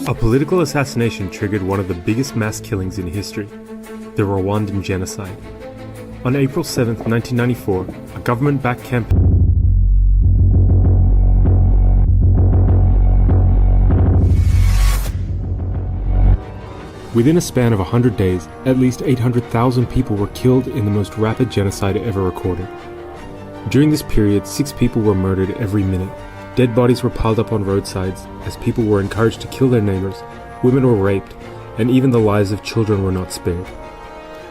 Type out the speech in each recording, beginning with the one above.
A political assassination triggered one of the biggest mass killings in history, the Rwandan Genocide. On April 7, 1994, a government-backed campaign Within a span of 100 days, at least 800,000 people were killed in the most rapid genocide ever recorded. During this period, 6 people were murdered every minute. Dead bodies were piled up on roadsides as people were encouraged to kill their neighbors, women were raped, and even the lives of children were not spared.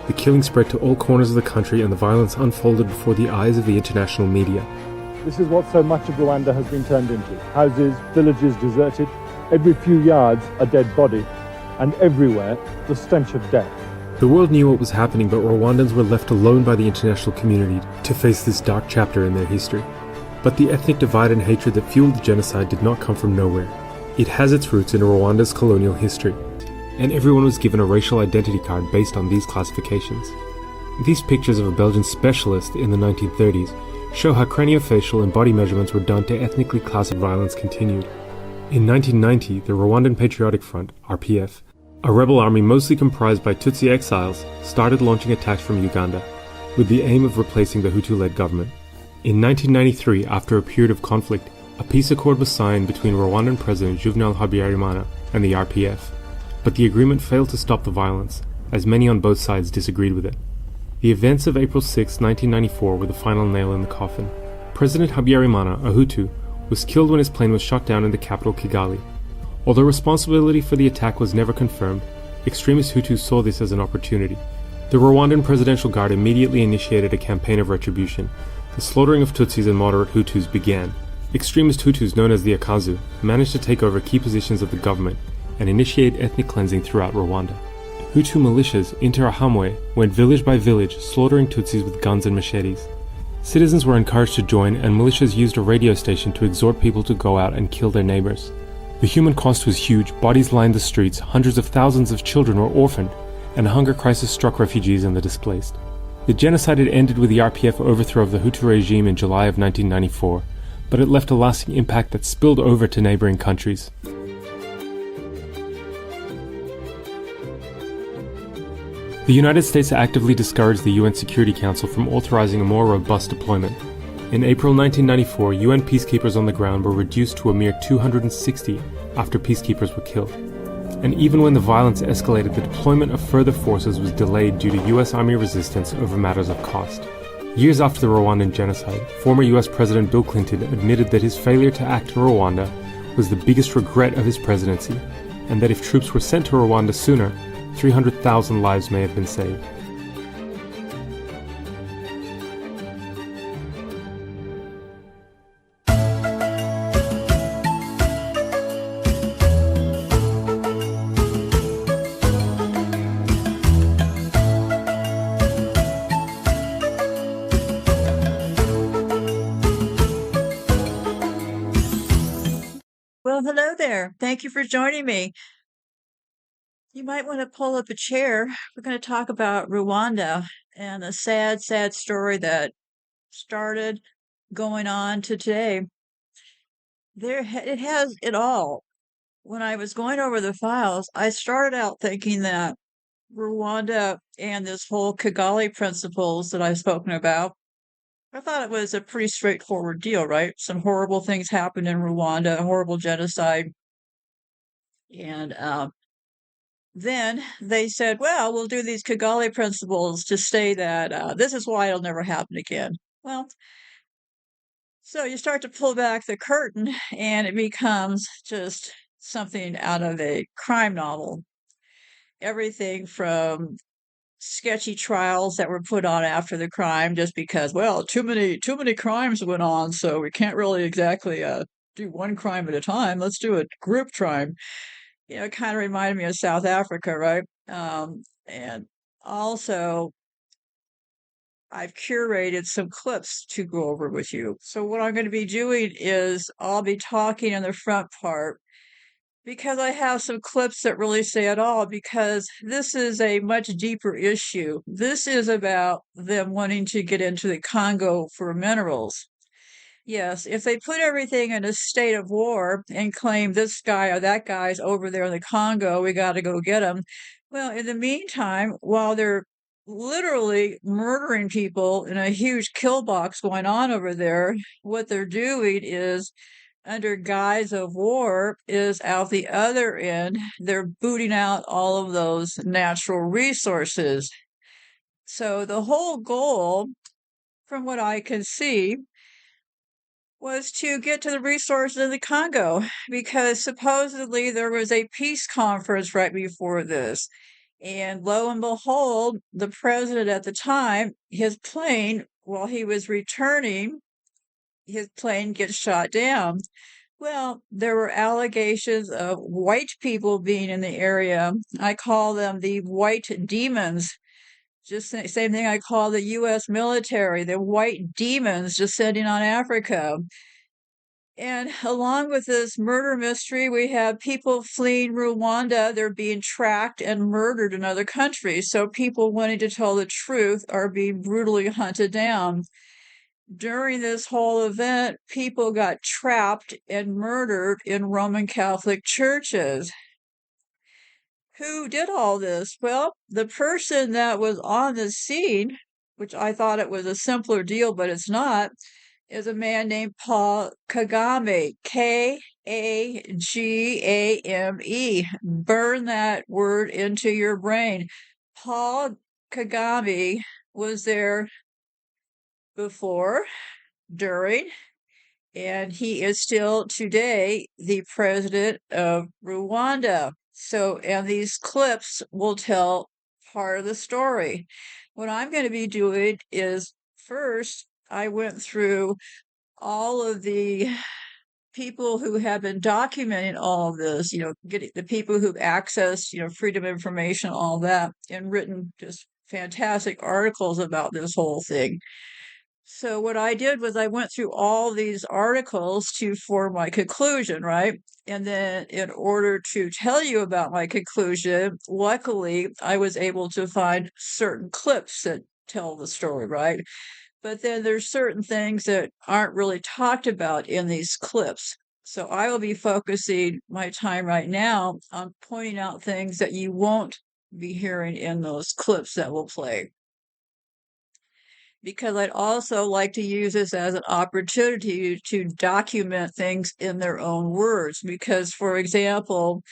The killing spread to all corners of the country and the violence unfolded before the eyes of the international media. This is what so much of Rwanda has been turned into. Houses, villages deserted, every few yards a dead body, and everywhere the stench of death. The world knew what was happening, but Rwandans were left alone by the international community to face this dark chapter in their history. But the ethnic divide and hatred that fueled the genocide did not come from nowhere. It has its roots in Rwanda's colonial history, and everyone was given a racial identity card based on these classifications. These pictures of a Belgian specialist in the 1930s show how craniofacial and body measurements were done to ethnically classify violence continued. In 1990, the Rwandan Patriotic Front, RPF, a rebel army mostly comprised by Tutsi exiles, started launching attacks from Uganda, with the aim of replacing the Hutu-led government. In 1993, after a period of conflict, a peace accord was signed between Rwandan President Juvenal Habyarimana and the RPF, but the agreement failed to stop the violence, as many on both sides disagreed with it. The events of April 6, 1994 were the final nail in the coffin. President Habyarimana, a Hutu, was killed when his plane was shot down in the capital Kigali. Although responsibility for the attack was never confirmed, extremist Hutus saw this as an opportunity. The Rwandan Presidential Guard immediately initiated a campaign of retribution. The slaughtering of Tutsis and moderate Hutus began. Extremist Hutus known as the Akazu managed to take over key positions of the government and initiate ethnic cleansing throughout Rwanda. Hutu militias, Interahamwe, went village by village slaughtering Tutsis with guns and machetes. Citizens were encouraged to join, and militias used a radio station to exhort people to go out and kill their neighbors. The human cost was huge, bodies lined the streets, hundreds of thousands of children were orphaned, and a hunger crisis struck refugees and the displaced. The genocide had ended with the RPF overthrow of the Hutu regime in July of 1994, but it left a lasting impact that spilled over to neighboring countries. The United States actively discouraged the UN Security Council from authorizing a more robust deployment. In April 1994, UN peacekeepers on the ground were reduced to a mere 260 after peacekeepers were killed. And even when the violence escalated, the deployment of further forces was delayed due to US Army resistance over matters of cost. Years after the Rwandan genocide, former US President Bill Clinton admitted that his failure to act in Rwanda was the biggest regret of his presidency, and that if troops were sent to Rwanda sooner, 300,000 lives may have been saved. Well, hello there. Thank you for joining me. You might want to pull up a chair. We're going to talk about Rwanda and the sad, sad story that started going on to today. It has it all. When I was going over the files, I started out thinking that Rwanda and this whole Kigali principles that I've spoken about, I thought it was a pretty straightforward deal, right? Some horrible things happened in Rwanda, a horrible genocide. And then they said, well, we'll do these Kigali principles to say that this is why it'll never happen again. Well, so you start to pull back the curtain and it becomes just something out of a crime novel. Everything from sketchy trials that were put on after the crime just because, well, too many crimes went on, so we can't really exactly do one crime at a time. Let's do a group crime. It kind of reminded me of South Africa, right? And also, I've curated some clips to go over with you. So what I'm going to be doing is I'll be talking in the front part because I have some clips that really say it all, because this is a much deeper issue. This is about them wanting to get into the Congo for minerals. Yes, if they put everything in a state of war and claim this guy or that guy's over there in the Congo, we got to go get him. Well, in the meantime, while they're literally murdering people in a huge kill box going on over there, what they're doing is, under guise of war, is out the other end, they're booting out all of those natural resources. So the whole goal, from what I can see, was to get to the resources of the Congo because supposedly there was a peace conference right before this. And lo and behold, the president at the time, his plane, while he was returning, his plane gets shot down. Well, there were allegations of white people being in the area. I call them the white demons. Just the same thing I call the U.S. military, the white demons descending on Africa. And along with this murder mystery, we have people fleeing Rwanda. They're being tracked and murdered in other countries. So people wanting to tell the truth are being brutally hunted down. During this whole event, people got trapped and murdered in Roman Catholic churches. Who did all this? Well, the person that was on the scene, which I thought it was a simpler deal, but it's not, is a man named Paul Kagame, Kagame. Burn that word into your brain. Paul Kagame was there before, during, and he is still today the president of Rwanda. So, and these clips will tell part of the story. What I'm going to be doing is, first, I went through all of the people who have been documenting all of this, getting the people who've accessed, freedom of information, all that, and written just fantastic articles about this whole thing. So what I did was I went through all these articles to form my conclusion, right? And then in order to tell you about my conclusion, luckily I was able to find certain clips that tell the story, right? But then there's certain things that aren't really talked about in these clips. So I will be focusing my time right now on pointing out things that you won't be hearing in those clips that will play. Because I'd also like to use this as an opportunity to document things in their own words. Because, for example,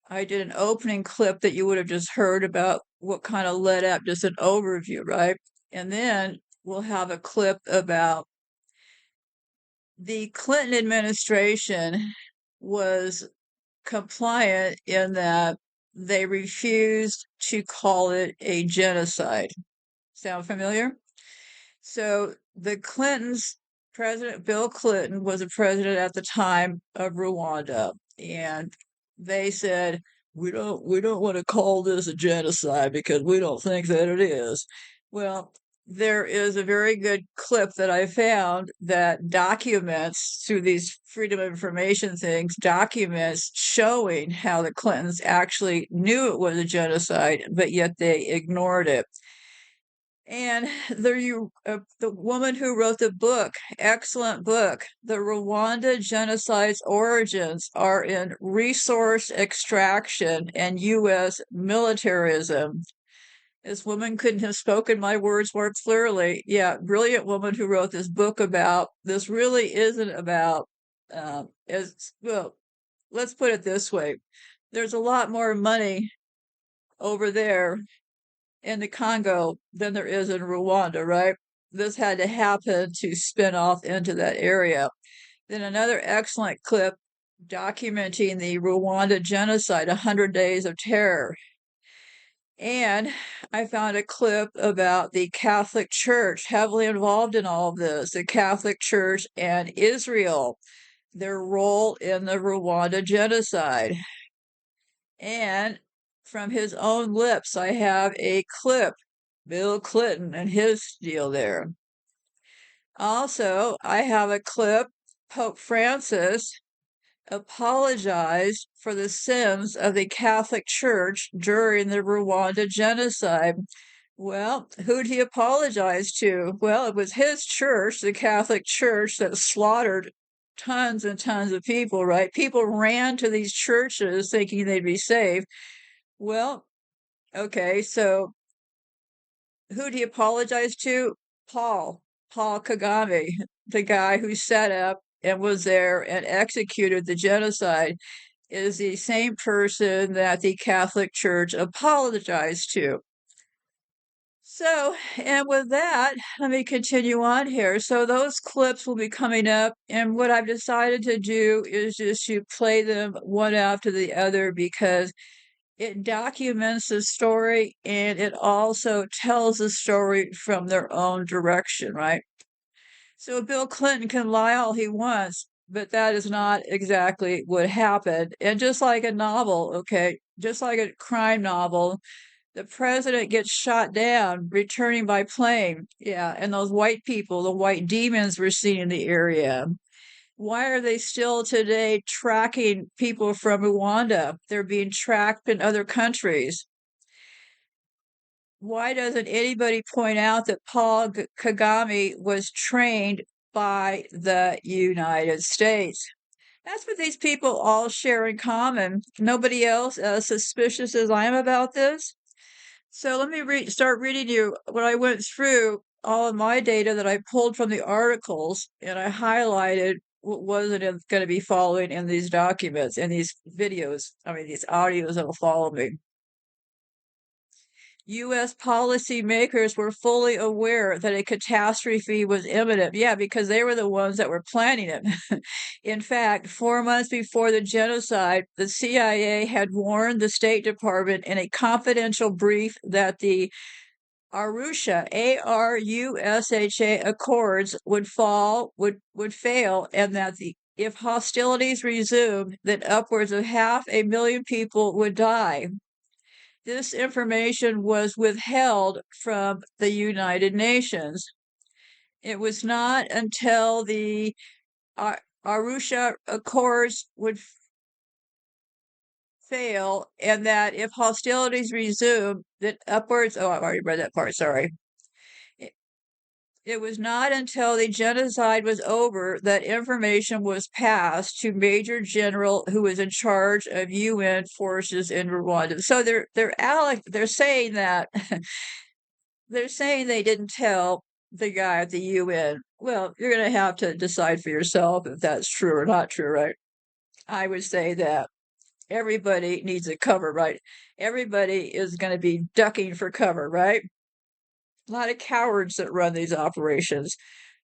I did an opening clip that you would have just heard about what kind of led up, just an overview, right? And then we'll have a clip about the Clinton administration was compliant in that they refused to call it a genocide. Sound familiar? So the Clintons, President Bill Clinton was a president at the time of Rwanda, and they said, we don't want to call this a genocide because we don't think that it is. Well, there is a very good clip that I found that documents, through these freedom of information things, documents showing how the Clintons actually knew it was a genocide, but yet they ignored it. And the woman who wrote the book, excellent book, The Rwanda Genocide's Origins Are in Resource Extraction and U.S. Militarism. This woman couldn't have spoken my words more clearly. Yeah, brilliant woman who wrote this book about, this really isn't about, as well, let's put it this way. There's a lot more money over there in the Congo than there is in Rwanda, right? This had to happen to spin off into that area. Then another excellent clip documenting the Rwanda genocide, 100 Days of Terror. And I found a clip about the Catholic Church, heavily involved in all of this, the Catholic Church and Israel, their role in the Rwanda genocide. And from his own lips, I have a clip, Bill Clinton and his deal there. Also, I have a clip, Pope Francis apologized for the sins of the Catholic Church during the Rwanda genocide. Well, who'd he apologize to? Well, it was his church, the Catholic Church, that slaughtered tons and tons of people, right? People ran to these churches thinking they'd be saved. Well, okay, so who'd he apologize to? Paul Kagame, the guy who set up and was there and executed the genocide, is the same person that the Catholic Church apologized to. So, and with that, let me continue on here. So, those clips will be coming up, and what I've decided to do is just to play them one after the other because it documents the story and it also tells the story from their own direction, right? So, Bill Clinton can lie all he wants, but that is not exactly what happened. And just like a novel, okay, just like a crime novel, the president gets shot down returning by plane. Yeah, and those white people, the white demons were seen in the area. Why are they still today tracking people from Rwanda? They're being tracked in other countries. Why doesn't anybody point out that Paul Kagame was trained by the United States? That's what these people all share in common. Nobody else as suspicious as I am about this. So let me start reading you what I went through all of my data that I pulled from the articles, and I highlighted what wasn't going to be following in these documents and these videos. I mean, these audios that'll follow me. U.S. policymakers were fully aware that a catastrophe was imminent. Yeah, because they were the ones that were planning it. In fact, 4 months before the genocide, the CIA had warned the State Department in a confidential brief that the Arusha, Arusha Accords would fail, and that if hostilities resumed, that upwards of 500,000 people would die. This information was withheld from the United Nations. It was not until the Arusha Accords would fail and that if hostilities resumed, that upwards, oh, I've already read that part, sorry. It was not until the genocide was over that information was passed to Major General who was in charge of UN forces in Rwanda. So they're saying that they're saying they didn't tell the guy at the UN. Well, you're going to have to decide for yourself if that's true or not true, right? I would say that everybody needs a cover, right? Everybody is going to be ducking for cover, right? A lot of cowards that run these operations.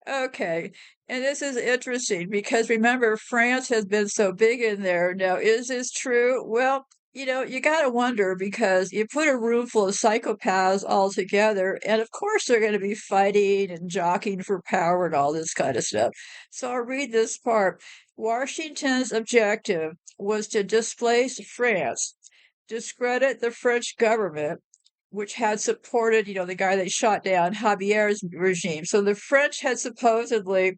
Okay. And this is interesting because remember, France has been so big in there. Now, is this true? Well, you got to wonder because you put a room full of psychopaths all together, and of course they're going to be fighting and jockeying for power and all this kind of stuff. So I'll read this part. Washington's objective was to displace France, discredit the French government, which had supported, the guy they shot down, Javier's regime. So the French had supposedly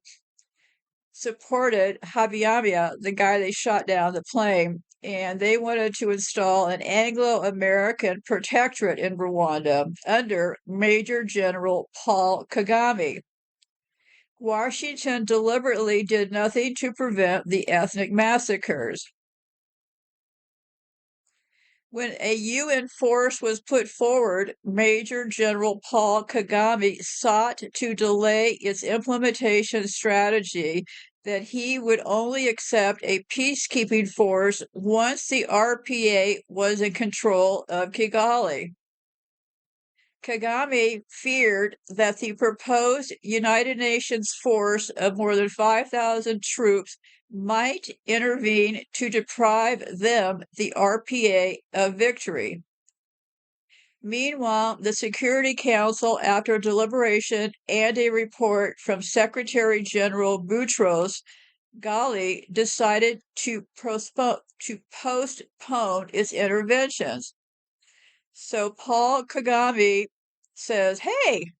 supported Javier, the guy they shot down the plane, and they wanted to install an Anglo-American protectorate in Rwanda under Major General Paul Kagame. Washington deliberately did nothing to prevent the ethnic massacres. When a UN force was put forward, Major General Paul Kagame sought to delay its implementation strategy that he would only accept a peacekeeping force once the RPA was in control of Kigali. Kagame feared that the proposed United Nations force of more than 5,000 troops might intervene to deprive them, the RPA, of victory. Meanwhile, the Security Council, after deliberation and a report from Secretary General Boutros Ghali, decided to postpone its interventions. So Paul Kagame says, hey,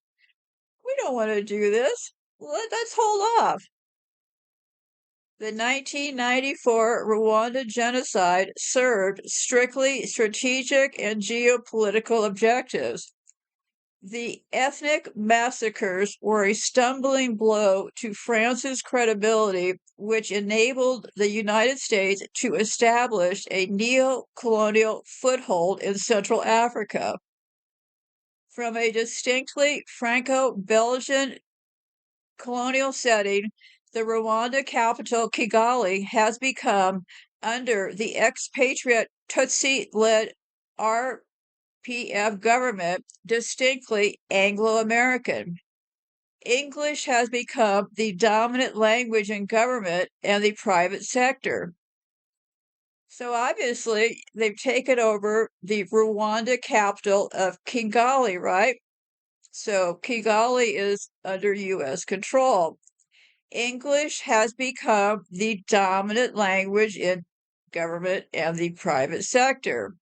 we don't want to do this. Let's hold off. The 1994 Rwanda genocide served strictly strategic and geopolitical objectives. The ethnic massacres were a stumbling blow to France's credibility, which enabled the United States to establish a neo-colonial foothold in Central Africa. From a distinctly Franco-Belgian colonial setting, the Rwanda capital, Kigali, has become, under the expatriate Tutsi-led RPF government, distinctly Anglo-American. English has become the dominant language in government and the private sector. So obviously, they've taken over the Rwanda capital of Kigali, right? So Kigali is under U.S. control. English has become the dominant language in government and the private sector.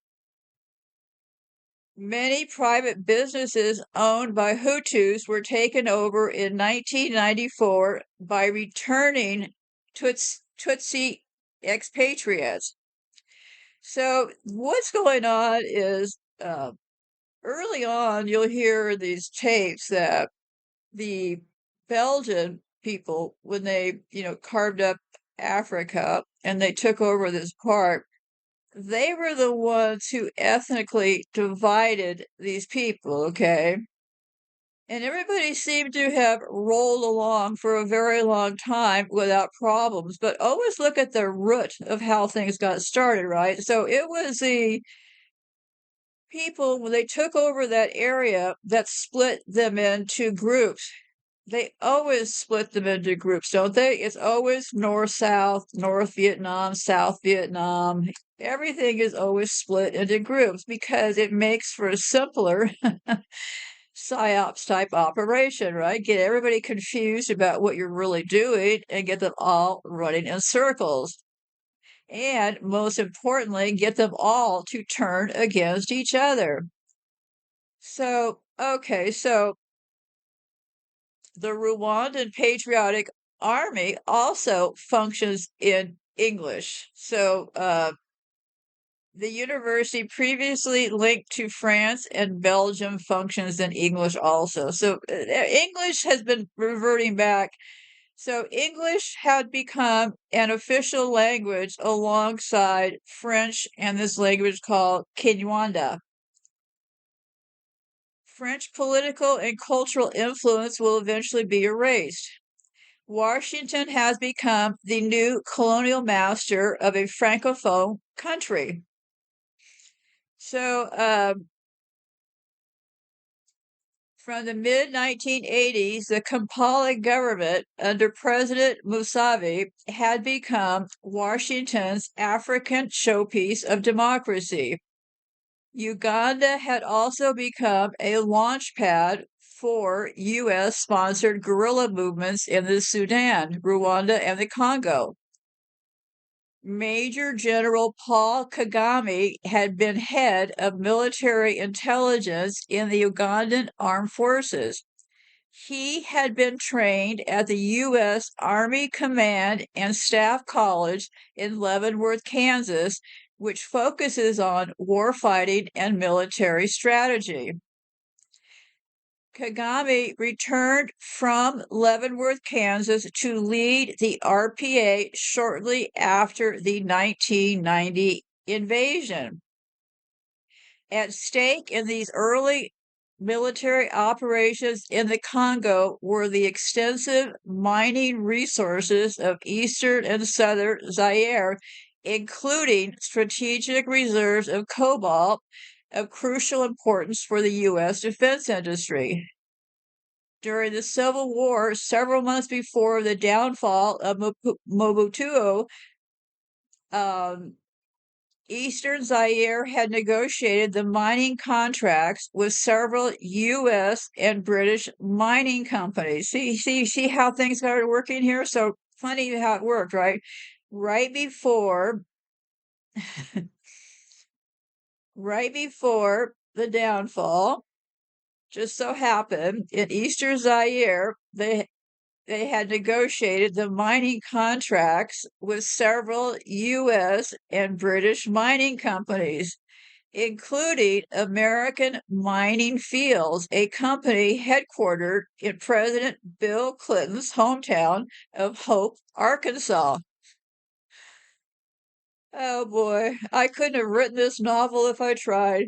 Many private businesses owned by Hutus were taken over in 1994 by returning Tutsi expatriates. So what's going on is early on, you'll hear these tapes that the Belgian people, when they, carved up Africa and they took over this part, they were the ones who ethnically divided these people, okay? And everybody seemed to have rolled along for a very long time without problems, but always look at the root of how things got started, right? So it was the people, when they took over that area, that split them into groups. They always split them into groups, don't they? It's always North-South, North Vietnam, South Vietnam. Everything is always split into groups because it makes for a simpler psyops type operation, right? Get everybody confused about what you're really doing and get them all running in circles. And most importantly, get them all to turn against each other. So, okay, so the Rwandan Patriotic Army also functions in English. So, the university previously linked to France and Belgium functions in English also. So, English has been reverting back. So, English had become an official language alongside French and this language called Kinyarwanda. French political and cultural influence will eventually be erased. Washington has become the new colonial master of a francophone country. So, from the mid 1980s, the Kampala government under President Museveni had become Washington's African showpiece of democracy. Uganda had also become a launch pad for U.S. sponsored guerrilla movements in the Sudan, Rwanda, and the Congo. Major General Paul Kagame had been head of military intelligence in the Ugandan Armed Forces. He had been trained at the U.S. Army Command and Staff College in Leavenworth, Kansas, which focuses on warfighting and military strategy. Kagame returned from Leavenworth, Kansas to lead the RPA shortly after the 1990 invasion. At stake in these early military operations in the Congo were the extensive mining resources of eastern and southern Zaire, including strategic reserves of cobalt of crucial importance for the U.S. defense industry. During the Civil War, several months before the downfall of Mobutu, Eastern Zaire had negotiated the mining contracts with several U.S. and British mining companies. See how things started working here? So funny how it worked, right? Right before the downfall, just so happened in Eastern Zaire, they had negotiated the mining contracts with several U.S. and British mining companies. including American Mining Fields, a company headquartered in President Bill Clinton's hometown of Hope, Arkansas. Oh boy, I couldn't have written this novel if I tried.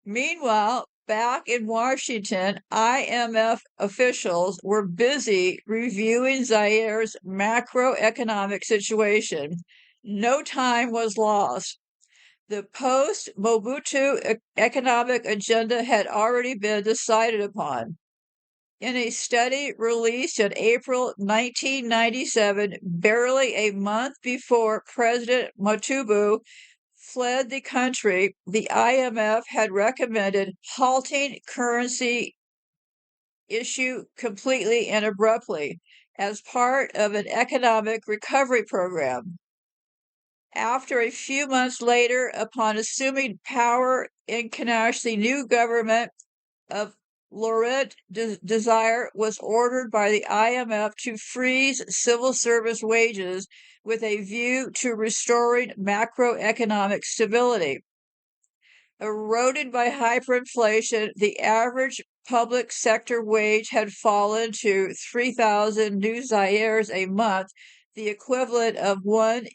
Meanwhile, back in Washington, IMF officials were busy reviewing Zaire's macroeconomic situation. No time was lost. The post-Mobutu economic agenda had already been decided upon. In a study released in April 1997, barely a month before President Mobutu fled the country, the IMF had recommended halting currency issue completely and abruptly as part of an economic recovery program. After a few months later, upon assuming power in Kanash, the new government of Laurent Desire was ordered by the IMF to freeze civil service wages with a view to restoring macroeconomic stability. Eroded by hyperinflation, the average public sector wage had fallen to 3,000 new Zaires a month, the equivalent of $1.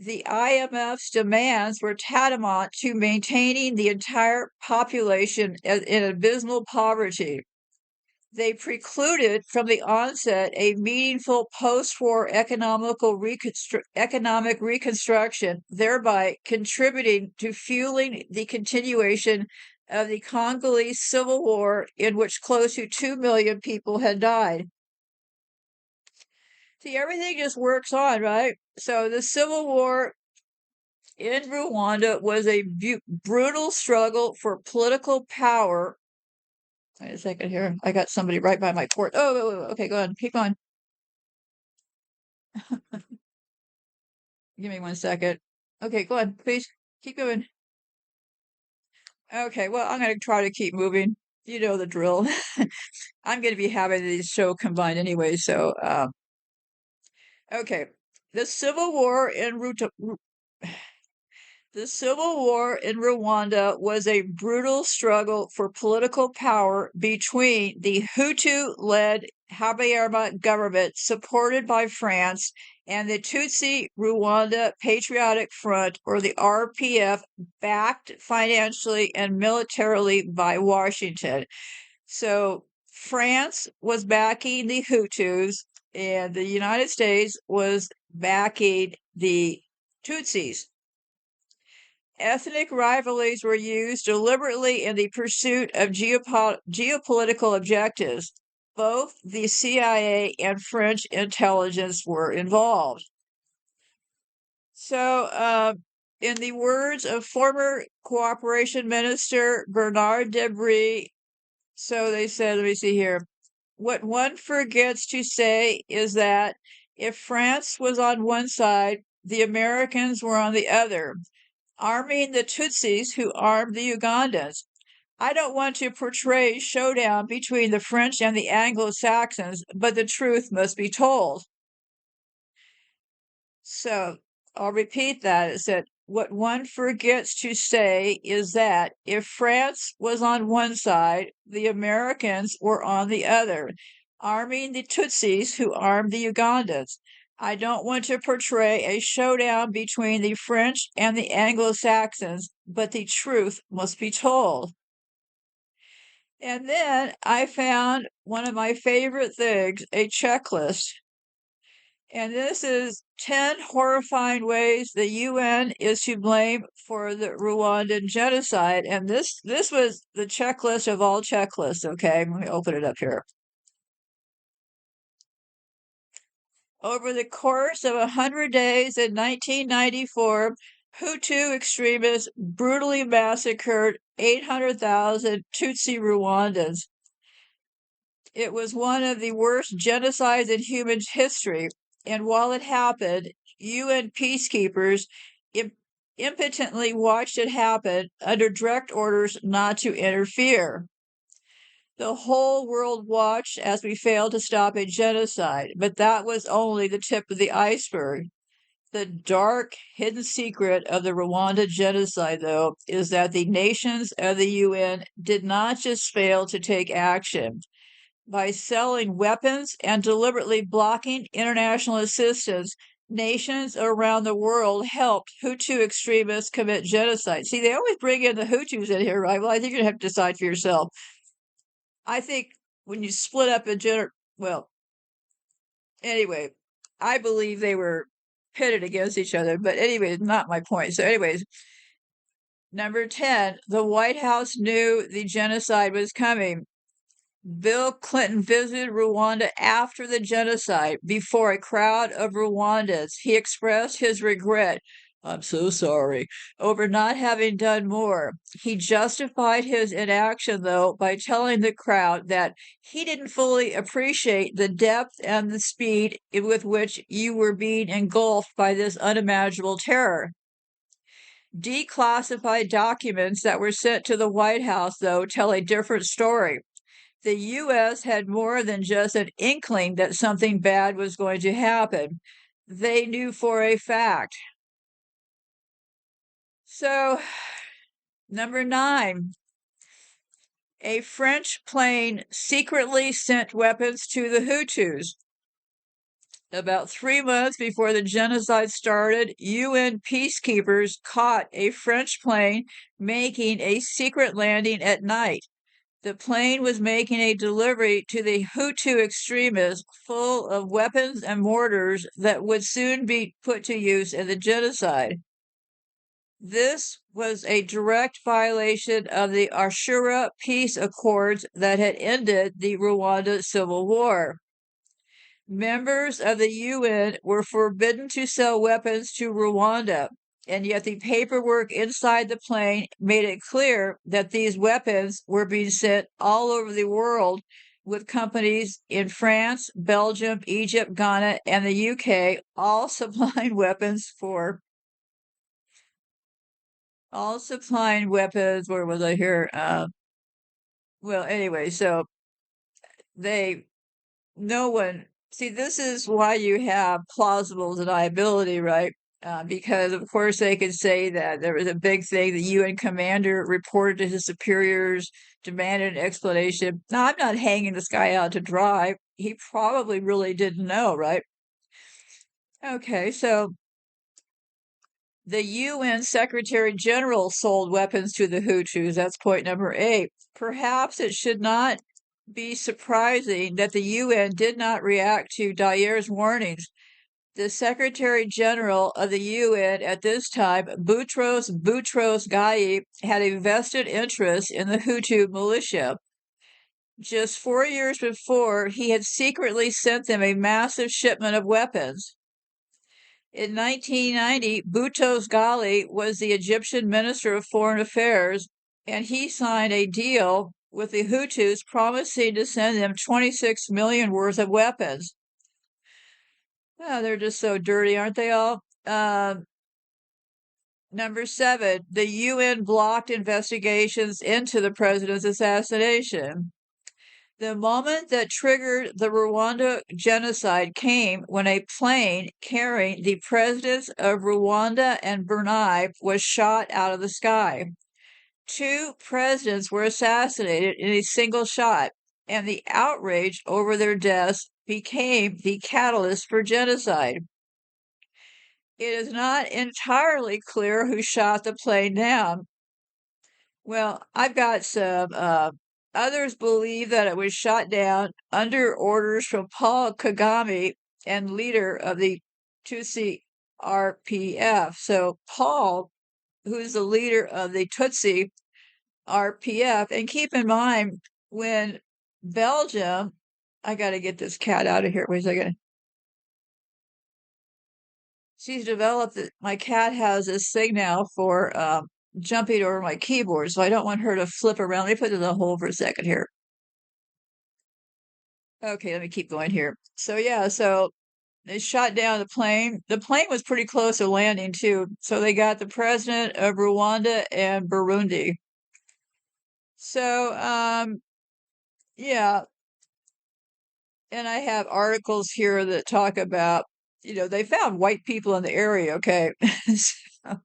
The IMF's demands were tantamount to maintaining the entire population in abysmal poverty. They precluded from the onset a meaningful post-war economic reconstruction, thereby contributing to fueling the continuation of the Congolese Civil War, in which close to 2 million people had died. See, everything just works on, right? So the Civil War in Rwanda was a brutal struggle for political power. Wait a second here. I got somebody right by my port. Oh, okay, go on. Keep on. Give me 1 second. Okay, go on, please. Keep going. Okay, well, I'm going to try to keep moving. You know the drill. I'm going to be having these show combined anyway, so okay. The Civil War in The Civil War in Rwanda was a brutal struggle for political power between the Hutu-led Habyarimana government, supported by France, and the Tutsi Rwanda Patriotic Front, or the RPF, backed financially and militarily by Washington. So France was backing the Hutus, and the United States was backing the Tutsis. Ethnic rivalries were used deliberately in the pursuit of geopolitical objectives. Both the CIA and French intelligence were involved. So, in the words of former Cooperation Minister Bernard Debris, so they said, let me see here. What one forgets to say is that if France was on one side, the Americans were on the other, arming the Tutsis who armed the Ugandans. I don't want to portray showdown between the French and the Anglo-Saxons, but the truth must be told. So I'll repeat that. It said, what one forgets to say is that if France was on one side, the Americans were on the other, arming the Tutsis who armed the Ugandans. I don't want to portray a showdown between the French and the Anglo-Saxons, but the truth must be told. And then I found one of my favorite things, a checklist. And this is 10 horrifying ways the UN is to blame for the Rwandan genocide. And this was the checklist of all checklists, okay? Let me open it up here. Over the course of 100 days in 1994, Hutu extremists brutally massacred 800,000 Tutsi Rwandans. It was one of the worst genocides in human history, and while it happened, UN peacekeepers impotently watched it happen under direct orders not to interfere. The whole world watched as we failed to stop a genocide, but that was only the tip of the iceberg. The dark, hidden secret of the Rwanda genocide, though, is that the nations of the UN did not just fail to take action. By selling weapons and deliberately blocking international assistance, nations around the world helped Hutu extremists commit genocide. See, they always bring in the Hutus in here, right? Well, I think you're going to have to decide for yourself. I think when you split up well, anyway, I believe they were pitted against each other, but anyway, not my point. So, anyways, number 10, the White House knew the genocide was coming. Bill Clinton visited Rwanda after the genocide before a crowd of Rwandans. He expressed his regret, "I'm so sorry," over not having done more. He justified his inaction, though, by telling the crowd that he didn't fully appreciate the depth and the speed with which you were being engulfed by this unimaginable terror. Declassified documents that were sent to the White House, though, tell a different story. The U.S. had more than just an inkling that something bad was going to happen. They knew for a fact. So, number 9, a French plane secretly sent weapons to the Hutus. About 3 months before the genocide started, UN peacekeepers caught a French plane making a secret landing at night. The plane was making a delivery to the Hutu extremists full of weapons and mortars that would soon be put to use in the genocide. This was a direct violation of the Arusha peace accords that had ended the Rwanda civil war. Members of the UN were forbidden to sell weapons to Rwanda, and yet the paperwork inside the plane made it clear that these weapons were being sent all over the world, with companies in France, Belgium, Egypt, Ghana, and the UK all supplying weapons. Where was I here? Well, anyway, so no one, see, this is why you have plausible deniability, right? Because of course they could say that there was a big thing. The UN commander reported to his superiors, demanded an explanation. Now, I'm not hanging this guy out to dry. He probably really didn't know, right? Okay, so the UN Secretary General sold weapons to the Hutus. That's point number 8. Perhaps it should not be surprising that the UN did not react to Dayer's warnings. The Secretary General of the UN at this time, Boutros Ghali, had a vested interest in the Hutu militia. Just 4 years before, he had secretly sent them a massive shipment of weapons. In 1990, Boutros Ghali was the Egyptian Minister of Foreign Affairs, and he signed a deal with the Hutus promising to send them 26 million worth of weapons. Oh, they're just so dirty, aren't they all? Number 7, the UN blocked investigations into the president's assassination. The moment that triggered the Rwanda genocide came when a plane carrying the presidents of Rwanda and Brunei was shot out of the sky. 2 presidents were assassinated in a single shot, and the outrage over their deaths became the catalyst for genocide. It is not entirely clear who shot the plane down. Well, I've got some. Others believe that it was shot down under orders from Paul Kagame and leader of the Tutsi RPF. So Paul, who's the leader of the Tutsi RPF, and keep in mind when Belgium, I got to get this cat out of here. Wait a second. She's developed that my cat has this thing now for jumping over my keyboard, so I don't want her to flip around. Let me put it in the hole for a second here. Okay, let me keep going here. So yeah, so they shot down the plane. The plane was pretty close to landing too. So they got the president of Rwanda and Burundi. So yeah, and I have articles here that talk about they found white people in the area, okay? So,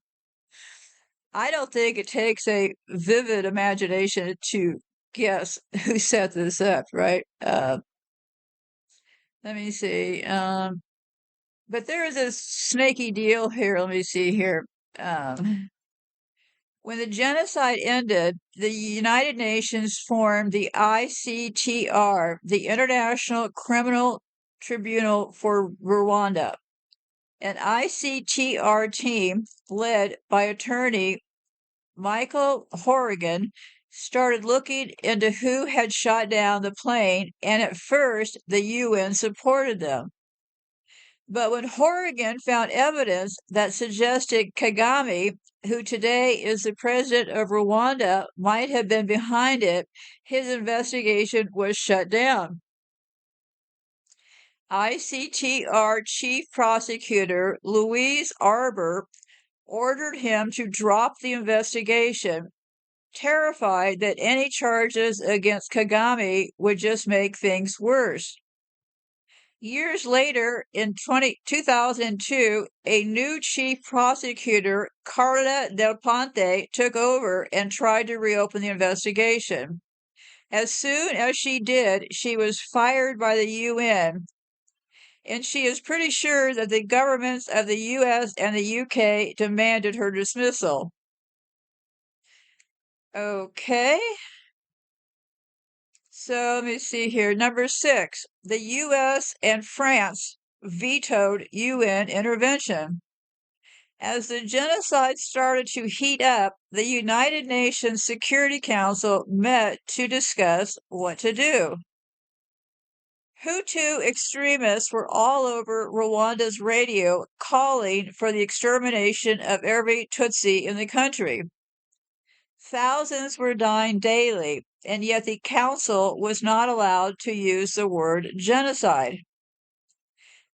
I don't think it takes a vivid imagination to guess who set this up, right? Let me see. But there is a snaky deal here. Let me see here. When the genocide ended, the United Nations formed the ICTR, the International Criminal Tribunal for Rwanda. An ICTR team led by attorney Michael Horrigan started looking into who had shot down the plane, and at first the UN supported them. But when Horrigan found evidence that suggested Kagame, who today is the president of Rwanda, might have been behind it, his investigation was shut down. ICTR Chief Prosecutor Louise Arbour ordered him to drop the investigation, terrified that any charges against Kagame would just make things worse. Years later, in 2002, a new chief prosecutor, Carla Del Ponte, took over and tried to reopen the investigation. As soon as she did, she was fired by the UN, and she is pretty sure that the governments of the US and the UK demanded her dismissal. Okay. So let me see here. Number 6, the US and France vetoed UN intervention. As the genocide started to heat up, the United Nations Security Council met to discuss what to do. Hutu extremists were all over Rwanda's radio calling for the extermination of every Tutsi in the country. Thousands were dying daily, and yet the council was not allowed to use the word genocide.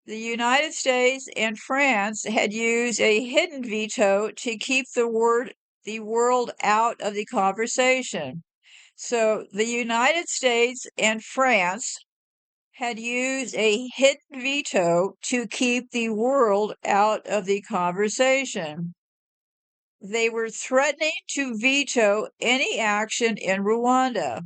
The United States and France had used a hidden veto to keep the world out of the conversation. So the United States and France had used a hidden veto to keep the world out of the conversation. They were threatening to veto any action in Rwanda.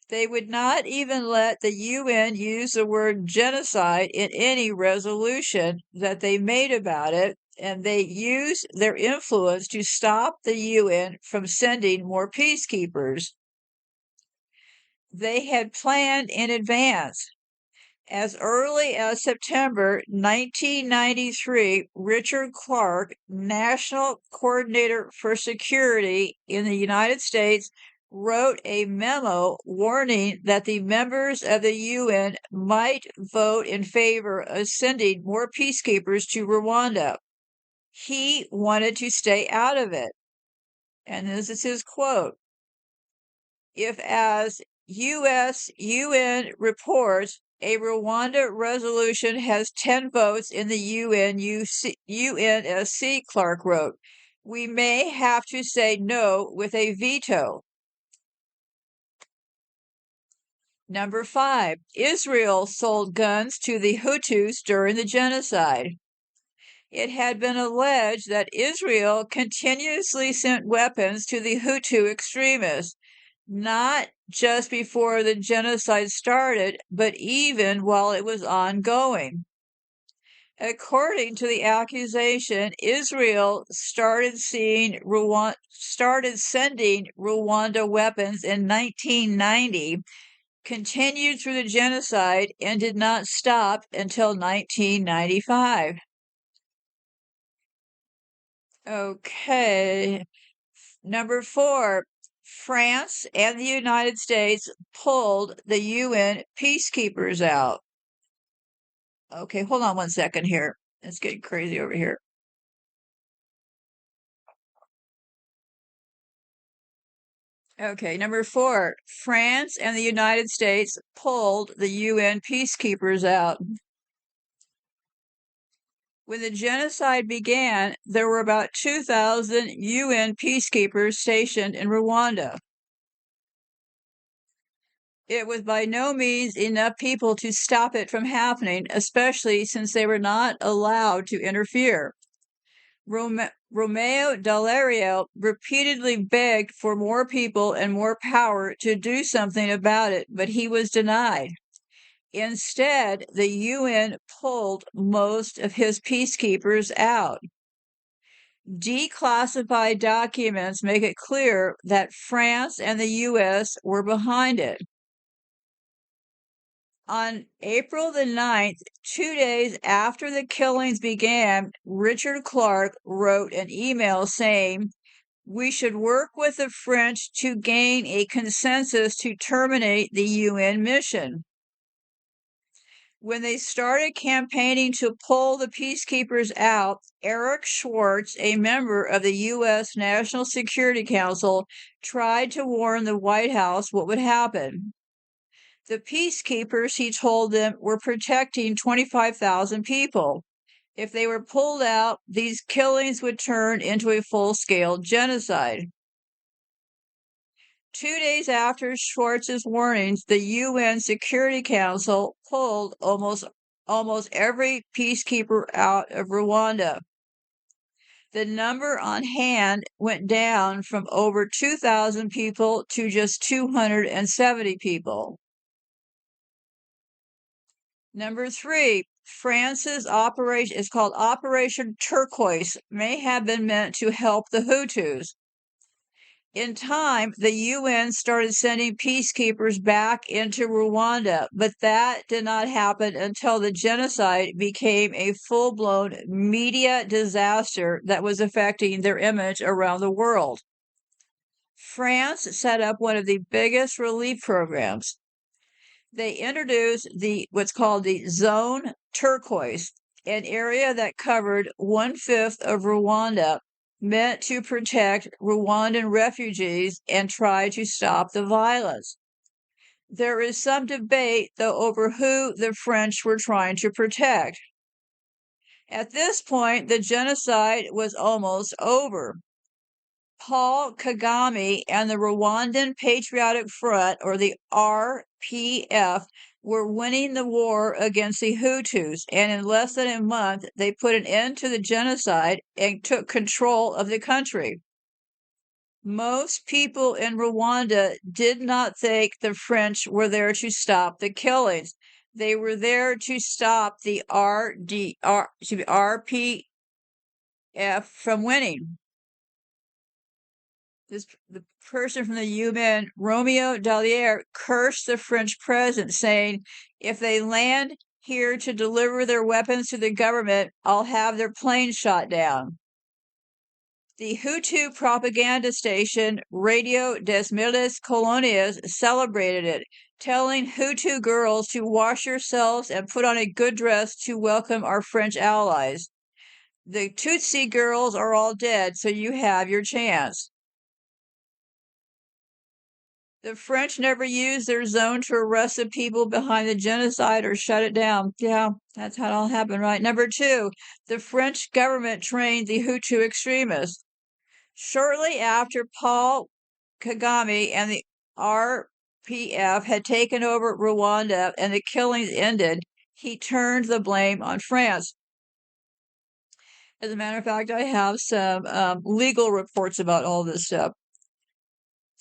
They would not even let the UN use the word genocide in any resolution that they made about it, and they used their influence to stop the UN from sending more peacekeepers. They had planned in advance. As early as September 1993, Richard Clark, National Coordinator for Security in the United States, wrote a memo warning that the members of the UN might vote in favor of sending more peacekeepers to Rwanda. He wanted to stay out of it. And this is his quote. If, as U.S. UN reports, a Rwanda resolution has 10 votes in the UNSC, Clark wrote, we may have to say no with a veto. Number 5, Israel sold guns to the Hutus during the genocide. It had been alleged that Israel continuously sent weapons to the Hutu extremists, not just before the genocide started, but even while it was ongoing. According to the accusation, Israel started sending Rwanda weapons in 1990, continued through the genocide, and did not stop until 1995. Okay. Number 4, France and the United States pulled the UN peacekeepers out. Okay, hold on one second here. It's getting crazy over here. Okay, number 4, France and the United States pulled the UN peacekeepers out. When the genocide began, there were about 2,000 UN peacekeepers stationed in Rwanda. It was by no means enough people to stop it from happening, especially since they were not allowed to interfere. Romeo Dalario repeatedly begged for more people and more power to do something about it, but he was denied. Instead, the UN pulled most of his peacekeepers out. Declassified documents make it clear that France and the US were behind it. On April the 9th, 2 days after the killings began, Richard Clarke wrote an email saying, "We should work with the French to gain a consensus to terminate the UN mission." When they started campaigning to pull the peacekeepers out, Eric Schwartz, a member of the U.S. National Security Council, tried to warn the White House what would happen. The peacekeepers, he told them, were protecting 25,000 people. If they were pulled out, these killings would turn into a full-scale genocide. 2 days after Schwartz's warnings, the UN Security Council pulled almost every peacekeeper out of Rwanda. The number on hand went down from over 2,000 people to just 270 people. Number 3, France's operation is called Operation Turquoise, may have been meant to help the Hutus. In time, the UN started sending peacekeepers back into Rwanda, but that did not happen until the genocide became a full-blown media disaster that was affecting their image around the world. France set up one of the biggest relief programs. They introduced what's called the Zone Turquoise, an area that covered 1/5 of Rwanda, meant to protect Rwandan refugees and try to stop the violence. There is some debate, though, over who the French were trying to protect. At this point, the genocide was almost over. Paul Kagame and the Rwandan Patriotic Front, or the RPF, were winning the war against the Hutus, and in less than a month, they put an end to the genocide and took control of the country. Most people in Rwanda did not think the French were there to stop the killings. They were there to stop the RPF from winning. The person from the UN, Romeo Dallaire, cursed the French president, saying, "If they land here to deliver their weapons to the government, I'll have their planes shot down." The Hutu propaganda station Radio des Mille Colonies celebrated it, telling Hutu girls to wash yourselves and put on a good dress to welcome our French allies. The Tutsi girls are all dead, so you have your chance. The French never used their zone to arrest the people behind the genocide or shut it down. Yeah, that's how it all happened, right? Number 2, the French government trained the Hutu extremists. Shortly after Paul Kagame and the RPF had taken over Rwanda and the killings ended, he turned the blame on France. As a matter of fact, I have some legal reports about all this stuff.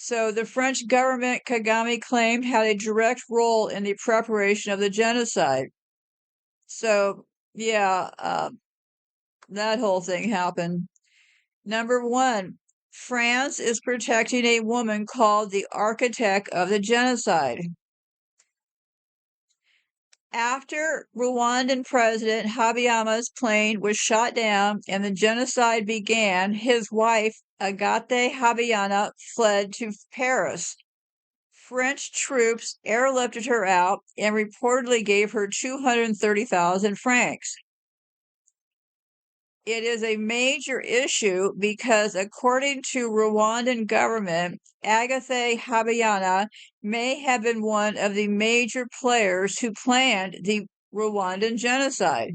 So the French government, Kagame claimed, had a direct role in the preparation of the genocide. So, yeah, that whole thing happened. Number 1, France is protecting a woman called the architect of the genocide. After Rwandan President Habyarimana's plane was shot down and the genocide began, his wife, Agathe Habyarimana, fled to Paris. French troops airlifted her out and reportedly gave her 230,000 francs. It is a major issue because, according to Rwandan government, Agathe Habyarimana may have been one of the major players who planned the Rwandan genocide.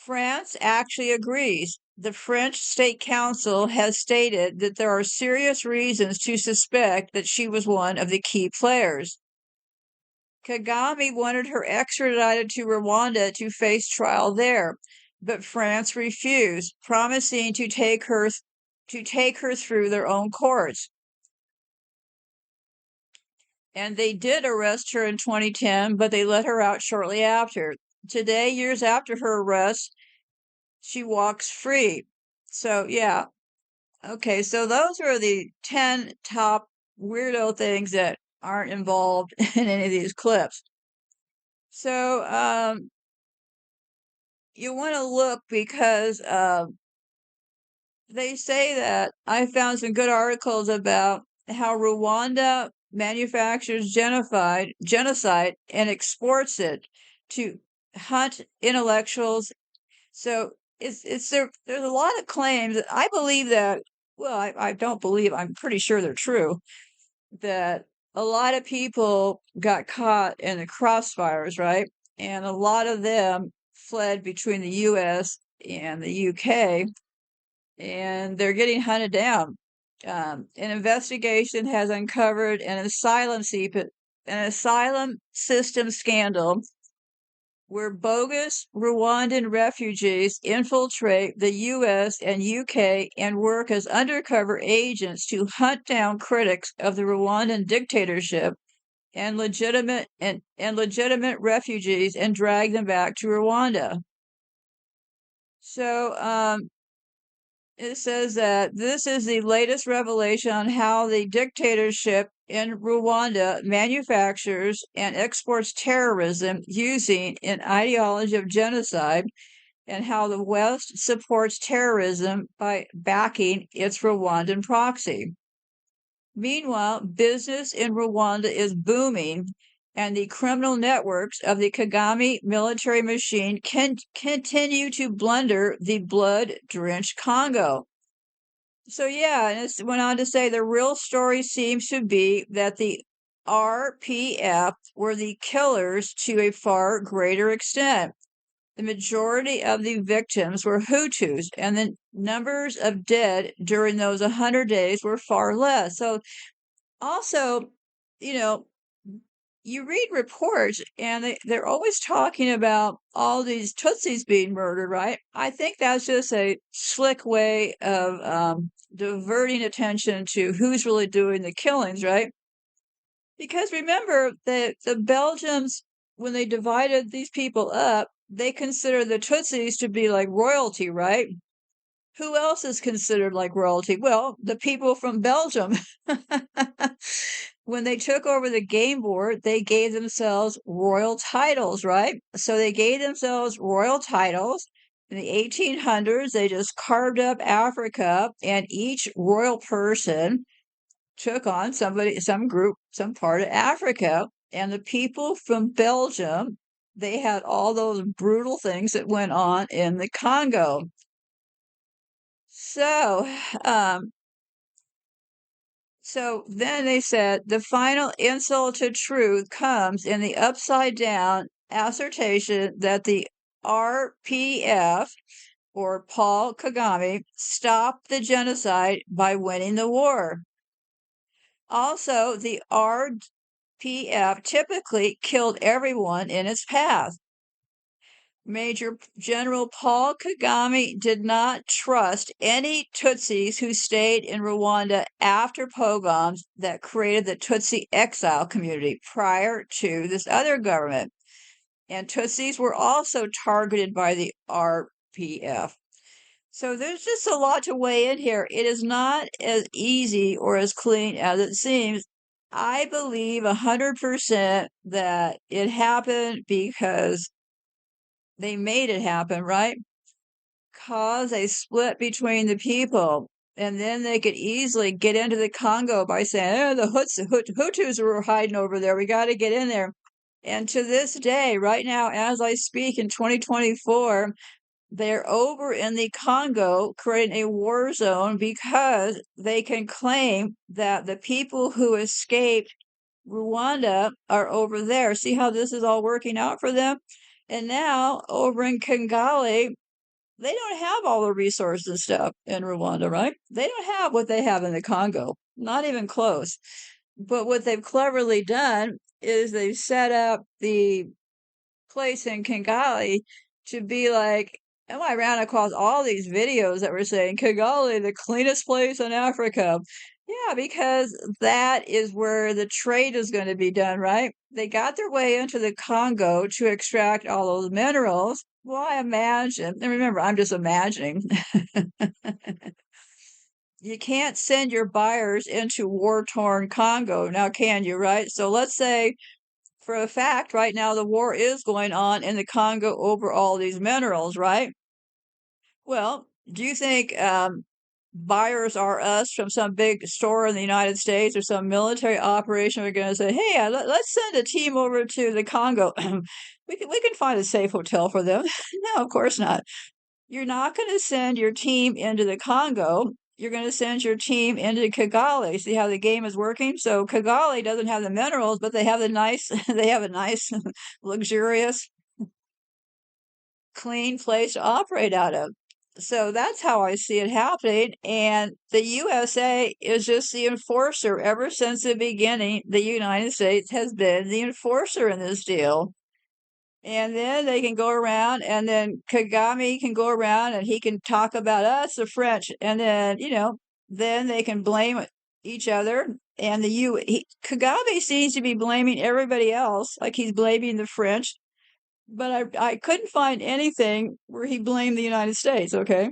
France actually agrees. The French State Council has stated that there are serious reasons to suspect that she was one of the key players. Kagame wanted her extradited to Rwanda to face trial there, but France refused, promising to take her through their own courts. And they did arrest her in 2010, but they let her out shortly after. Today, years after her arrest, she walks free. So, yeah. Okay, so those are the 10 top weirdo things that aren't involved in any of these clips. So, you want to look because they say that I found some good articles about how Rwanda manufactures genocide and exports it to hunt intellectuals. So there's a lot of claims that I believe that, well, I don't believe, I'm pretty sure they're true, that a lot of people got caught in the crossfires, right? And a lot of them fled between the US and the UK, and they're getting hunted down. An investigation has uncovered an asylum system scandal where bogus Rwandan refugees infiltrate the US and UK and work as undercover agents to hunt down critics of the Rwandan dictatorship and legitimate refugees and drag them back to Rwanda. So it says that this is the latest revelation on how the dictatorship in Rwanda manufactures and exports terrorism using an ideology of genocide, and how the West supports terrorism by backing its Rwandan proxy. Meanwhile, business in Rwanda is booming, and the criminal networks of the Kagame military machine can continue to plunder the blood-drenched Congo. So yeah, and it went on to say the real story seems to be that the RPF were the killers to a far greater extent. The majority of the victims were Hutus, and the numbers of dead during those 100 days were far less. So also, you know, you read reports and they're always talking about all these Tutsis being murdered, right? I think that's just a slick way of diverting attention to who's really doing the killings, right? Because remember that the Belgians, when they divided these people up, they considered the Tutsis to be like royalty, right? Who else is considered like royalty? Well, the people from Belgium. When they took over the game board, they gave themselves royal titles, right? So they gave themselves royal titles. In the 1800s, they just carved up Africa, and each royal person took on some group, some part of Africa. And the people from Belgium, they had all those brutal things that went on in the Congo. So, um, so then they said the final insult to truth comes in the upside down assertion that the RPF, or Paul Kagame, stopped the genocide by winning the war. Also, the RPF typically killed everyone in its path. Major General Paul Kagame did not trust any Tutsis who stayed in Rwanda after pogroms that created the Tutsi exile community prior to this other government. And Tutsis were also targeted by the RPF. So there's just a lot to weigh in here. It is not as easy or as clean as it seems. I believe 100% that it happened because they made it happen, right? Cause a split between the people. And then they could easily get into the Congo by saying, oh, the Hutus were hiding over there. We got to get in there. And to this day, right now, as I speak in 2024, they're over in the Congo creating a war zone because they can claim that the people who escaped Rwanda are over there. See how this is all working out for them? And now over in Kigali, they don't have all the resources and stuff in Rwanda, right? They don't have what they have in the Congo, not even close. But what they've cleverly done is they've set up the place in Kigali to be like, and I ran across all these videos that were saying Kigali, the cleanest place in Africa. Yeah, because that is where the trade is going to be done, right? They got their way into the Congo to extract all those minerals. Well, I imagine, and remember, I'm just imagining. You can't send your buyers into war-torn Congo now, can you, right? So let's say for a fact, right now the war is going on in the Congo over all these minerals, right? Well, do you think buyers are us from some big store in the United States or some military operation are going to say, "Hey, let's send a team over to the Congo. We can find a safe hotel for them." No, of course not. You're not going to send your team into the Congo. You're going to send your team into Kigali. See how the game is working? So Kigali doesn't have the minerals, but they have the nice, they have a nice, luxurious, clean place to operate out of. So that's how I see it happening. And the USA is just the enforcer. Ever since the beginning, the United States has been the enforcer in this deal. And then they can go around, and then Kagame can go around and he can talk about us, the French, and then, then they can blame each other. And Kagame seems to be blaming everybody else, like he's blaming the French, but I couldn't find anything where he blamed the United States, okay?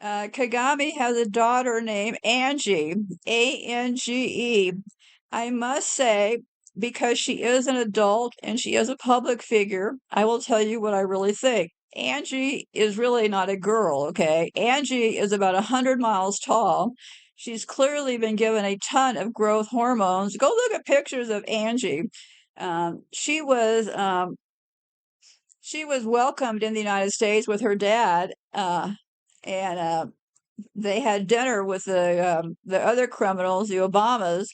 Kagame has a daughter named Angie, Ange. I must say, because she is an adult and she is a public figure, I will tell you what I really think. Angie is really not a girl, okay? Angie is about 100 miles tall. She's clearly been given a ton of growth hormones. Go look at pictures of Angie. Um, she was um, she was welcomed in the United States with her dad, and they had dinner with the other criminals, the Obamas.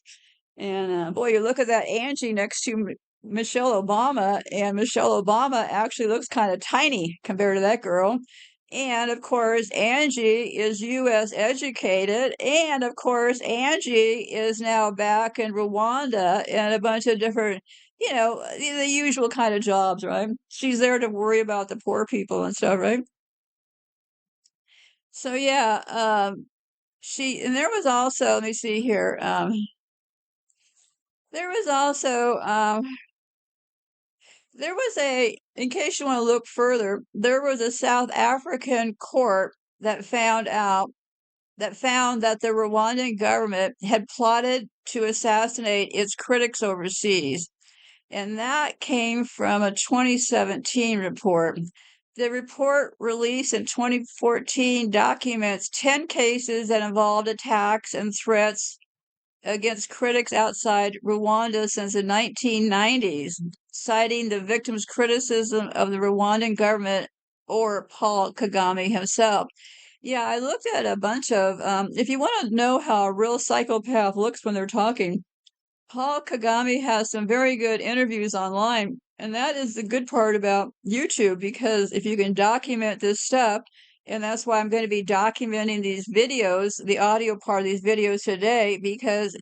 And boy, you look at that Angie next to Michelle Obama, and Michelle Obama actually looks kind of tiny compared to that girl. And of course, Angie is U.S. educated. And of course, Angie is now back in Rwanda and a bunch of different, the usual kind of jobs, right? She's there to worry about the poor people and stuff, right? So yeah, and there was also, let me see here, there was also, in case you want to look further, there was a South African court that found that the Rwandan government had plotted to assassinate its critics overseas. And that came from a 2017 report. The report released in 2014 documents 10 cases that involved attacks and threats against critics outside Rwanda since the 1990s, citing the victims' criticism of the Rwandan government or Paul Kagame himself. Yeah, I looked at a bunch of, if you want to know how a real psychopath looks when they're talking, Paul Kagame has some very good interviews online. And that is the good part about YouTube, because if you can document this stuff, and that's why I'm going to be documenting these videos, the audio part of these videos today, because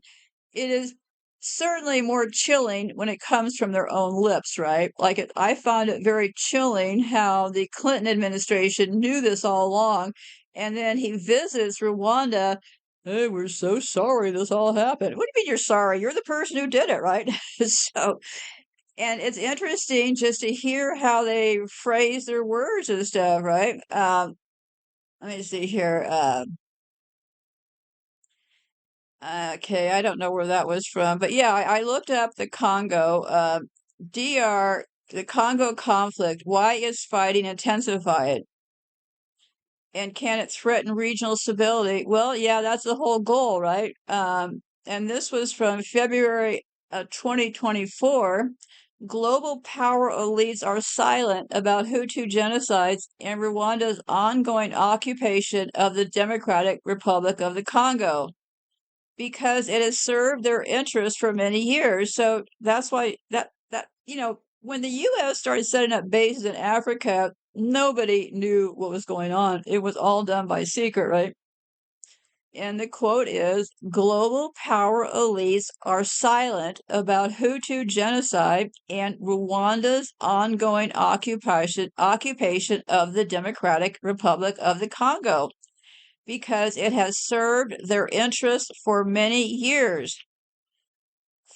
it is certainly more chilling when it comes from their own lips, right? I found it very chilling how the Clinton administration knew this all along, and then he visits Rwanda. Hey, we're so sorry this all happened. What do you mean you're sorry? You're the person who did it, right? So, and it's interesting just to hear how they phrase their words and stuff, right? Let me see here. Okay, I don't know where that was from, but yeah, I looked up the Congo, DR, the Congo conflict. Why is fighting intensified? And can it threaten regional stability? Well, yeah, that's the whole goal, right? And this was from February of 2024. Global power elites are silent about Hutu genocides and Rwanda's ongoing occupation of the Democratic Republic of the Congo, because it has served their interests for many years. So that's why that when the US started setting up bases in Africa, nobody knew what was going on. It was all done by secret, right? And the quote is, global power elites are silent about Hutu genocide and Rwanda's ongoing occupation of the Democratic Republic of the Congo because it has served their interests for many years.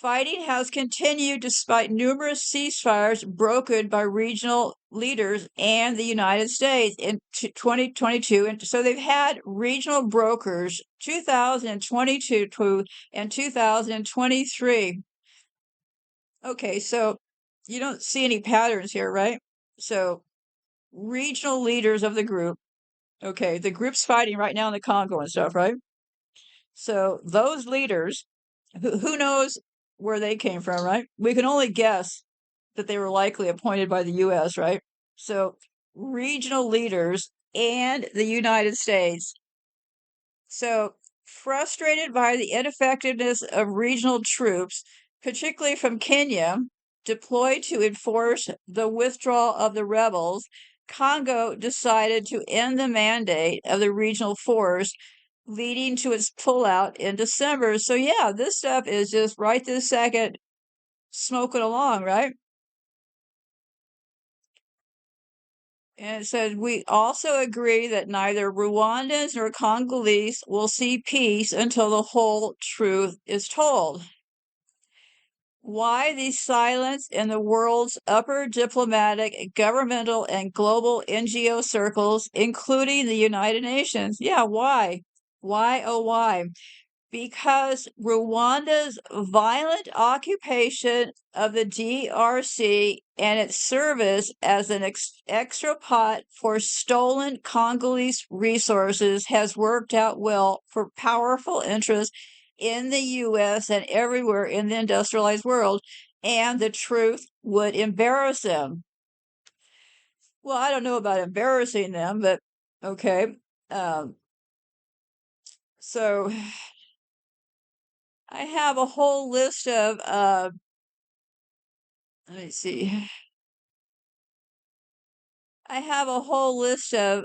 Fighting has continued despite numerous ceasefires brokered by regional leaders and the United States in 2022. And so they've had regional brokers 2022 and 2023. Okay, so you don't see any patterns here, right? So regional leaders of the group. Okay, the group's fighting right now in the Congo and stuff, right? So those leaders, who knows where they came from, right? We can only guess that they were likely appointed by the US, right? So regional leaders and the United States. So frustrated by the ineffectiveness of regional troops, particularly from Kenya, deployed to enforce the withdrawal of the rebels, Congo decided to end the mandate of the regional force, leading to its pullout in December. So yeah, this stuff is just right this second smoking along, right? And it said, we also agree that neither Rwandans nor Congolese will see peace until the whole truth is told. Why the silence in the world's upper diplomatic, governmental, and global NGO circles, including the United Nations? Yeah, why? Why, oh, why? Because Rwanda's violent occupation of the DRC and its service as an extra pot for stolen Congolese resources has worked out well for powerful interests in the US and everywhere in the industrialized world, and the truth would embarrass them. Well, I don't know about embarrassing them, but okay. Um, so I have a whole list of let me see. I have a whole list of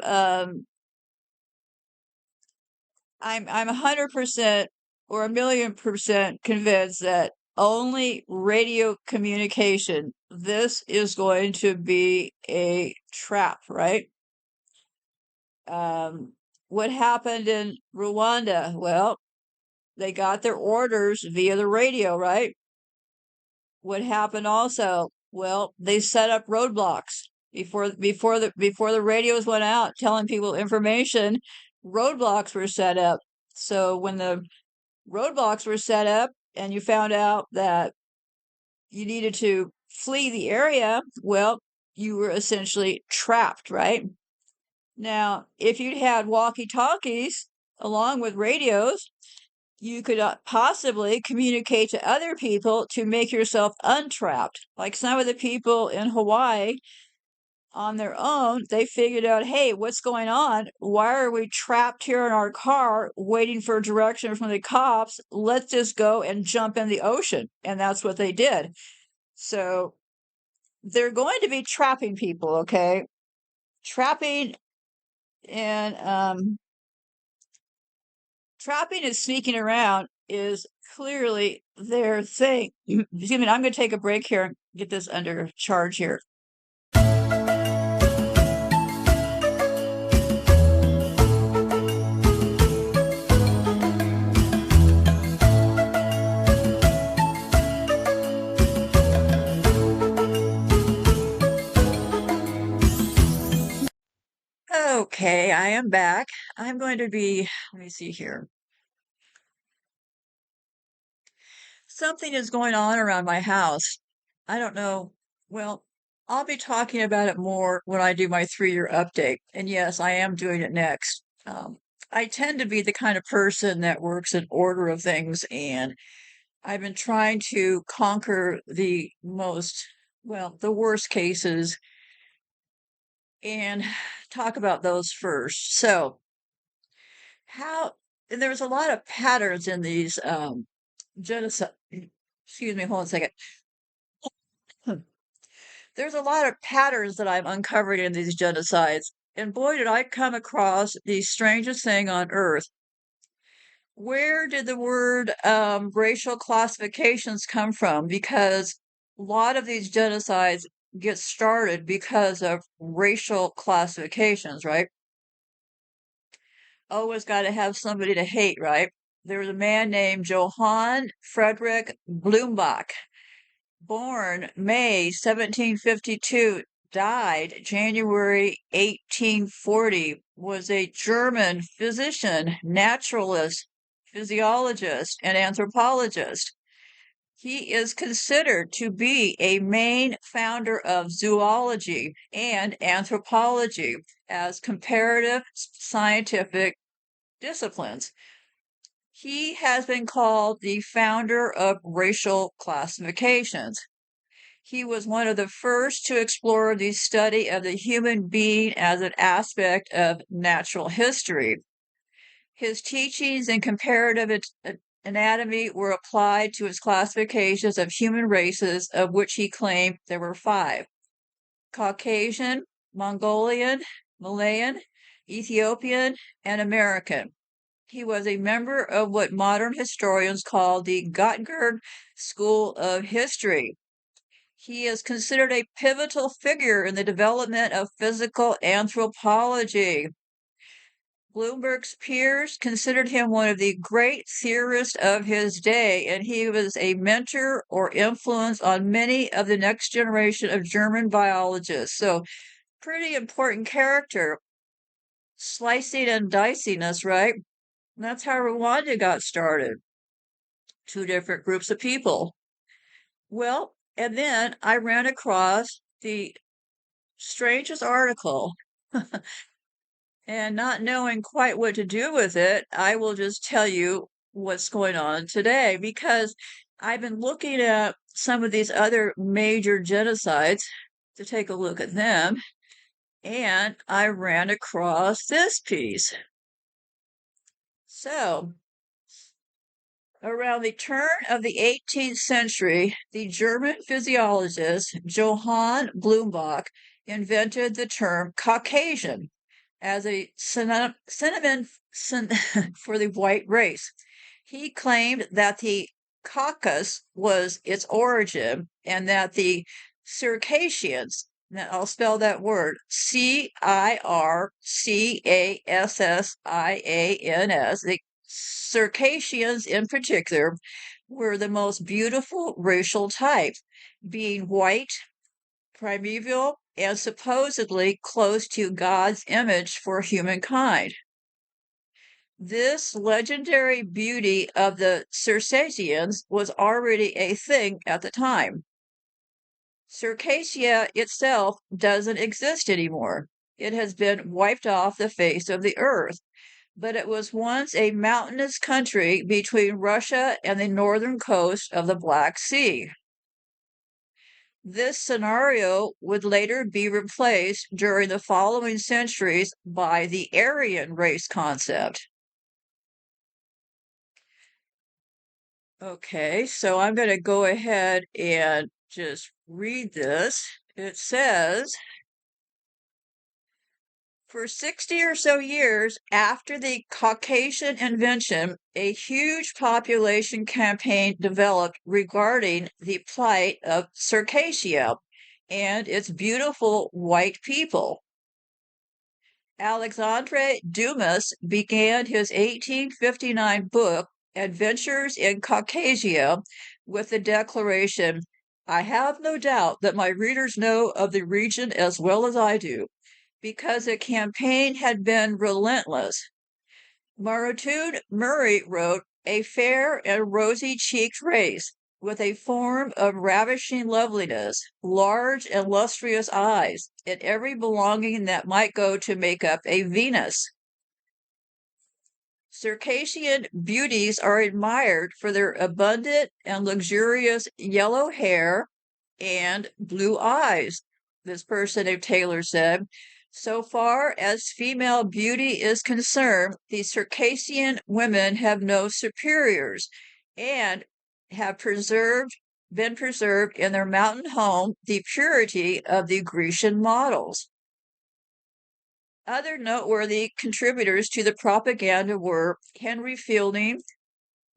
I'm 100% or 1,000,000% convinced that only radio communication, this is going to be a trap, right? What happened in Rwanda? Well, they got their orders via the radio, right? What happened also? Well, they set up roadblocks before the radios went out telling people information. Roadblocks were set up. So when the roadblocks were set up and you found out that you needed to flee the area, well, you were essentially trapped, right? Now, if you'd had walkie-talkies along with radios, you could possibly communicate to other people to make yourself untrapped. Like some of the people in Hawaii on their own, they figured out, hey, what's going on? Why are we trapped here in our car waiting for direction from the cops? Let's just go and jump in the ocean. And that's what they did. So they're going to be trapping people, okay? Trapping and trapping and sneaking around is clearly their thing. Excuse me, I'm going to take a break here and get this under charge here. Okay, I am back. I'm going to be, let me see here. Something is going on around my house. I don't know. Well, I'll be talking about it more when I do my 3-year update. And yes, I am doing it next. I tend to be the kind of person that works in order of things, and I've been trying to conquer the the worst cases and talk about those first. So, and there's a lot of patterns in these genocide. Excuse me, hold on a second. There's a lot of patterns that I've uncovered in these genocides, and boy, did I come across the strangest thing on earth. Where did the word racial classifications come from? Because a lot of these genocides get started because of racial classifications, right? Always got to have somebody to hate, right? There was a man named Johann Friedrich Blumenbach, born May 1752, died January 1840, was a German physician, naturalist, physiologist, and anthropologist. He is considered to be a main founder of zoology and anthropology as comparative scientific disciplines. He has been called the founder of racial classifications. He was one of the first to explore the study of the human being as an aspect of natural history. His teachings in comparative anatomy were applied to his classifications of human races, of which he claimed there were 5: Caucasian, Mongolian, Malayan, Ethiopian, and American. He was a member of what modern historians call the Gothenburg School of History. He is considered a pivotal figure in the development of physical anthropology. Bloomberg's peers considered him one of the great theorists of his day, and he was a mentor or influence on many of the next generation of German biologists. So, pretty important character. Slicing and dicing us, right? And that's how Rwanda got started. 2 different groups of people. Well, and then I ran across the strangest article. And not knowing quite what to do with it, I will just tell you what's going on today because I've been looking at some of these other major genocides to take a look at them, and I ran across this piece. So, around the turn of the 18th century, the German physiologist Johann Blumenbach invented the term Caucasian as a synonym for the white race. He claimed that the Caucasus was its origin and that the Circassians, now I'll spell that word, Circassians, the Circassians in particular, were the most beautiful racial type, being white, primeval, and supposedly close to God's image for humankind. This legendary beauty of the Circassians was already a thing at the time. Circassia itself doesn't exist anymore. It has been wiped off the face of the earth, but it was once a mountainous country between Russia and the northern coast of the Black Sea. This scenario would later be replaced during the following centuries by the Aryan race concept. Okay, so I'm going to go ahead and just read this. It says, for 60 or so years after the Caucasian invention, a huge population campaign developed regarding the plight of Circassia and its beautiful white people. Alexandre Dumas began his 1859 book, Adventures in Caucasia, with the declaration, I have no doubt that my readers know of the region as well as I do, because the campaign had been relentless. Morotude Murray wrote, a fair and rosy-cheeked race, with a form of ravishing loveliness, large and lustrous eyes, and every belonging that might go to make up a Venus. Circassian beauties are admired for their abundant and luxurious yellow hair and blue eyes, this person named Taylor said. So far as female beauty is concerned, the Circassian women have no superiors and have preserved been preserved in their mountain home the purity of the Grecian models. Other noteworthy contributors to the propaganda were Henry Fielding,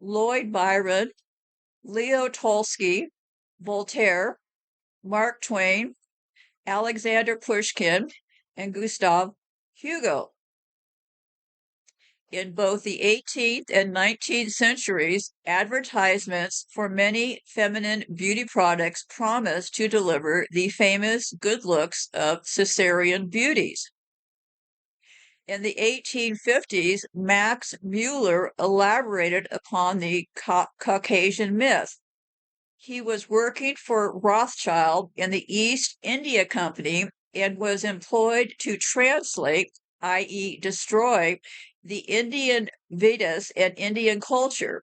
Lloyd Byron, Leo Tolstoy, Voltaire, Mark Twain, Alexander Pushkin, and Gustav Hugo. In both the 18th and 19th centuries, advertisements for many feminine beauty products promised to deliver the famous good looks of Caesarean beauties. In the 1850s, Max Mueller elaborated upon the Caucasian myth. He was working for Rothschild in the East India Company and was employed to translate, i.e., destroy, the Indian Vedas and Indian culture.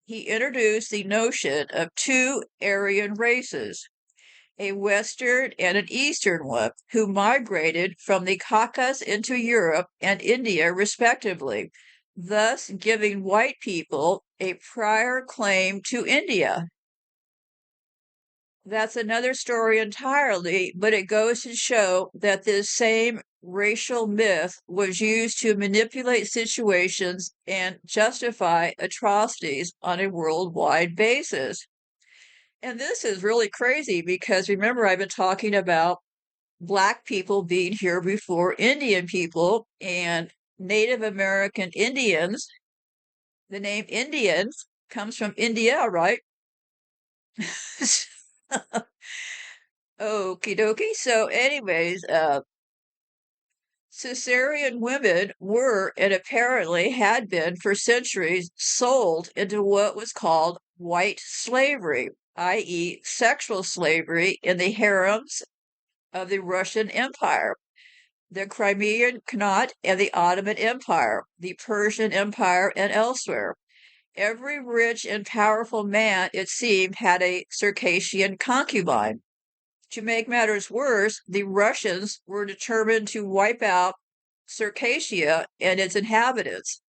He introduced the notion of two Aryan races, a Western and an Eastern one, who migrated from the Caucasus into Europe and India, respectively, thus giving white people a prior claim to India. That's another story entirely, but it goes to show that this same racial myth was used to manipulate situations and justify atrocities on a worldwide basis. And this is really crazy because remember, I've been talking about Black people being here before Indian people and Native American Indians. The name Indians comes from India, right? Okie dokie. So, anyways, Caesarean women were and apparently had been for centuries sold into what was called white slavery, i.e., sexual slavery in the harems of the Russian Empire, the Crimean Khanate, and the Ottoman Empire, the Persian Empire, and elsewhere. Every rich and powerful man, it seemed, had a Circassian concubine. To make matters worse, the Russians were determined to wipe out Circassia and its inhabitants.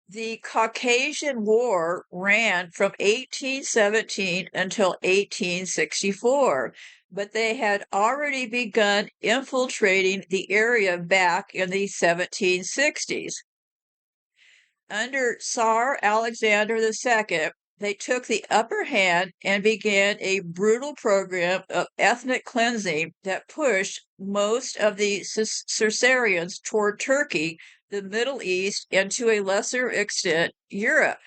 The Caucasian War ran from 1817 until 1864, but they had already begun infiltrating the area back in the 1760s. Under Tsar Alexander II, they took the upper hand and began a brutal program of ethnic cleansing that pushed most of the Circassians toward Turkey, the Middle East, and to a lesser extent, Europe.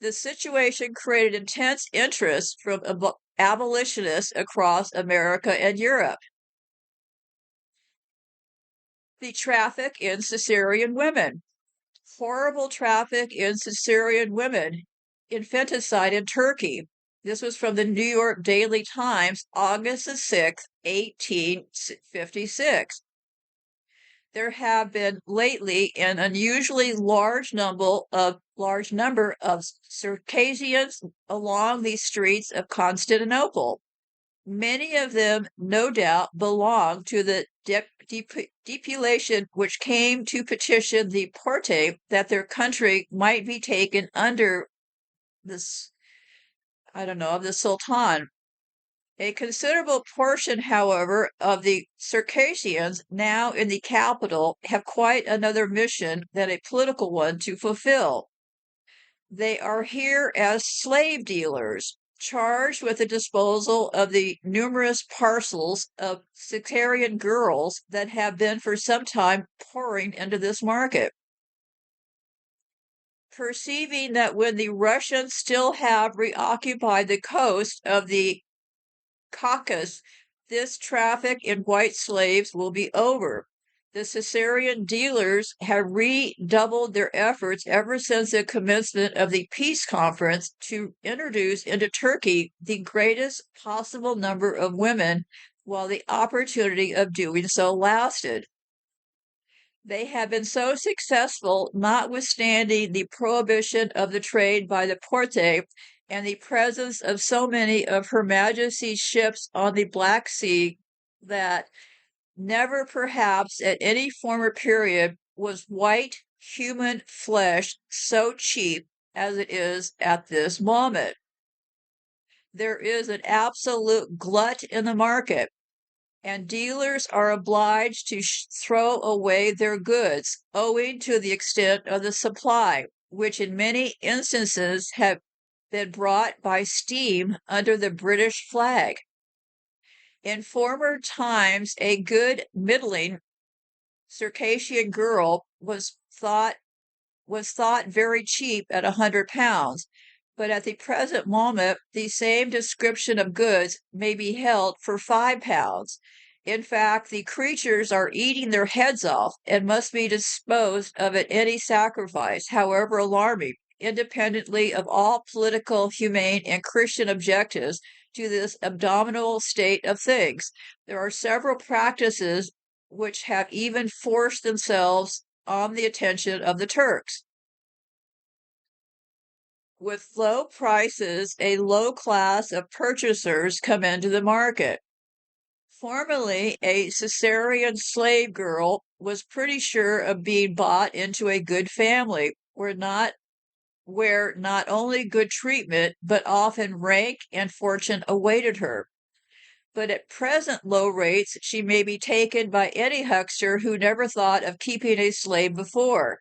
The situation created intense interest from abolitionists across America and Europe. The traffic in Caesarean women. Horrible traffic in Caesarean women, infanticide in Turkey. This was from the New York Daily Times, August the 6th, 1856. There have been lately an unusually large number of Circassians along the streets of Constantinople. Many of them, no doubt, belong to the depulation which came to petition the Porte that their country might be taken under this, of the Sultan. A considerable portion, however, of the Circassians now in the capital have quite another mission than a political one to fulfill. They are here as slave dealers, charged with the disposal of the numerous parcels of sectarian girls that have been for some time pouring into this market. Perceiving that when the Russians still have reoccupied the coast of the Caucasus, this traffic in white slaves will be over. The Caesarean dealers have redoubled their efforts ever since the commencement of the peace conference to introduce into Turkey the greatest possible number of women while the opportunity of doing so lasted. They have been so successful, notwithstanding the prohibition of the trade by the Porte and the presence of so many of Her Majesty's ships on the Black Sea, that never perhaps at any former period was white human flesh so cheap as it is at this moment. There is an absolute glut in the market, and dealers are obliged to throw away their goods owing to the extent of the supply, which in many instances have been brought by steam under the British flag. In former times, a good middling Circassian girl was thought very cheap at £100, but at the present moment, the same description of goods may be held for £5. In fact, the creatures are eating their heads off and must be disposed of at any sacrifice, however alarming, independently of all political, humane, and Christian objectives to this abominable state of things. There are several practices which have even forced themselves on the attention of the Turks. With low prices, a low class of purchasers come into the market. Formerly, a Caesarean slave girl was pretty sure of being bought into a good family, where not only good treatment, but often rank and fortune awaited her. But at present low rates, she may be taken by any huckster who never thought of keeping a slave before.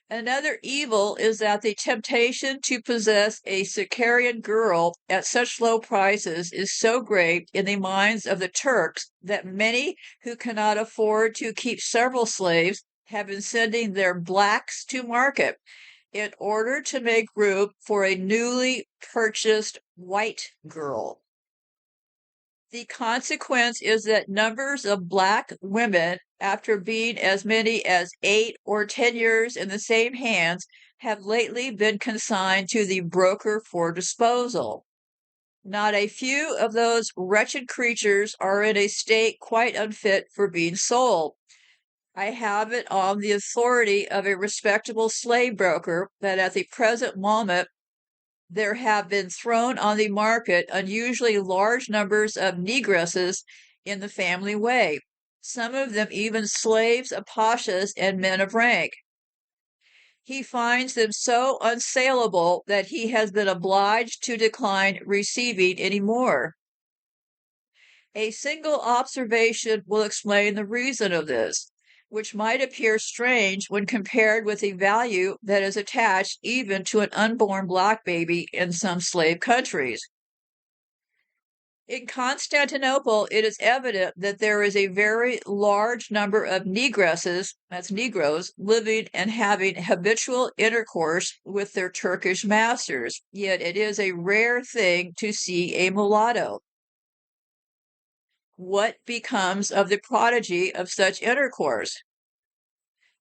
Another evil is that the temptation to possess a Circassian girl at such low prices is so great in the minds of the Turks that many who cannot afford to keep several slaves have been sending their blacks to market in order to make room for a newly purchased white girl. The consequence is that numbers of black women, after being as many as 8 or 10 years in the same hands, have lately been consigned to the broker for disposal. Not a few of those wretched creatures are in a state quite unfit for being sold. I have it on the authority of a respectable slave broker that at the present moment there have been thrown on the market unusually large numbers of negresses in the family way, some of them even slaves of pashas and men of rank. He finds them so unsaleable that he has been obliged to decline receiving any more. A single observation will explain the reason of this, which might appear strange when compared with the value that is attached even to an unborn black baby in some slave countries. In Constantinople, it is evident that there is a very large number of negresses, that's Negroes, living and having habitual intercourse with their Turkish masters, yet it is a rare thing to see a mulatto. What becomes of the prodigy of such intercourse?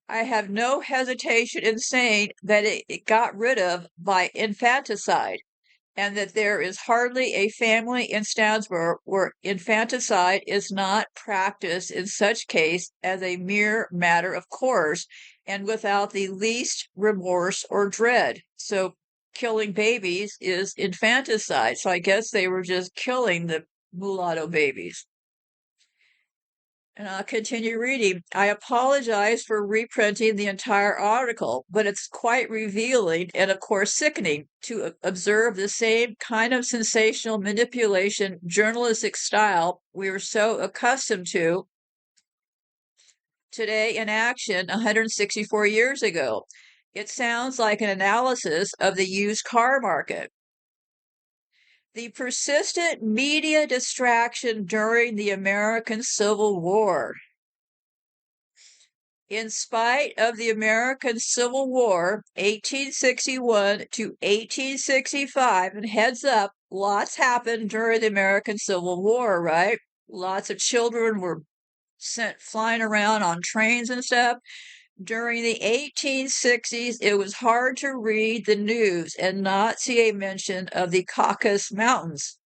I have no hesitation in saying that it got rid of by infanticide, and that there is hardly a family in Stansborough where infanticide is not practiced in such case as a mere matter of course and without the least remorse or dread. So killing babies is infanticide. So I guess they were just killing the mulatto babies. And I'll continue reading. I apologize for reprinting the entire article, but it's quite revealing and, of course, sickening to observe the same kind of sensational manipulation journalistic style we were so accustomed to today in action 164 years ago. It sounds like an analysis of the used car market. The persistent media distraction during the American Civil War. In spite of the American Civil War, 1861 to 1865, and heads up, lots happened during the American Civil War, right? Lots of children were sent flying around on trains and stuff. During the 1860s, it was hard to read the news and not see a mention of the Caucasus Mountains.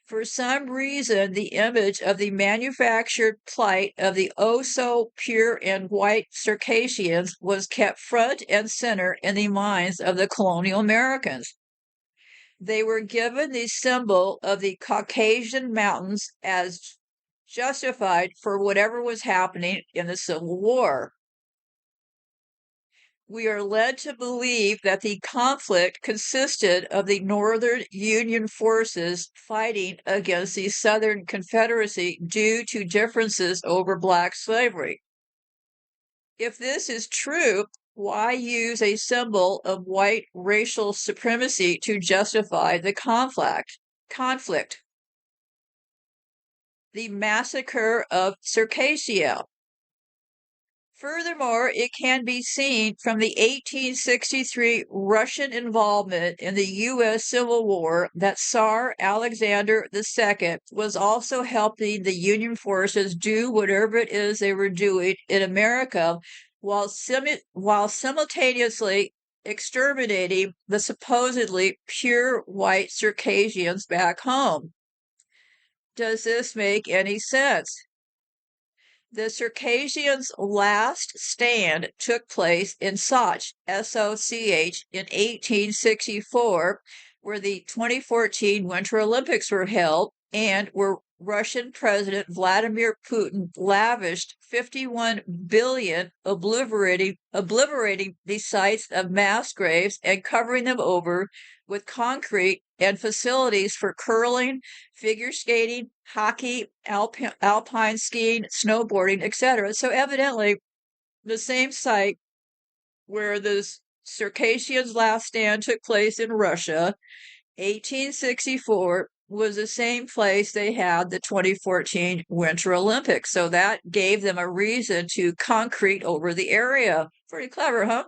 For some reason, the image of the manufactured plight of the oh-so-pure and white Circassians was kept front and center in the minds of the colonial Americans. They were given the symbol of the Caucasian Mountains as justified for whatever was happening in the Civil War. We are led to believe that the conflict consisted of the Northern Union forces fighting against the Southern Confederacy due to differences over black slavery. If this is true, why use a symbol of white racial supremacy to justify the conflict? The massacre of Circassia. Furthermore, it can be seen from the 1863 Russian involvement in the U.S. Civil War that Tsar Alexander II was also helping the Union forces do whatever it is they were doing in America while simultaneously exterminating the supposedly pure white Circassians back home. Does this make any sense? The Circassians' last stand took place in Soch, S-O-C-H, in 1864, where the 2014 Winter Olympics were held and where Russian President Vladimir Putin lavished 51 billion obliterating the sites of mass graves and covering them over with concrete and facilities for curling, figure skating, hockey, alpine skiing, snowboarding, etc. So evidently, the same site where the Circassians' last stand took place in Russia, 1864, was the same place they had the 2014 Winter Olympics. So that gave them a reason to concrete over the area. Pretty clever, huh?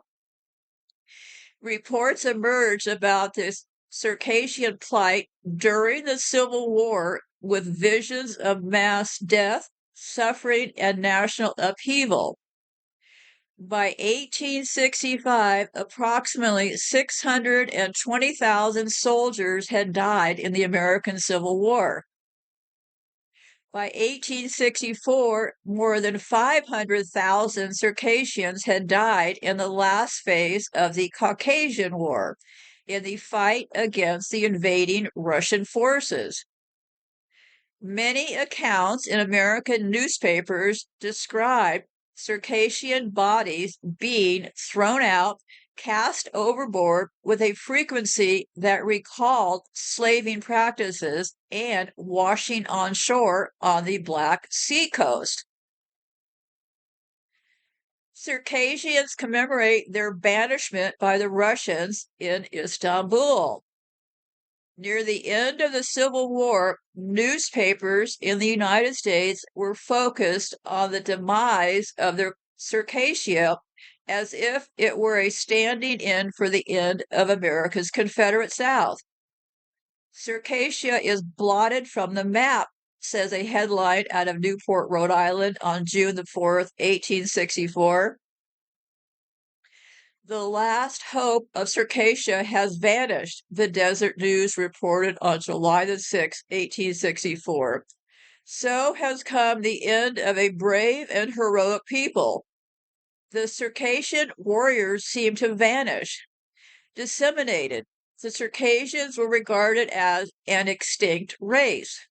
Reports emerged about this Circassian plight during the Civil War with visions of mass death, suffering, and national upheaval. By 1865, approximately 620,000 soldiers had died in the American Civil War. By 1864, more than 500,000 Circassians had died in the last phase of the Caucasian War, in the fight against the invading Russian forces. Many accounts in American newspapers describe Circassian bodies being thrown out, cast overboard with a frequency that recalled slaving practices and washing on shore on the Black Sea coast. Circassians commemorate their banishment by the Russians in Istanbul. Near the end of the Civil War, newspapers in the United States were focused on the demise of the Circassia as if it were a standing in for the end of America's Confederate South. Circassia is blotted from the map, says a headline out of Newport, Rhode Island on June the 4th, 1864. The last hope of Circassia has vanished, the Desert News reported on July the 6th, 1864. So has come the end of a brave and heroic people. The Circassian warriors seem to vanish, disseminated. The Circassians were regarded as an extinct race.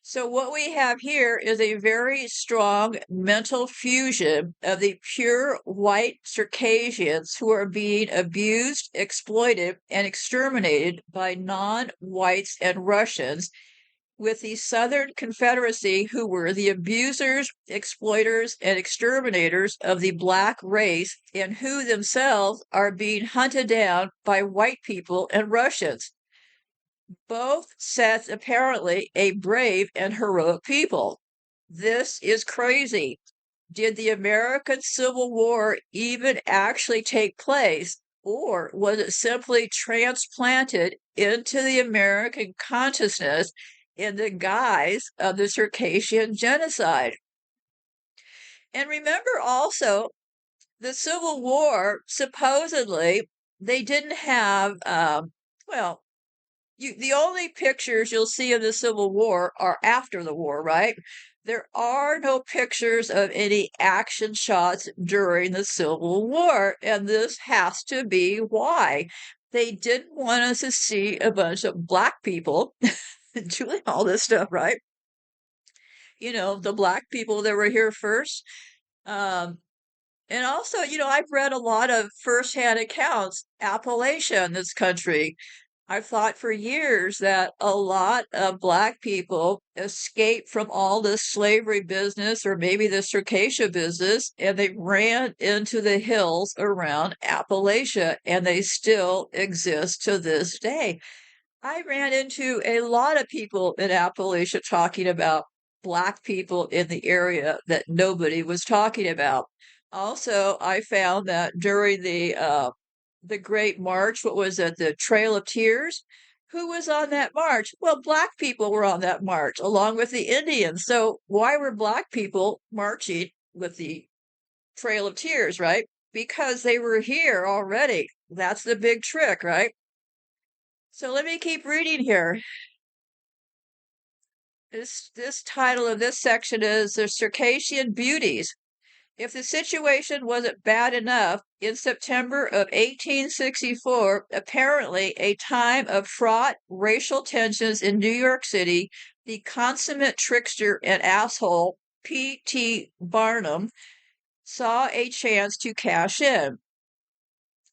So what we have here is a very strong mental fusion of the pure white Circassians who are being abused, exploited, and exterminated by non-whites and Russians, with the Southern Confederacy who were the abusers, exploiters, and exterminators of the black race and who themselves are being hunted down by white people and Russians. Both sets apparently a brave and heroic people. This is crazy. Did the American Civil War even actually take place, or was it simply transplanted into the American consciousness in the guise of the Circassian genocide? And remember also, the Civil War, supposedly, they didn't have, the only pictures you'll see of the Civil War are after the war, right? There are no pictures of any action shots during the Civil War, and this has to be why. They didn't want us to see a bunch of black people doing all this stuff, right? You know, the black people that were here first. And And also, I've read a lot of firsthand accounts, Appalachia in this country. I've thought for years that a lot of Black people escaped from all this slavery business or maybe the Circassia business, and they ran into the hills around Appalachia, and they still exist to this day. I ran into a lot of people in Appalachia talking about Black people in the area that nobody was talking about. Also, I found that during the Great March, what was it, the Trail of Tears? Who was on that march? Well, Black people were on that march along with the Indians. So why were Black people marching with the Trail of Tears, right? Because they were here already. That's the big trick, right? So let me keep reading here. This title of this section is The Circassian Beauties. If the situation wasn't bad enough, in September of 1864, apparently a time of fraught racial tensions in New York City, the consummate trickster and asshole P.T. Barnum saw a chance to cash in.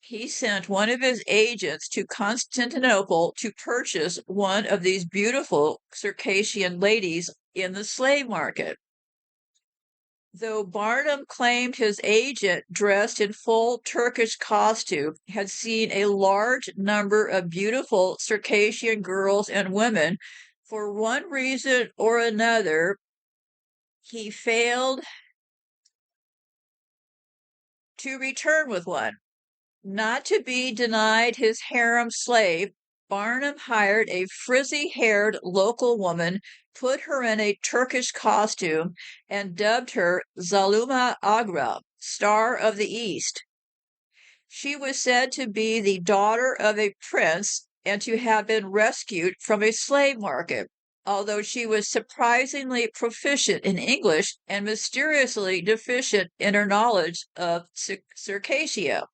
He sent one of his agents to Constantinople to purchase one of these beautiful Circassian ladies in the slave market. Though Barnum claimed his agent, dressed in full Turkish costume, had seen a large number of beautiful Circassian girls and women, for one reason or another, he failed to return with one. Not to be denied his harem slave, Barnum hired a frizzy-haired local woman, put her in a Turkish costume, and dubbed her Zaluma Agra, Star of the East. She was said to be the daughter of a prince and to have been rescued from a slave market, although she was surprisingly proficient in English and mysteriously deficient in her knowledge of Circassia.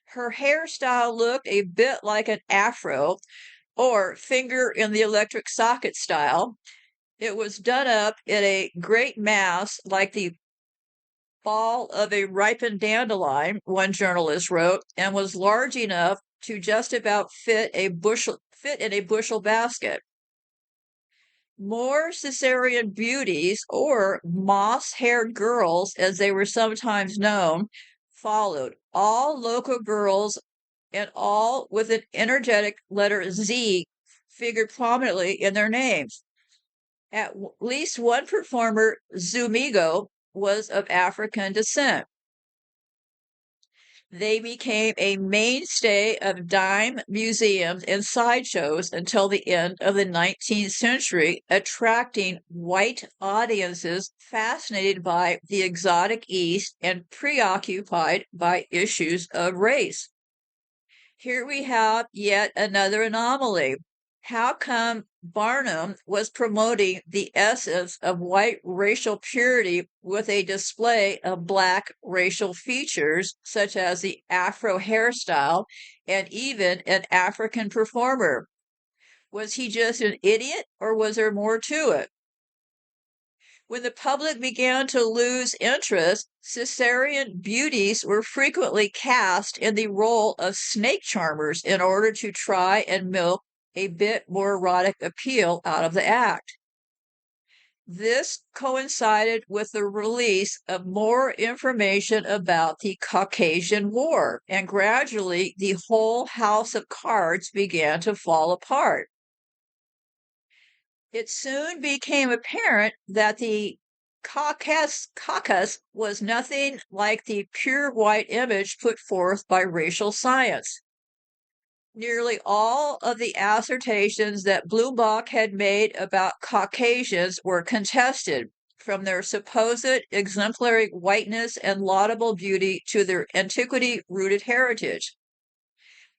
Her hairstyle looked a bit like an afro or finger in the electric socket style. It was done up in a great mass like the ball of a ripened dandelion, one journalist wrote, and was large enough to just about fit in a bushel basket. More Caesarean beauties, or moss-haired girls, as they were sometimes known, followed, all local girls and all with an energetic letter Z figured prominently in their names. At least one performer, Zumigo, was of African descent. They became a mainstay of dime museums and sideshows until the end of the 19th century, attracting white audiences fascinated by the exotic East and preoccupied by issues of race. Here we have yet another anomaly. How come Barnum was promoting the essence of white racial purity with a display of Black racial features, such as the Afro hairstyle and even an African performer? Was he just an idiot, or was there more to it? When the public began to lose interest, Caesarean beauties were frequently cast in the role of snake charmers in order to try and milk a bit more erotic appeal out of the act. This coincided with the release of more information about the Caucasian War, and gradually the whole house of cards began to fall apart. It soon became apparent that the Caucasus was nothing like the pure white image put forth by racial science. Nearly all of the assertions that Blumenbach had made about Caucasians were contested, from their supposed exemplary whiteness and laudable beauty to their antiquity-rooted heritage.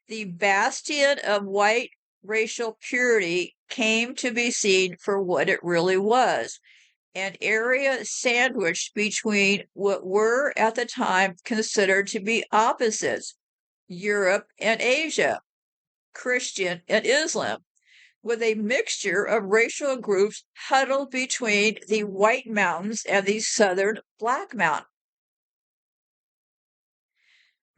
The bastion of white racial purity came to be seen for what it really was, an area sandwiched between what were at the time considered to be opposites, Europe and Asia, Christian and Islam, with a mixture of racial groups huddled between the White Mountains and the southern Black Mountain.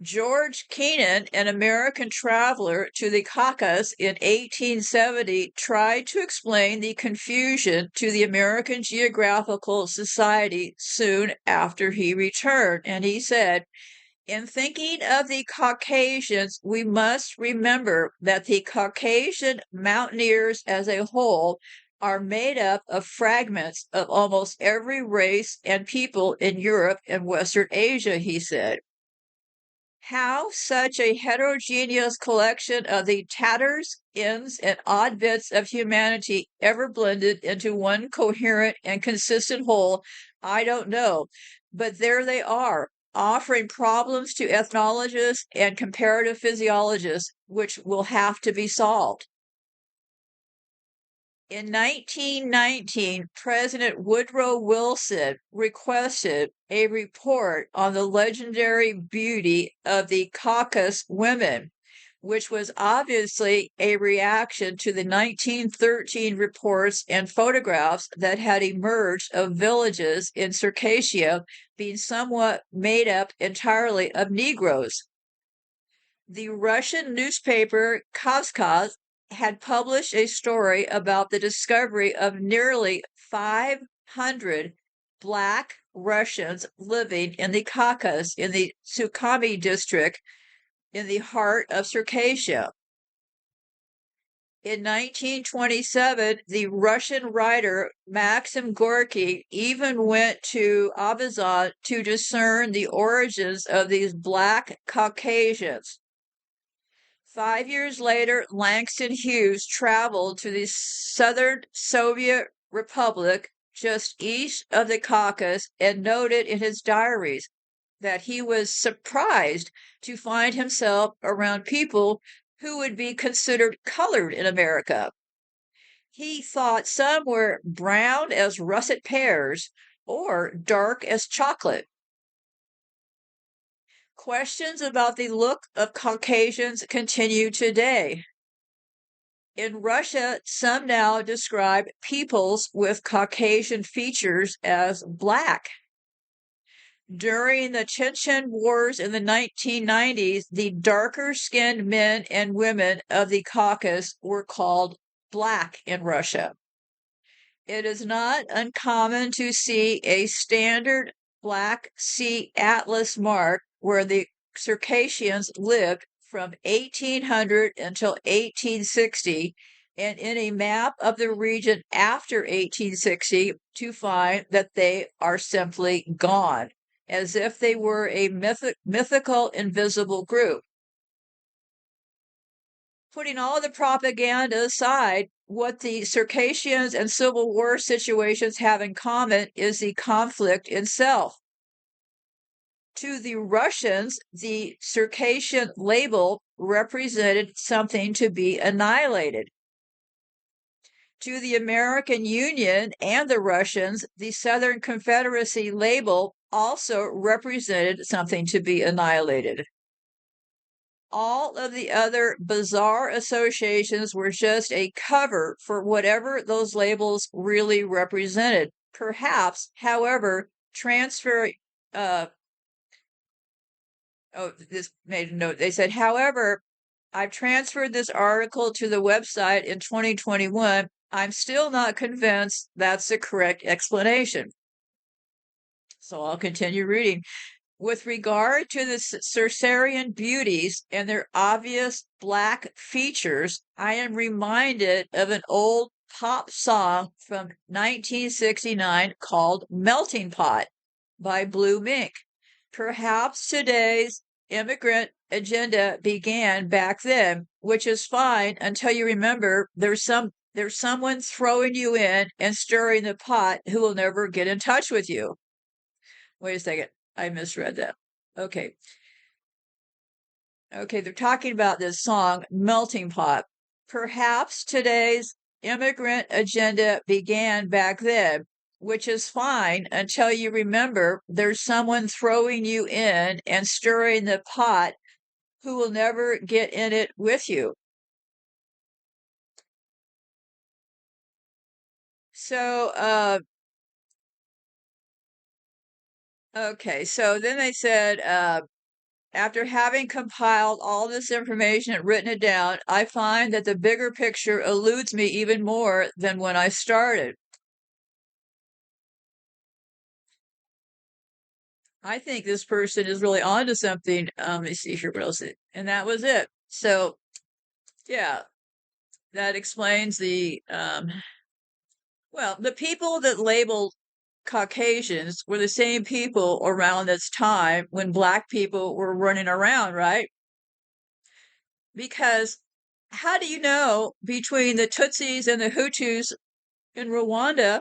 George Kennan, an American traveler to the Caucasus in 1870, tried to explain the confusion to the American Geographical Society soon after he returned. And he said, in thinking of the Caucasians, we must remember that the Caucasian mountaineers as a whole are made up of fragments of almost every race and people in Europe and Western Asia, he said. How such a heterogeneous collection of the tatters, ends, and odd bits of humanity ever blended into one coherent and consistent whole, I don't know. But there they are, offering problems to ethnologists and comparative physiologists, which will have to be solved. In 1919, President Woodrow Wilson requested a report on the legendary beauty of the Caucasus women, which was obviously a reaction to the 1913 reports and photographs that had emerged of villages in Circassia being somewhat made up entirely of Negroes. The Russian newspaper Kavkaz had published a story about the discovery of nearly 500 Black Russians living in the Caucasus in the Sukhumi district in the heart of Circassia. In 1927, the Russian writer Maxim Gorky even went to Abazan to discern the origins of these Black Caucasians. 5 years later, Langston Hughes traveled to the Southern Soviet Republic just east of the Caucasus and noted in his diaries that he was surprised to find himself around people who would be considered colored in America. He thought some were brown as russet pears or dark as chocolate. Questions about the look of Caucasians continue today. In Russia, some now describe peoples with Caucasian features as black. During the Chechen Wars in the 1990s, the darker-skinned men and women of the Caucasus were called black in Russia. It is not uncommon to see a standard Black Sea Atlas mark where the Circassians lived from 1800 until 1860, and in a map of the region after 1860 to find that they are simply gone, as if they were a mythical invisible group. Putting all the propaganda aside, what the Circassians and Civil War situations have in common is the conflict itself. To the Russians, the Circassian label represented something to be annihilated. To the American Union and the Russians, the Southern Confederacy label also represented something to be annihilated. All of the other bizarre associations were just a cover for whatever those labels really represented. Perhaps, however, this made a note. They said, however, I've transferred this article to the website in 2021. I'm still not convinced that's the correct explanation. So I'll continue reading. With regard to the Circassian beauties and their obvious black features, I am reminded of an old pop song from 1969 called Melting Pot by Blue Mink. Perhaps today's immigrant agenda began back then, which is fine until you remember there's someone throwing you in and stirring the pot who will never get in touch with you. Wait a second. I misread that. Okay. Okay, they're talking about this song, Melting Pot. Perhaps today's immigrant agenda began back then, which is fine until you remember there's someone throwing you in and stirring the pot who will never get in it with you. So, okay, so then they said, After having compiled all this information and written it down, I find that the bigger picture eludes me even more than when I started. I think this person is really onto something. Let me see here, what else? And that was it. So, yeah, that explains the people that labeled Caucasians were the same people around this time when black people were running around, right? Because how do you know between the Tutsis and the Hutus in Rwanda,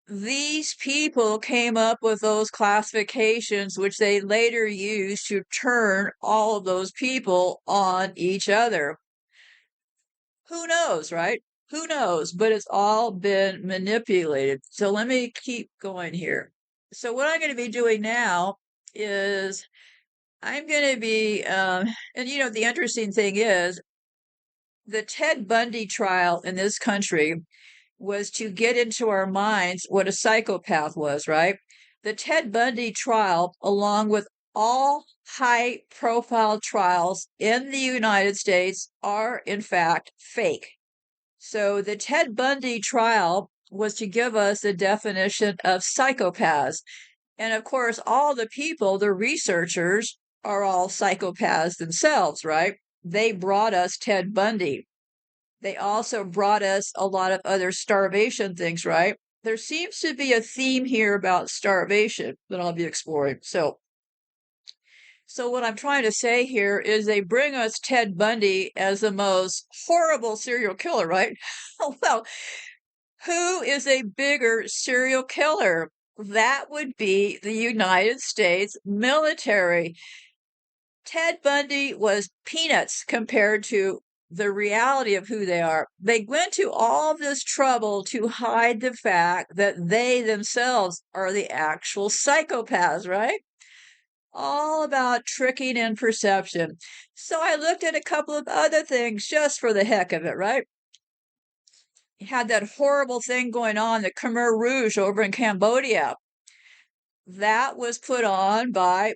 these people came up with those classifications, which they later used to turn all of those people on each other? Who knows, right? Who knows? But it's all been manipulated. So let me keep going here. So what I'm going to be doing now is I'm going to be, and the interesting thing is the Ted Bundy trial in this country was to get into our minds what a psychopath was, right? The Ted Bundy trial, along with all high profile trials in the United States, are in fact fake. So the Ted Bundy trial was to give us a definition of psychopaths. And of course, all the people, the researchers, are all psychopaths themselves, right? They brought us Ted Bundy. They also brought us a lot of other starvation things, right? There seems to be a theme here about starvation that I'll be exploring. So what I'm trying to say here is they bring us Ted Bundy as the most horrible serial killer, right? Well, who is a bigger serial killer? That would be the United States military. Ted Bundy was peanuts compared to the reality of who they are. They went to all this trouble to hide the fact that they themselves are the actual psychopaths, right? All about tricking and perception. So I looked at a couple of other things just for the heck of it, right? You had that horrible thing going on, the Khmer Rouge over in Cambodia. That was put on by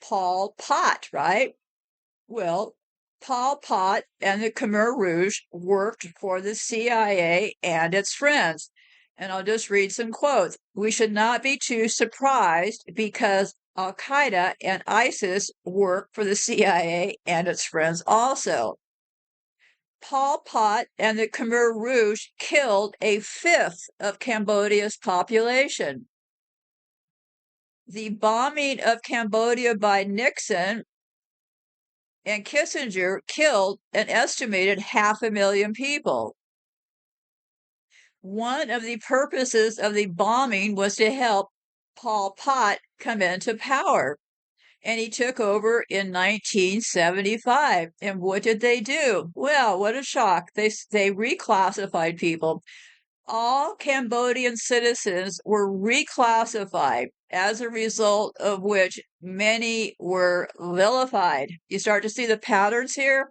Pol Pot, right? Well, Pol Pot and the Khmer Rouge worked for the CIA and its friends. And I'll just read some quotes. We should not be too surprised because Al Qaeda and ISIS work for the CIA and its friends also. Pol Pot and the Khmer Rouge killed a fifth of Cambodia's population. The bombing of Cambodia by Nixon and Kissinger killed an estimated 500,000 people. One of the purposes of the bombing was to help Pol Pot come into power. And he took over in 1975. And what did they do? Well, what a shock. They reclassified people. All Cambodian citizens were reclassified, as a result of which many were vilified. You start to see the patterns here.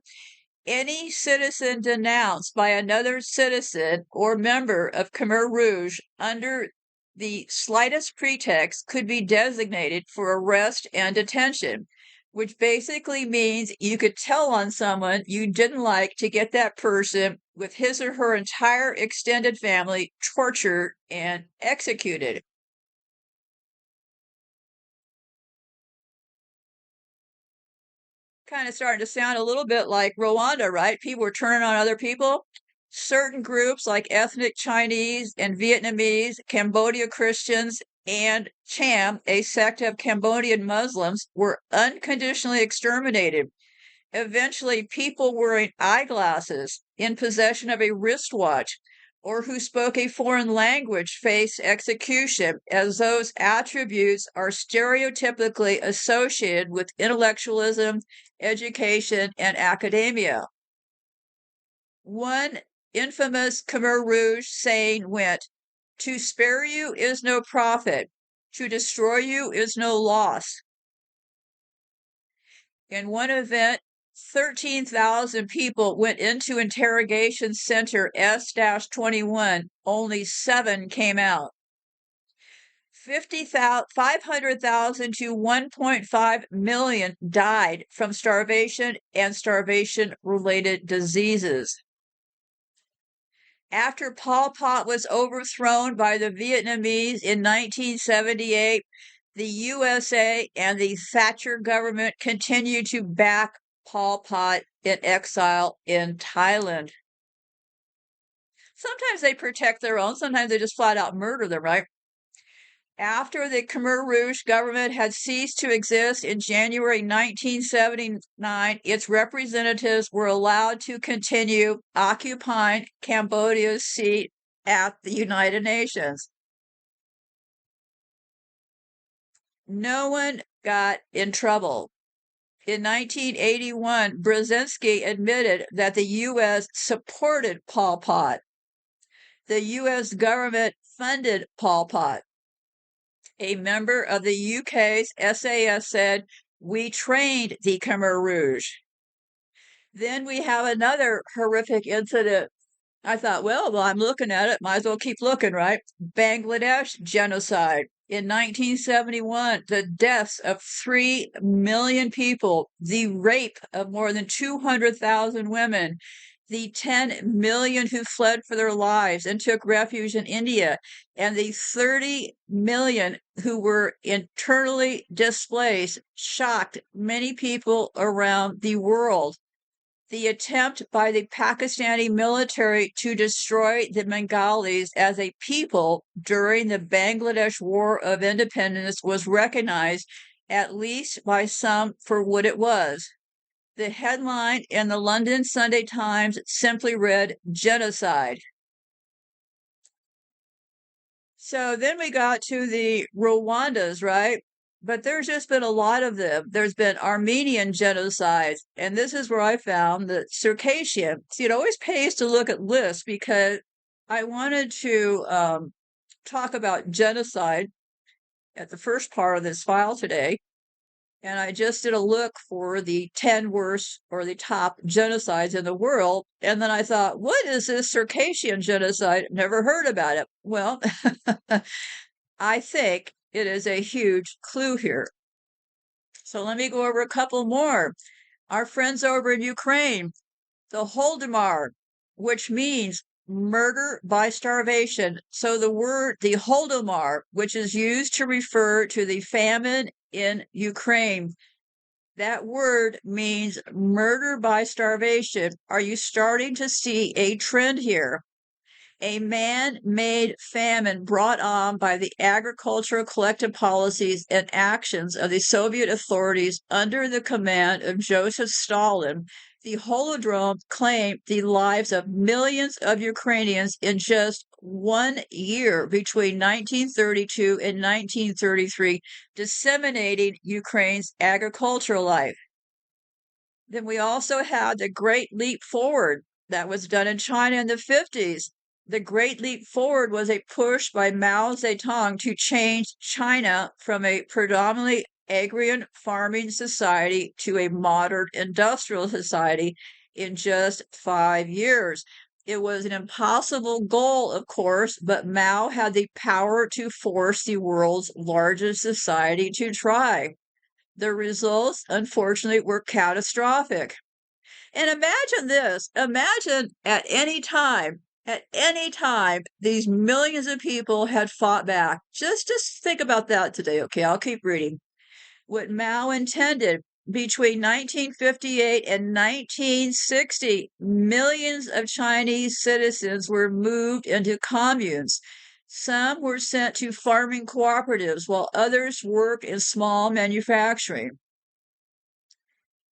Any citizen denounced by another citizen or member of Khmer Rouge under the slightest pretext could be designated for arrest and detention, which basically means you could tell on someone you didn't like to get that person with his or her entire extended family tortured and executed. Kind of starting to sound a little bit like Rwanda, right? People were turning on other people. Certain groups like ethnic Chinese and Vietnamese, Cambodia Christians, and Cham, a sect of Cambodian Muslims, were unconditionally exterminated. Eventually, people wearing eyeglasses, in possession of a wristwatch, or who spoke a foreign language faced execution, as those attributes are stereotypically associated with intellectualism, education, and academia. One infamous Khmer Rouge saying went, "To spare you is no profit, to destroy you is no loss." In one event, 13,000 people went into interrogation center S-21. Only 7 came out. 500,000 to 1.5 million died from starvation and starvation-related diseases. After Pol Pot was overthrown by the Vietnamese in 1978, the USA and the Thatcher government continued to back Pol Pot in exile in Thailand. Sometimes they protect their own, sometimes they just flat out murder them, right? After the Khmer Rouge government had ceased to exist in January 1979, its representatives were allowed to continue occupying Cambodia's seat at the United Nations. No one got in trouble. In 1981, Brzezinski admitted that the U.S. supported Pol Pot. The U.S. government funded Pol Pot. A member of the UK's SAS said, "We trained the Khmer Rouge." Then we have another horrific incident. I thought, well, I'm looking at it. Might as well keep looking, right? Bangladesh genocide. In 1971, the deaths of 3 million people, the rape of more than 200,000 women, the 10 million who fled for their lives and took refuge in India, and the 30 million who were internally displaced shocked many people around the world. The attempt by the Pakistani military to destroy the Bengalis as a people during the Bangladesh War of Independence was recognized, at least by some, for what it was. The headline in the London Sunday Times simply read, "Genocide." So then we got to the Rwandas, right? But there's just been a lot of them. There's been Armenian genocide, and this is where I found the Circassian. See, it always pays to look at lists because I wanted to talk about genocide at the first part of this file today. And I just did a look for the 10 worst or the top genocides in the world. And then I thought, what is this Circassian genocide? Never heard about it. Well, I think it is a huge clue here. So let me go over a couple more. Our friends over in Ukraine, the Holodomor, which means murder by starvation. So the Holodomor, which is used to refer to the famine in Ukraine, that word means murder by starvation. Are you starting to see a trend here? A man-made famine brought on by the agricultural collective policies and actions of the Soviet authorities under the command of Joseph Stalin. The Holodomor claimed the lives of millions of Ukrainians in just 1 year between 1932 and 1933, disseminating Ukraine's agricultural life. Then we also had the Great Leap Forward that was done in China in the 50s. The Great Leap Forward was a push by Mao Zedong to change China from a predominantly agrarian farming society to a modern industrial society in just 5 years. It was an impossible goal, of course, but Mao had the power to force the world's largest society to try. The results, unfortunately, were catastrophic. And imagine this. Imagine at any time, these millions of people had fought back. Just think about that today, okay? I'll keep reading. What Mao intended between 1958 and 1960, millions of Chinese citizens were moved into communes. Some were sent to farming cooperatives, while others worked in small manufacturing.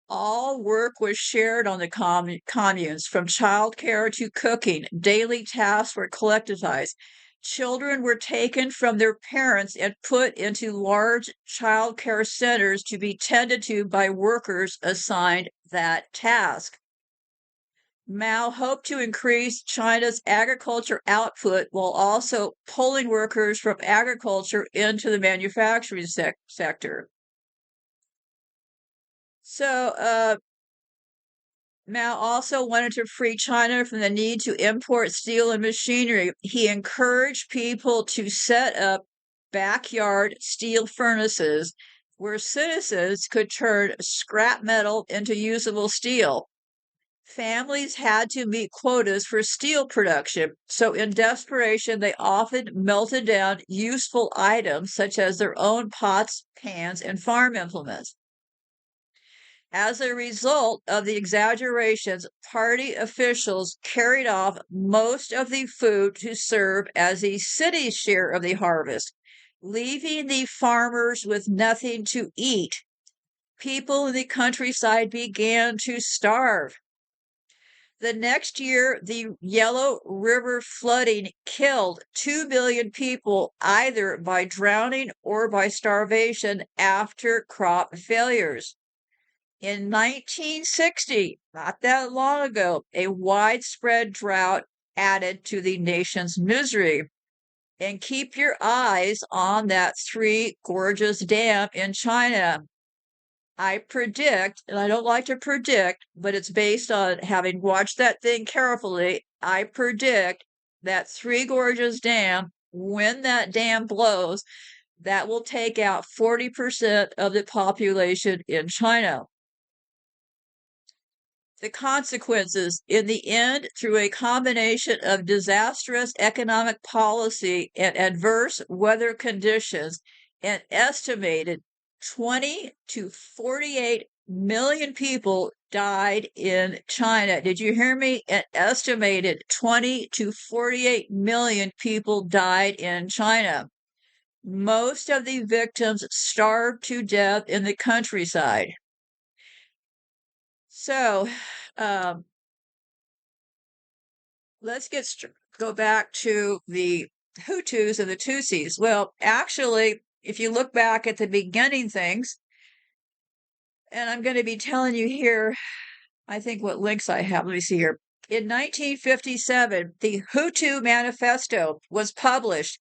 All work was shared on the communes, from childcare to cooking. Daily tasks were collectivized. Children were taken from their parents and put into large childcare centers to be tended to by workers assigned that task. Mao hoped to increase China's agriculture output while also pulling workers from agriculture into the manufacturing sector. So, Mao also wanted to free China from the need to import steel and machinery. He encouraged people to set up backyard steel furnaces where citizens could turn scrap metal into usable steel. Families had to meet quotas for steel production, so in desperation, they often melted down useful items such as their own pots, pans, and farm implements. As a result of the exaggerations, party officials carried off most of the food to serve as the city's share of the harvest, leaving the farmers with nothing to eat. People in the countryside began to starve. The next year, the Yellow River flooding killed 2 million people either by drowning or by starvation after crop failures. In 1960, not that long ago, a widespread drought added to the nation's misery. And keep your eyes on that Three Gorges Dam in China. I predict, and I don't like to predict, but it's based on having watched that thing carefully. I predict that Three Gorges Dam, when that dam blows, that will take out 40% of the population in China. The consequences, in the end, through a combination of disastrous economic policy and adverse weather conditions, an estimated 20 to 48 million people died in China. Did you hear me? An estimated 20 to 48 million people died in China. Most of the victims starved to death in the countryside. So, um, let's go back to the Hutus and the Tutsis. Well, actually, if you look back at the beginning things, and I'm going to be telling you here, I think what links I have. Let me see here. In 1957, the Hutu Manifesto was published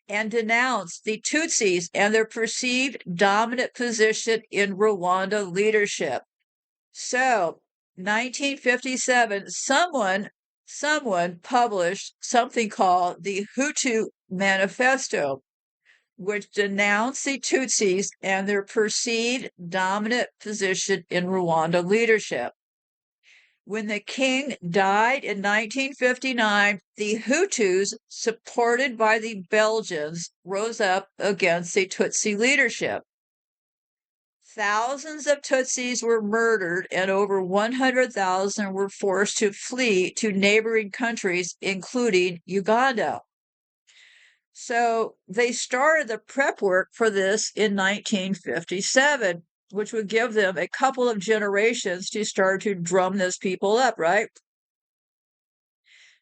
and denounced the Tutsis and their perceived dominant position in Rwanda leadership. So, 1957, someone published something called the Hutu Manifesto, which denounced the Tutsis and their perceived dominant position in Rwanda leadership. When the king died in 1959, the Hutus, supported by the Belgians, rose up against the Tutsi leadership. Thousands of Tutsis were murdered and over 100,000 were forced to flee to neighboring countries, including Uganda. So they started the prep work for this in 1957, which would give them a couple of generations to start to drum this people up, right?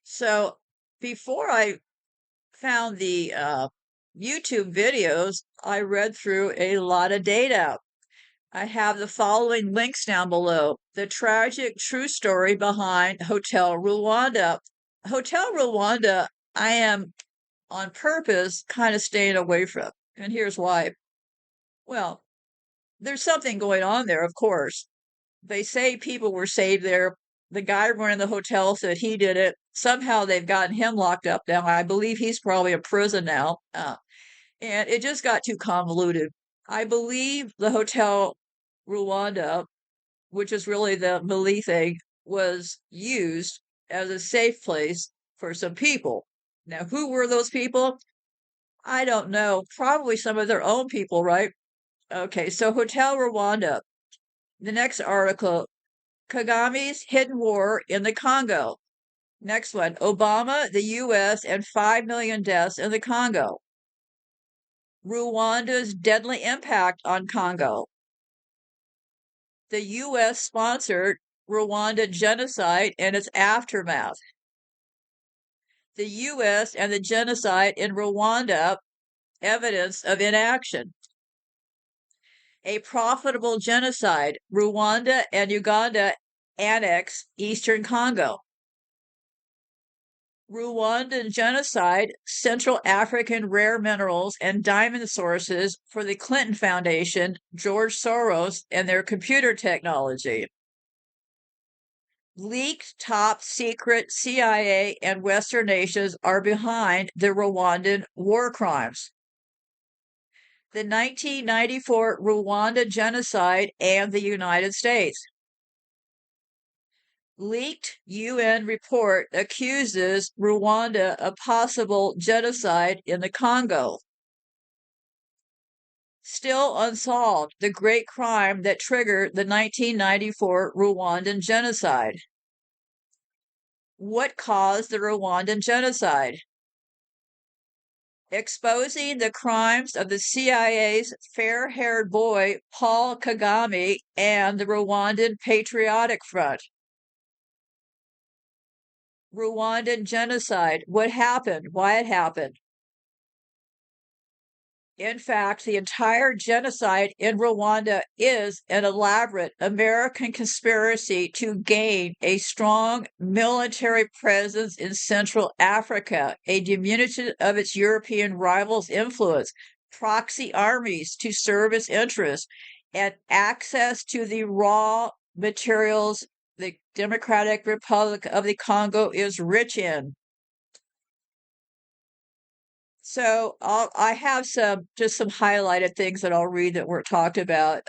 So before I found the YouTube videos, I read through a lot of data. I have the following links down below. The tragic true story behind Hotel Rwanda. Hotel Rwanda, I am on purpose kind of staying away from. And here's why. Well, there's something going on there, of course. They say people were saved there. The guy running the hotel said he did it. Somehow they've gotten him locked up now. I believe he's probably in prison now. And it just got too convoluted. I believe the Hotel Rwanda, which is really the Mali thing, was used as a safe place for some people. Now, who were those people? I don't know. Probably some of their own people, right? Okay, so Hotel Rwanda. The next article, Kagame's hidden war in the Congo. Next one, Obama, the U.S., and 5 million deaths in the Congo. Rwanda's deadly impact on Congo. The U.S. sponsored Rwanda genocide and its aftermath. The U.S. and the genocide in Rwanda, evidence of inaction. A profitable genocide, Rwanda and Uganda annex Eastern Congo. Rwandan genocide, Central African rare minerals and diamond sources for the Clinton Foundation, George Soros, and their computer technology. Leaked top secret CIA and Western nations are behind the Rwandan war crimes. The 1994 Rwanda genocide and the United States. Leaked UN report accuses Rwanda of possible genocide in the Congo. Still unsolved, the great crime that triggered the 1994 Rwandan genocide. What caused the Rwandan genocide? Exposing the crimes of the CIA's fair-haired boy Paul Kagame and the Rwandan Patriotic Front. Rwandan genocide. What happened? Why it happened? In fact, the entire genocide in Rwanda is an elaborate American conspiracy to gain a strong military presence in Central Africa, a diminution of its European rivals' influence, proxy armies to serve its interests, and access to the raw materials the Democratic Republic of the Congo is rich in. So I have some highlighted things that I'll read that were talked about.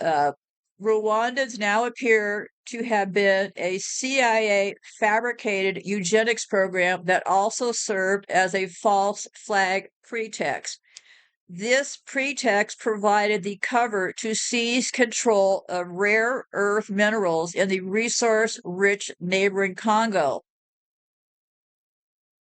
Rwandans now appear to have been a CIA fabricated eugenics program that also served as a false flag pretext. This pretext provided the cover to seize control of rare earth minerals in the resource-rich neighboring Congo.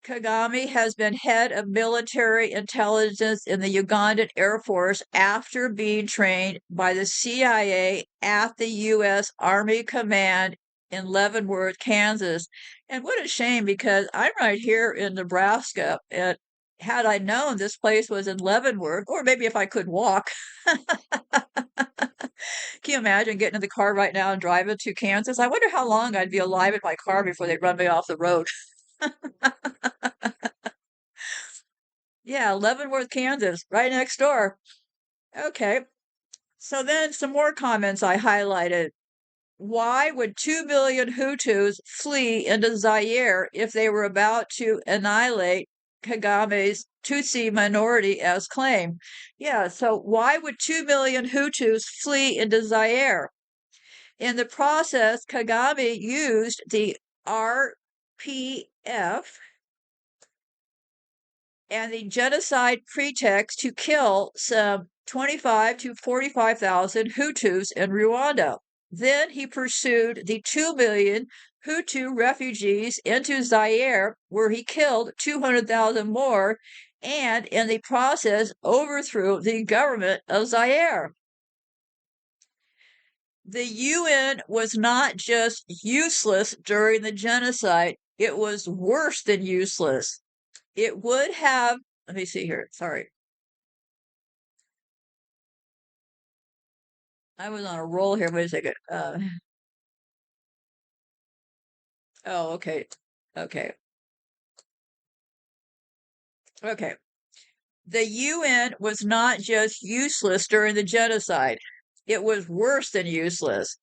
Kagame has been head of military intelligence in the Ugandan Air Force after being trained by the CIA at the U.S. Army Command in Leavenworth, Kansas. And what a shame, because I'm right here in Nebraska. And had I known this place was in Leavenworth, or maybe if I could walk, can you imagine getting in the car right now and driving to Kansas? I wonder how long I'd be alive in my car before they'd run me off the road. Yeah, Leavenworth, Kansas, right next door. Okay. So then some more comments I highlighted. Why would 2 million Hutus flee into Zaire if they were about to annihilate Kagame's Tutsi minority as claimed? Yeah, so why would 2 million Hutus flee into Zaire? In the process, Kagame used the RPF and the genocide pretext to kill some 25 to 45,000 Hutus in Rwanda. Then he pursued the 2 million Hutu refugees into Zaire, where he killed 200,000 more, and in the process overthrew the government of Zaire. The UN was not just useless during the genocide, it was worse than useless. It would have, let me see here, sorry. I was on a roll here, wait a second. Oh, okay, okay. Okay. The UN was not just useless during the genocide, it was worse than useless.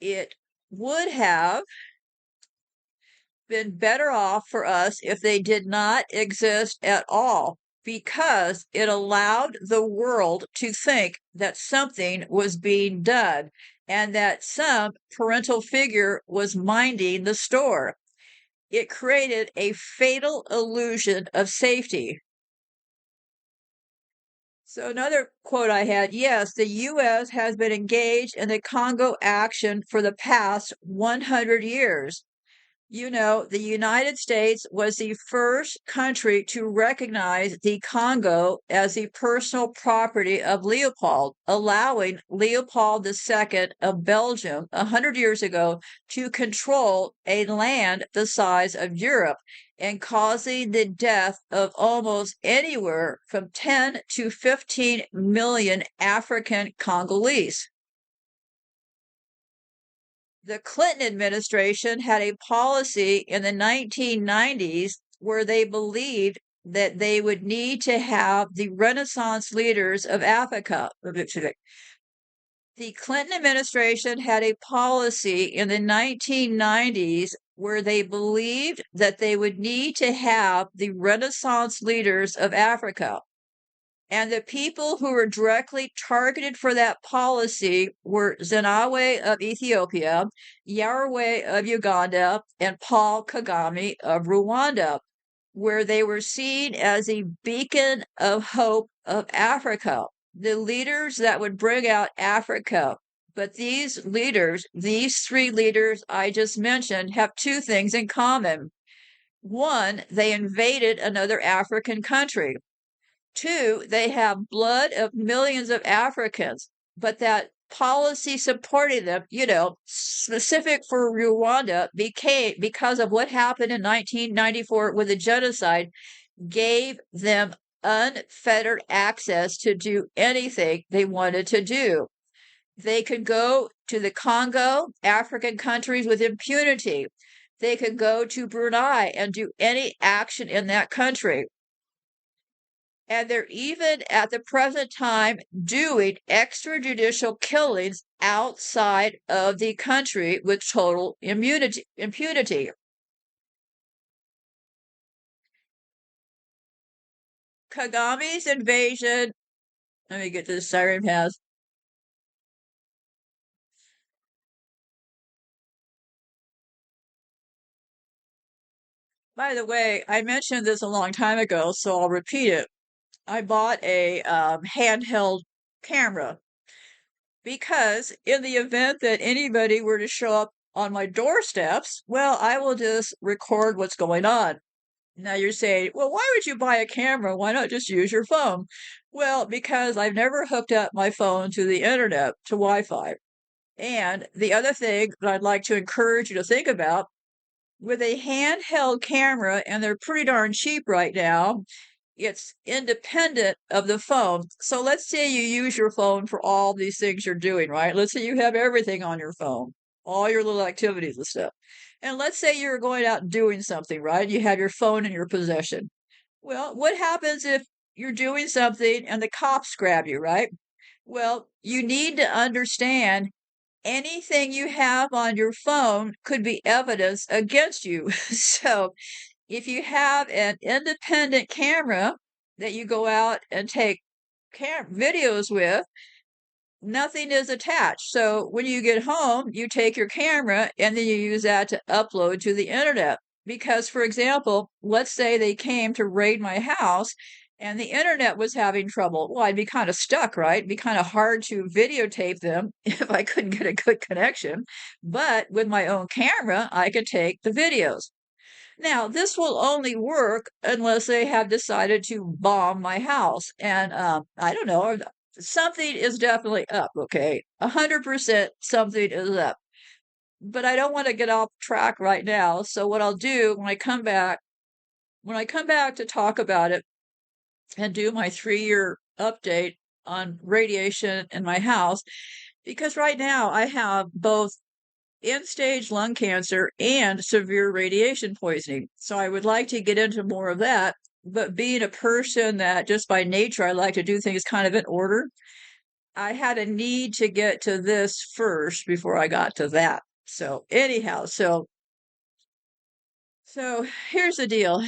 It would have been better off for us if they did not exist at all, because it allowed the world to think that something was being done and that some parental figure was minding the store. It created a fatal illusion of safety. So another quote I had, yes, the U.S. has been engaged in the Congo action for the past 100 years. You know, the United States was the first country to recognize the Congo as the personal property of Leopold, allowing Leopold II of Belgium 100 years ago to control a land the size of Europe and causing the death of almost anywhere from 10 to 15 million African Congolese. The Clinton administration had a policy in the 1990s where they believed that they would need to have the Renaissance leaders of Africa. The Clinton administration had a policy in the 1990s where they believed that they would need to have the Renaissance leaders of Africa. And the people who were directly targeted for that policy were Zenawi of Ethiopia, Yarwe of Uganda, and Paul Kagame of Rwanda, where they were seen as a beacon of hope of Africa, the leaders that would bring out Africa. But these leaders, these three leaders I just mentioned, have two things in common. One, they invaded another African country. Two, they have blood of millions of Africans, but that policy supporting them, specific for Rwanda, became, because of what happened in 1994 with the genocide, gave them unfettered access to do anything they wanted to do. They could go to the Congo, African countries with impunity. They could go to Brunei and do any action in that country. And they're even at the present time doing extrajudicial killings outside of the country with total impunity. Kagame's invasion. Let me get to the siren pass. By the way, I mentioned this a long time ago, so I'll repeat it. I bought a handheld camera because in the event that anybody were to show up on my doorsteps, well, I will just record what's going on. Now you're saying, well, why would you buy a camera? Why not just use your phone? Well, because I've never hooked up my phone to the internet, to Wi-Fi. And the other thing that I'd like to encourage you to think about, with a handheld camera, and they're pretty darn cheap right now, it's independent of the phone. So let's say you use your phone for all these things you're doing, right? Let's say you have everything on your phone, all your little activities and stuff. And let's say you're going out and doing something, right? You have your phone in your possession. Well, what happens if you're doing something and the cops grab you, right? Well, you need to understand anything you have on your phone could be evidence against you. So if you have an independent camera that you go out and take videos with, nothing is attached. So when you get home, you take your camera and then you use that to upload to the internet. Because, for example, let's say they came to raid my house and the internet was having trouble. Well, I'd be kind of stuck, right? It'd be kind of hard to videotape them if I couldn't get a good connection. But with my own camera, I could take the videos. Now, this will only work unless they have decided to bomb my house. And I don't know, something is definitely up, okay? 100% something is up. But I don't want to get off track right now. So what I'll do when I come back to talk about it and do my 3-year update on radiation in my house, because right now I have both end-stage lung cancer and severe radiation poisoning. So I would like to get into more of that. But being a person that just by nature I like to do things kind of in order, I had a need to get to this first before I got to that. So anyhow, so here's the deal.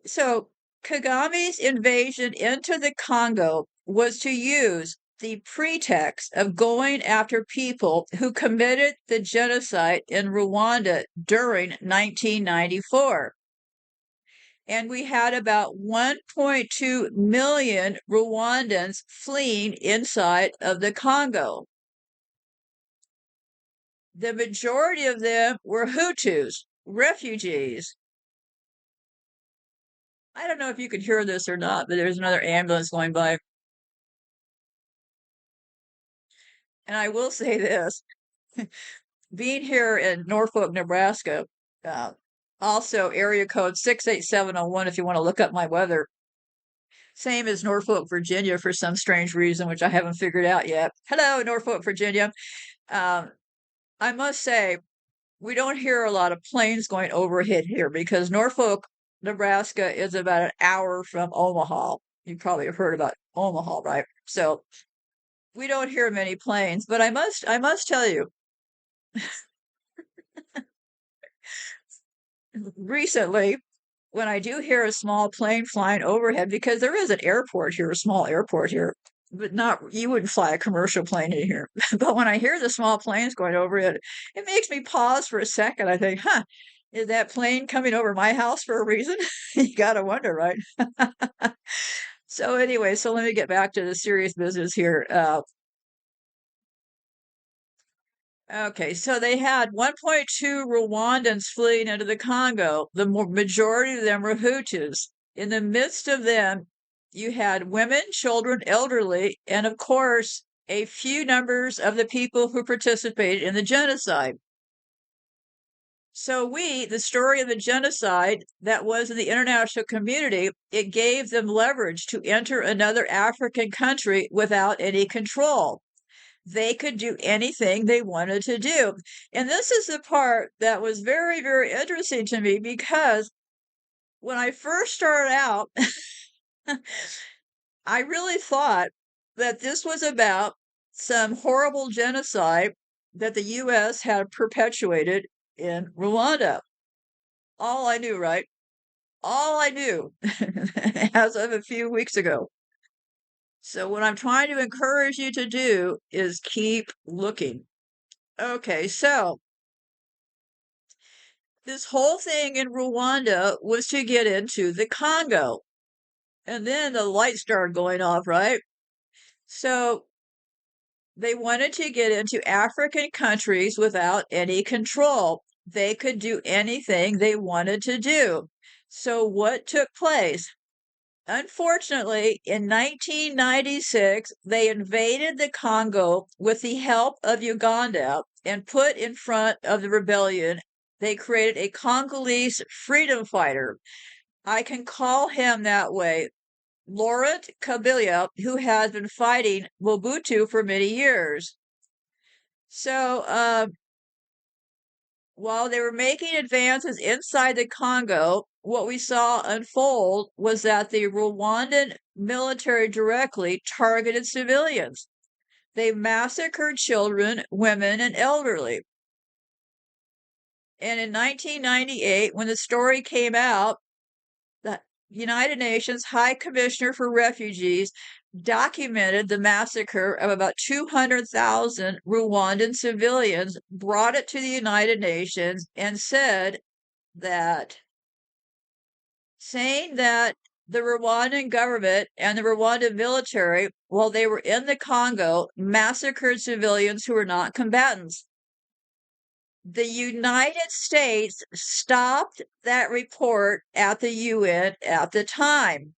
So Kagame's invasion into the Congo was to use the pretext of going after people who committed the genocide in Rwanda during 1994. And we had about 1.2 million Rwandans fleeing inside of the Congo. The majority of them were Hutus, refugees. I don't know if you could hear this or not, but there's another ambulance going by. And I will say this, being here in Norfolk, Nebraska, also area code 68701 if you want to look up my weather. Same as Norfolk, Virginia for some strange reason, which I haven't figured out yet. Hello, Norfolk, Virginia. I must say, we don't hear a lot of planes going overhead here because Norfolk, Nebraska is about an hour from Omaha. You probably have heard about Omaha, right? So we don't hear many planes, but I must tell you, recently when I do hear a small plane flying overhead, because there is an airport here, a small airport here, but not, you wouldn't fly a commercial plane in here. But when I hear the small planes going overhead, it makes me pause for a second. I think, is that plane coming over my house for a reason? You got to wonder, right? So anyway, so let me get back to the serious business here. Okay, so they had 1.2 Rwandans fleeing into the Congo. The majority of them were Hutus. In the midst of them, you had women, children, elderly, and of course, a few numbers of the people who participated in the genocide. So the story of the genocide that was in the international community, it gave them leverage to enter another African country without any control. They could do anything they wanted to do. And this is the part that was very, very interesting to me, because when I first started out, I really thought that this was about some horrible genocide that the US had perpetuated in Rwanda. All I knew, right? All I knew as of a few weeks ago. So what I'm trying to encourage you to do is keep looking. Okay, so this whole thing in Rwanda was to get into the Congo. And then the lights started going off, right? So they wanted to get into African countries without any control. They could do anything they wanted to do. So what took place? Unfortunately, in 1996, they invaded the Congo with the help of Uganda and put in front of the rebellion. They created a Congolese freedom fighter. I can call him that way, Laurent Kabila, who has been fighting Mobutu for many years. So, while they were making advances inside the Congo, what we saw unfold was that the Rwandan military directly targeted civilians. They massacred children, women, and elderly. And in 1998, when the story came out, the United Nations High Commissioner for Refugees documented the massacre of about 200,000 Rwandan civilians, brought it to the United Nations, and saying that the Rwandan government and the Rwandan military, while they were in the Congo, massacred civilians who were not combatants. The United States stopped that report at the UN at the time.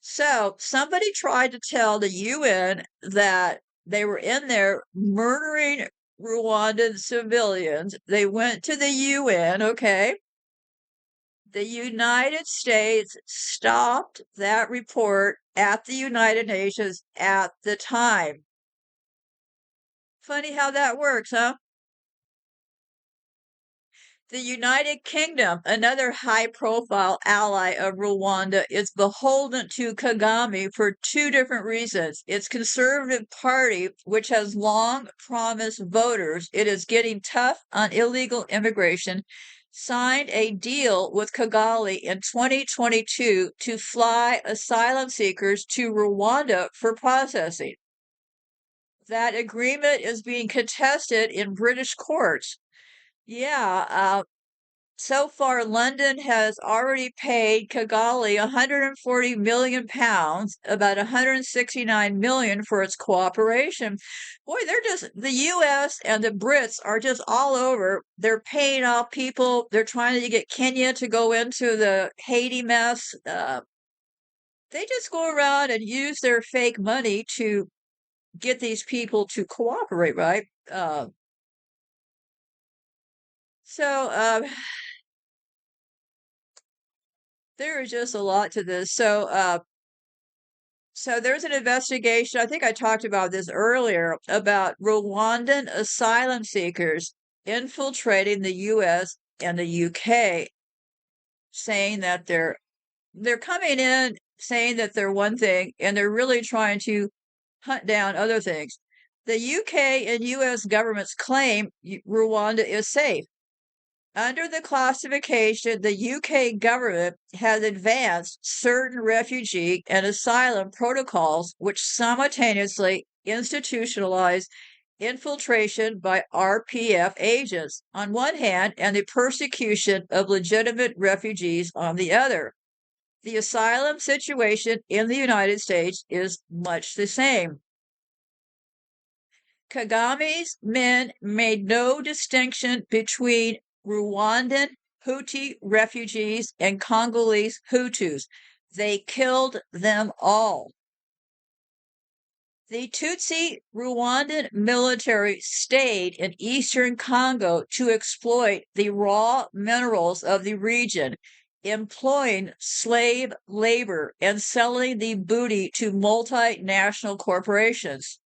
So somebody tried to tell the UN that they were in there murdering Rwandan civilians. They went to the UN, okay? The United States stopped that report at the United Nations at the time. Funny how that works, huh? The United Kingdom, another high-profile ally of Rwanda, is beholden to Kagame for two different reasons. Its Conservative Party, which has long promised voters it is getting tough on illegal immigration, signed a deal with Kigali in 2022 to fly asylum seekers to Rwanda for processing. That agreement is being contested in British courts. Yeah, so far, London has already paid Kigali 140 million pounds, about 169 million for its cooperation. Boy, the US and the Brits are just all over. They're paying off people. They're trying to get Kenya to go into the Haiti mess. They just go around and use their fake money to get these people to cooperate, right? So, there is just a lot to this. So there's an investigation. I think I talked about this earlier about Rwandan asylum seekers infiltrating the US and the UK, saying that they're coming in saying that they're one thing and they're really trying to hunt down other things. The UK and US governments claim Rwanda is safe. Under the classification, the UK government has advanced certain refugee and asylum protocols which simultaneously institutionalize infiltration by RPF agents on one hand and the persecution of legitimate refugees on the other. The asylum situation in the United States is much the same. Kagame's men made no distinction between Rwandan Hutu refugees and Congolese Hutus. They killed them all. The Tutsi Rwandan military stayed in eastern Congo to exploit the raw minerals of the region, employing slave labor and selling the booty to multinational corporations.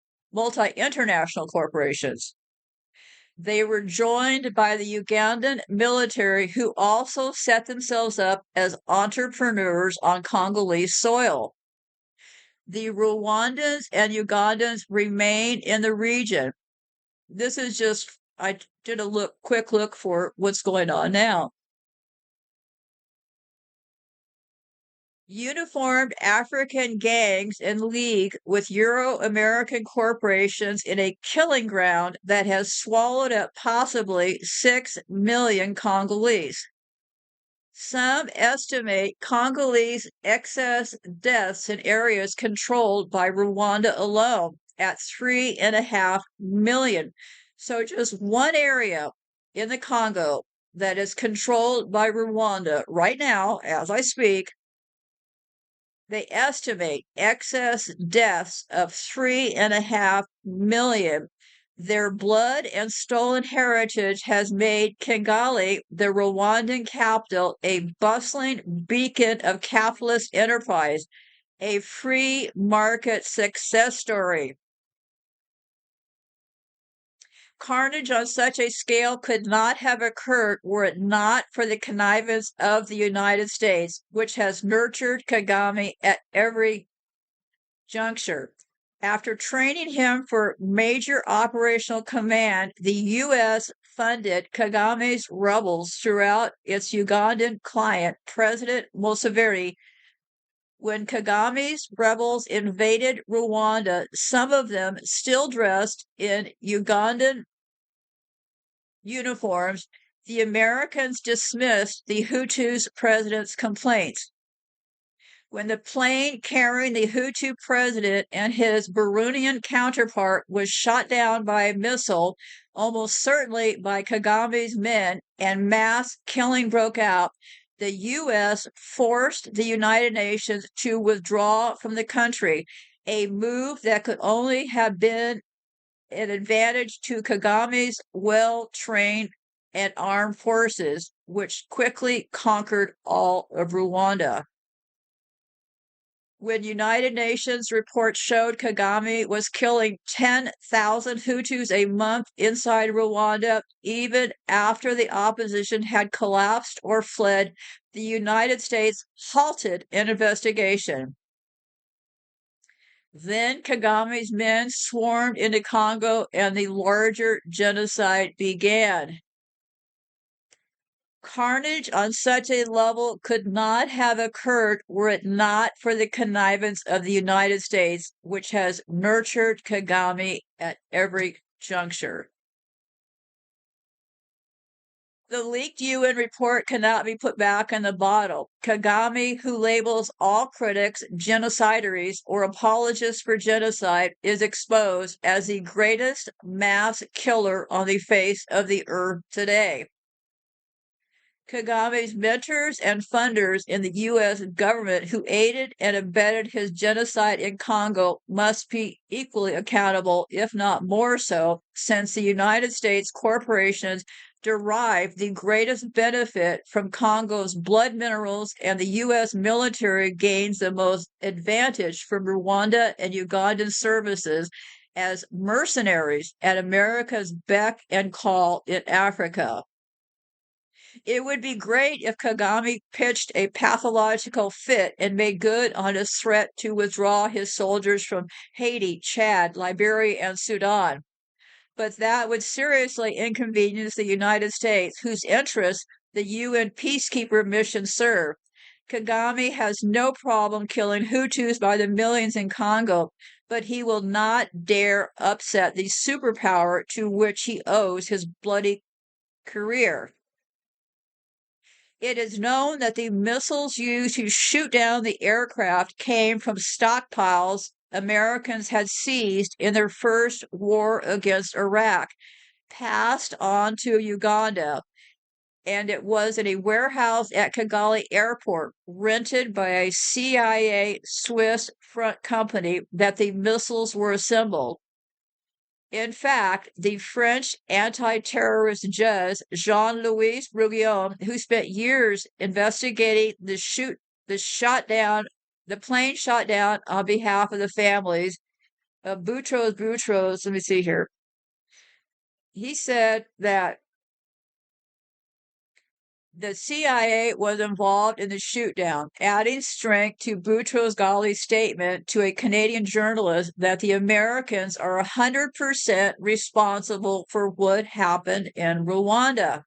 They were joined by the Ugandan military, who also set themselves up as entrepreneurs on Congolese soil. The Rwandans and Ugandans remain in the region. This is just, I did a quick look for what's going on now. Uniformed African gangs in league with Euro-American corporations in a killing ground that has swallowed up possibly 6 million Congolese. Some estimate Congolese excess deaths in areas controlled by Rwanda alone at 3.5 million. So just one area in the Congo that is controlled by Rwanda right now, as I speak, they estimate excess deaths of 3.5 million. Their blood and stolen heritage has made Kigali, the Rwandan capital, a bustling beacon of capitalist enterprise, a free market success story. Carnage on such a scale could not have occurred were it not for the connivance of the United States, which has nurtured Kagame at every juncture. After training him for major operational command, the U.S. funded Kagame's rebels throughout its Ugandan client, President Museveni. When Kagame's rebels invaded Rwanda, some of them still dressed in Ugandan uniforms, the Americans dismissed the Hutus' president's complaints. When the plane carrying the Hutu president and his Burundian counterpart was shot down by a missile, almost certainly by Kagame's men, and mass killing broke out, the U.S. forced the United Nations to withdraw from the country, a move that could only have been an advantage to Kagame's well-trained and armed forces, which quickly conquered all of Rwanda. When United Nations reports showed Kagame was killing 10,000 Hutus a month inside Rwanda, even after the opposition had collapsed or fled, the United States halted an investigation. Then Kagame's men swarmed into Congo and the larger genocide began. Carnage on such a level could not have occurred were it not for the connivance of the United States, which has nurtured Kagame at every juncture. The leaked UN report cannot be put back in the bottle. Kagame, who labels all critics genocidaries or apologists for genocide, is exposed as the greatest mass killer on the face of the earth today. Kagame's mentors and funders in the U.S. government who aided and abetted his genocide in Congo must be equally accountable, if not more so, since the United States corporations derive the greatest benefit from Congo's blood minerals and the U.S. military gains the most advantage from Rwanda and Ugandan services as mercenaries at America's beck and call in Africa. It would be great if Kagame pitched a pathological fit and made good on his threat to withdraw his soldiers from Haiti, Chad, Liberia, and Sudan. but that would seriously inconvenience the United States, whose interests the UN peacekeeper mission serve. Kagame has no problem killing Hutus by the millions in Congo, but he will not dare upset the superpower to which he owes his bloody career. It is known that the missiles used to shoot down the aircraft came from stockpiles Americans had seized in their first war against Iraq, passed on to Uganda, and it was in a warehouse at Kigali Airport, rented by a CIA Swiss front company, that the missiles were assembled. In fact, the French anti-terrorist judge Jean-Louis Bruguion, who spent years investigating the plane shot down on behalf of the families of Boutros, let me see here. He said that the CIA was involved in the shootdown, adding strength to Boutros Ghali's statement to a Canadian journalist that the Americans are 100% responsible for what happened in Rwanda.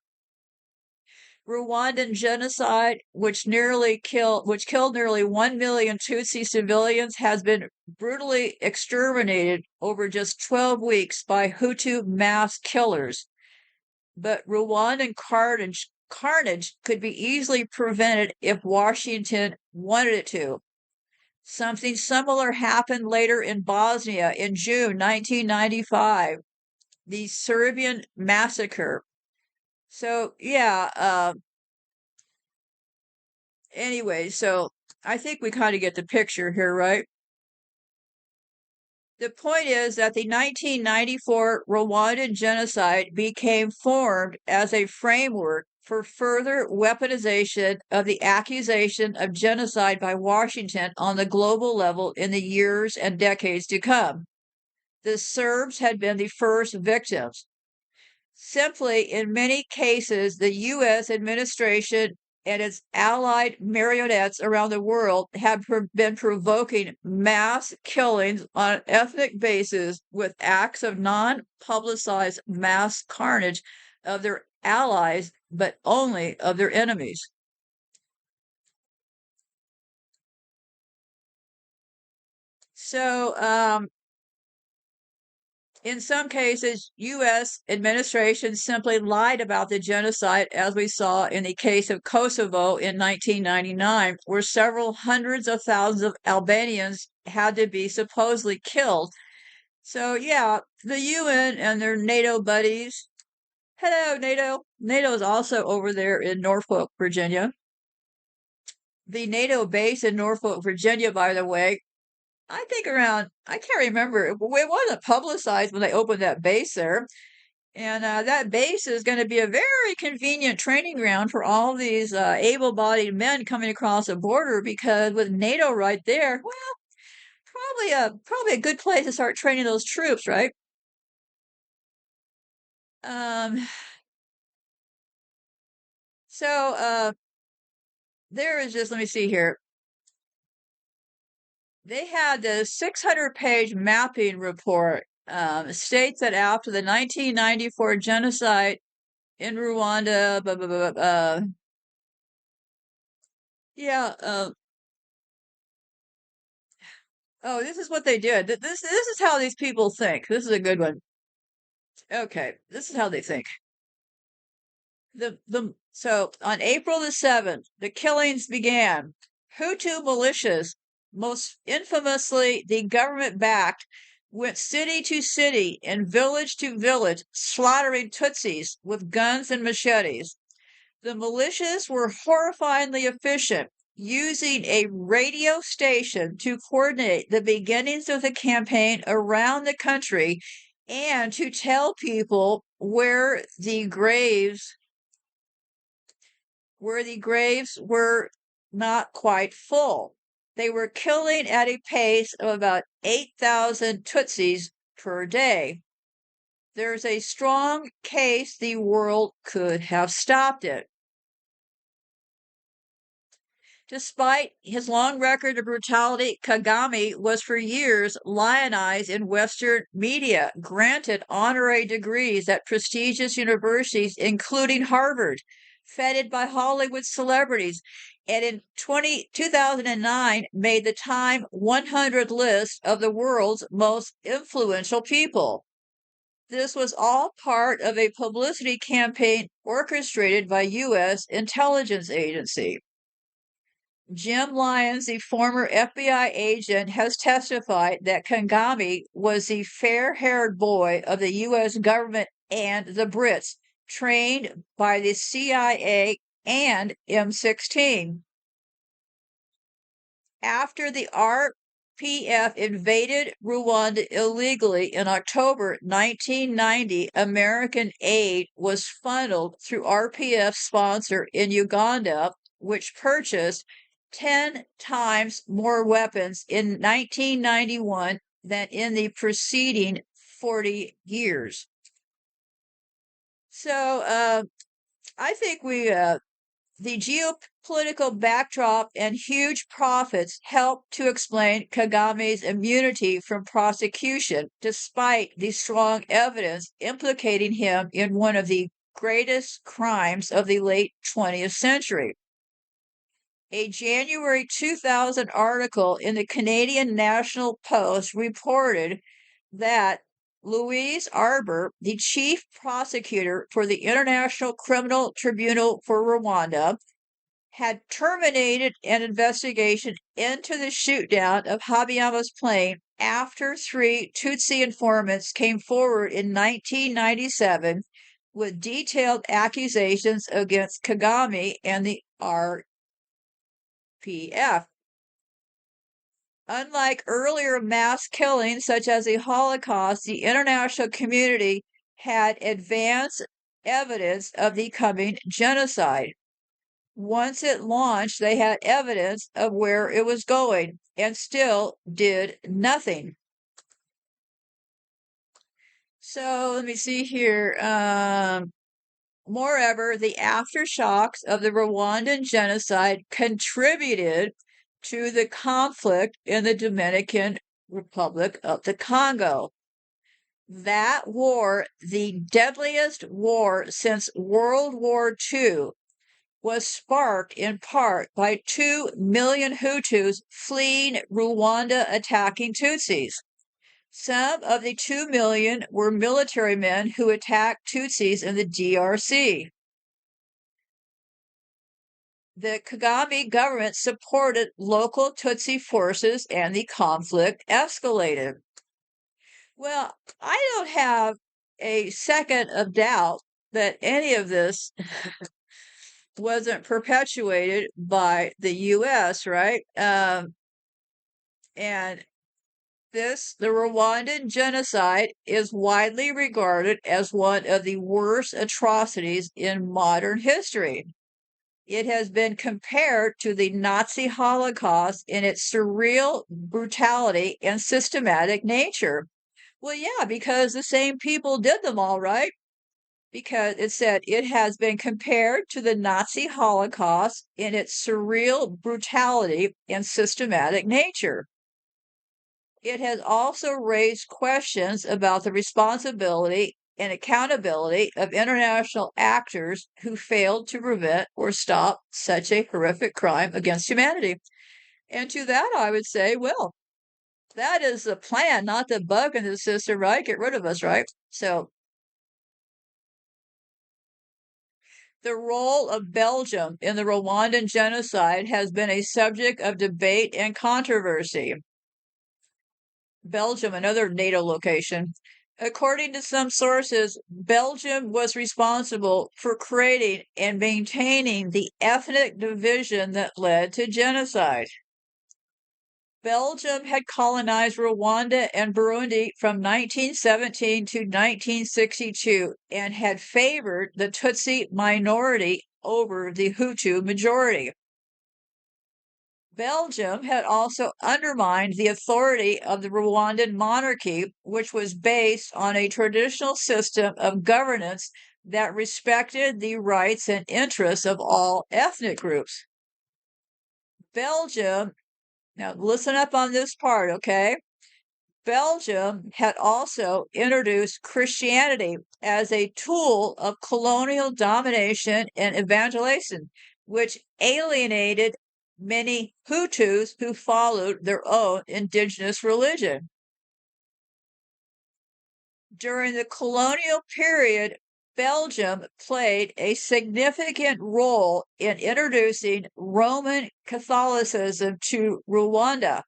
Rwandan genocide, which killed nearly 1 million Tutsi civilians, has been brutally exterminated over just 12 weeks by Hutu mass killers. But Rwandan carnage could be easily prevented if Washington wanted it to. Something similar happened later in Bosnia in June 1995, the Serbian massacre. So, yeah, anyway, so I think we kind of get the picture here, right? The point is that the 1994 Rwandan genocide became formed as a framework for further weaponization of the accusation of genocide by Washington on the global level in the years and decades to come. The Serbs had been the first victims. Simply, in many cases, the U.S. administration and its allied marionettes around the world have been provoking mass killings on an ethnic basis with acts of non-publicized mass carnage of their allies, but only of their enemies. So, in some cases, U.S. administrations simply lied about the genocide, as we saw in the case of Kosovo in 1999, where several hundreds of thousands of Albanians had to be supposedly killed. So, yeah, the UN and their NATO buddies. Hello, NATO. NATO is also over there in Norfolk, Virginia. The NATO base in Norfolk, Virginia, by the way, I think I can't remember. It wasn't publicized when they opened that base there. And that base is going to be a very convenient training ground for all these able-bodied men coming across the border, because with NATO right there, well, probably a good place to start training those troops, right? Um, so there is just, let me see here. They had the 600-page mapping report, states that after the 1994 genocide in Rwanda, blah, blah, blah, blah, yeah, oh, this is what they did. This is how these people think. This is a good one. Okay, this is how they think. So on April the 7th, the killings began. Hutu militias, most infamously the government-backed, went city to city and village to village, slaughtering Tutsis with guns and machetes. The militias were horrifyingly efficient, using a radio station to coordinate the beginnings of the campaign around the country and to tell people where the graves were not quite full. They were killing at a pace of about 8,000 Tutsis per day. There's a strong case the world could have stopped it. Despite his long record of brutality, Kagame was for years lionized in Western media, granted honorary degrees at prestigious universities, including Harvard, feted by Hollywood celebrities, and in 2009 made the Time 100 list of the world's most influential people. This was all part of a publicity campaign orchestrated by U.S. intelligence agency. Jim Lyons, the former FBI agent, has testified that Kagame was the fair-haired boy of the U.S. government and the Brits, trained by the CIA and M16. After the RPF invaded Rwanda illegally in October 1990, American aid was funneled through RPF sponsor in Uganda, which purchased 10 times more weapons in 1991 than in the preceding 40 years. So I think the geopolitical backdrop and huge profits help to explain Kagame's immunity from prosecution, despite the strong evidence implicating him in one of the greatest crimes of the late 20th century. A January 2000 article in the Canadian National Post reported that Louise Arbour, the chief prosecutor for the International Criminal Tribunal for Rwanda, had terminated an investigation into the shootdown of Habiyama's plane after 3 Tutsi informants came forward in 1997 with detailed accusations against Kagame and the RPF. Unlike earlier mass killings such as the Holocaust, the international community had advanced evidence of the coming genocide. Once it launched, they had evidence of where it was going and still did nothing. So let me see here. Moreover, the aftershocks of the Rwandan genocide contributed to the conflict in the Dominican Republic of the Congo. That war, the deadliest war since World War II, was sparked in part by 2 million Hutus fleeing Rwanda attacking Tutsis. Some of the 2 million were military men who attacked Tutsis in the DRC. The Kagame government supported local Tutsi forces and the conflict escalated. Well, I don't have a second of doubt that any of this wasn't perpetuated by the U.S., right? And the Rwandan genocide is widely regarded as one of the worst atrocities in modern history. It has been compared to the Nazi Holocaust in its surreal brutality and systematic nature. Well, yeah, because the same people did them all, right? Because it said it has been compared to the Nazi Holocaust in its surreal brutality and systematic nature. It has also raised questions about the responsibility and accountability of international actors who failed to prevent or stop such a horrific crime against humanity. And to that, I would say, well, that is the plan, not the bug in the system, right? Get rid of us, right? So, the role of Belgium in the Rwandan genocide has been a subject of debate and controversy. Belgium, another NATO location. According to some sources, Belgium was responsible for creating and maintaining the ethnic division that led to genocide. Belgium had colonized Rwanda and Burundi from 1917 to 1962 and had favored the Tutsi minority over the Hutu majority. Belgium had also undermined the authority of the Rwandan monarchy, which was based on a traditional system of governance that respected the rights and interests of all ethnic groups. Belgium, now listen up on this part, okay? Belgium had also introduced Christianity as a tool of colonial domination and evangelization, which alienated many Hutus who followed their own indigenous religion. During the colonial period, Belgium played a significant role in introducing Roman Catholicism to Rwanda.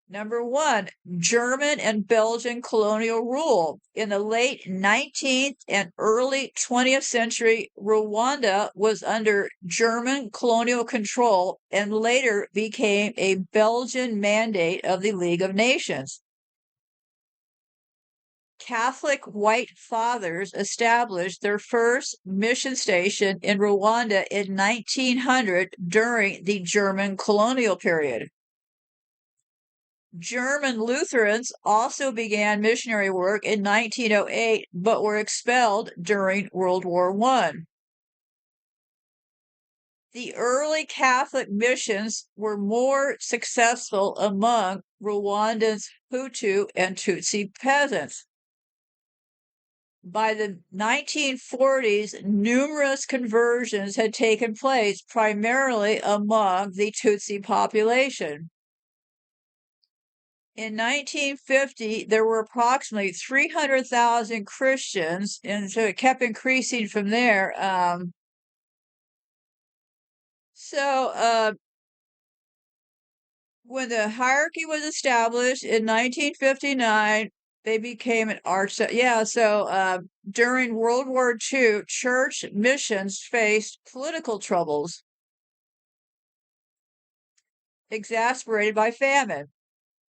Number one, German and Belgian colonial rule. In the late 19th and early 20th century, Rwanda was under German colonial control and later became a Belgian mandate of the League of Nations. Catholic white fathers established their first mission station in Rwanda in 1900 during the German colonial period. German Lutherans also began missionary work in 1908, but were expelled during World War I. The early Catholic missions were more successful among Rwanda's Hutu and Tutsi peasants. By the 1940s, numerous conversions had taken place, primarily among the Tutsi population. In 1950, there were approximately 300,000 Christians, and so it kept increasing from there. When the hierarchy was established in 1959, they became an arch. During World War II, church missions faced political troubles, exacerbated by famine.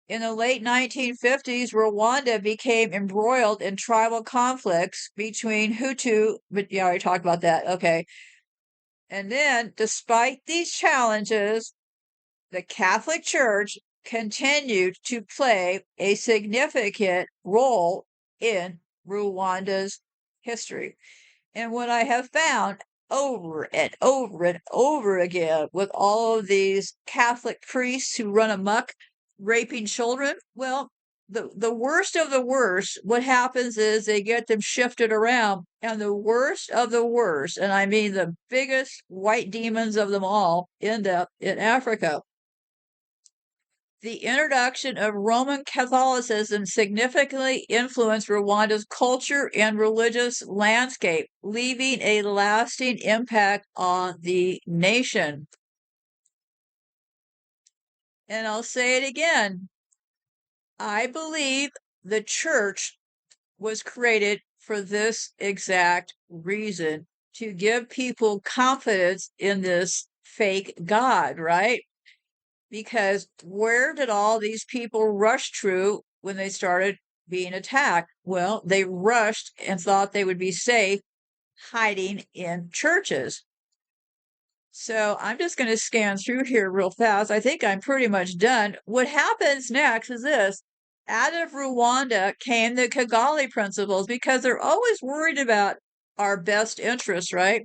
In the late 1950s, Rwanda became embroiled in tribal conflicts between Hutu, but yeah, we talked about that. Okay. And then, despite these challenges, the Catholic Church continued to play a significant role in Rwanda's history. And what I have found over and over and over again with all of these Catholic priests who run amok raping children, well, the worst of the worst, what happens is they get them shifted around, and the worst of the worst, and I mean the biggest white demons of them all, end up in Africa. The introduction of Roman Catholicism significantly influenced Rwanda's culture and religious landscape, leaving a lasting impact on the nation. And I'll say it again. I believe the church was created for this exact reason, to give people confidence in this fake God, right? Because where did all these people rush to when they started being attacked? Well, they rushed and thought they would be safe hiding in churches. So I'm just going to scan through here real fast. I think I'm pretty much done. What happens next is this. Out of Rwanda came the Kagame principles, because they're always worried about our best interests, right?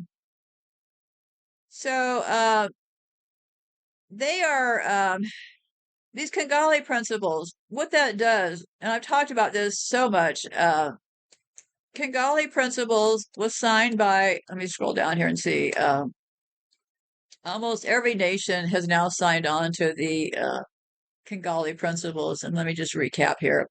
So they are these Kagame principles. What that does, and I've talked about this so much. Kagame principles was signed by. Let me scroll down here and see. Almost every nation has now signed on to the Kagame principles, and let me just recap here.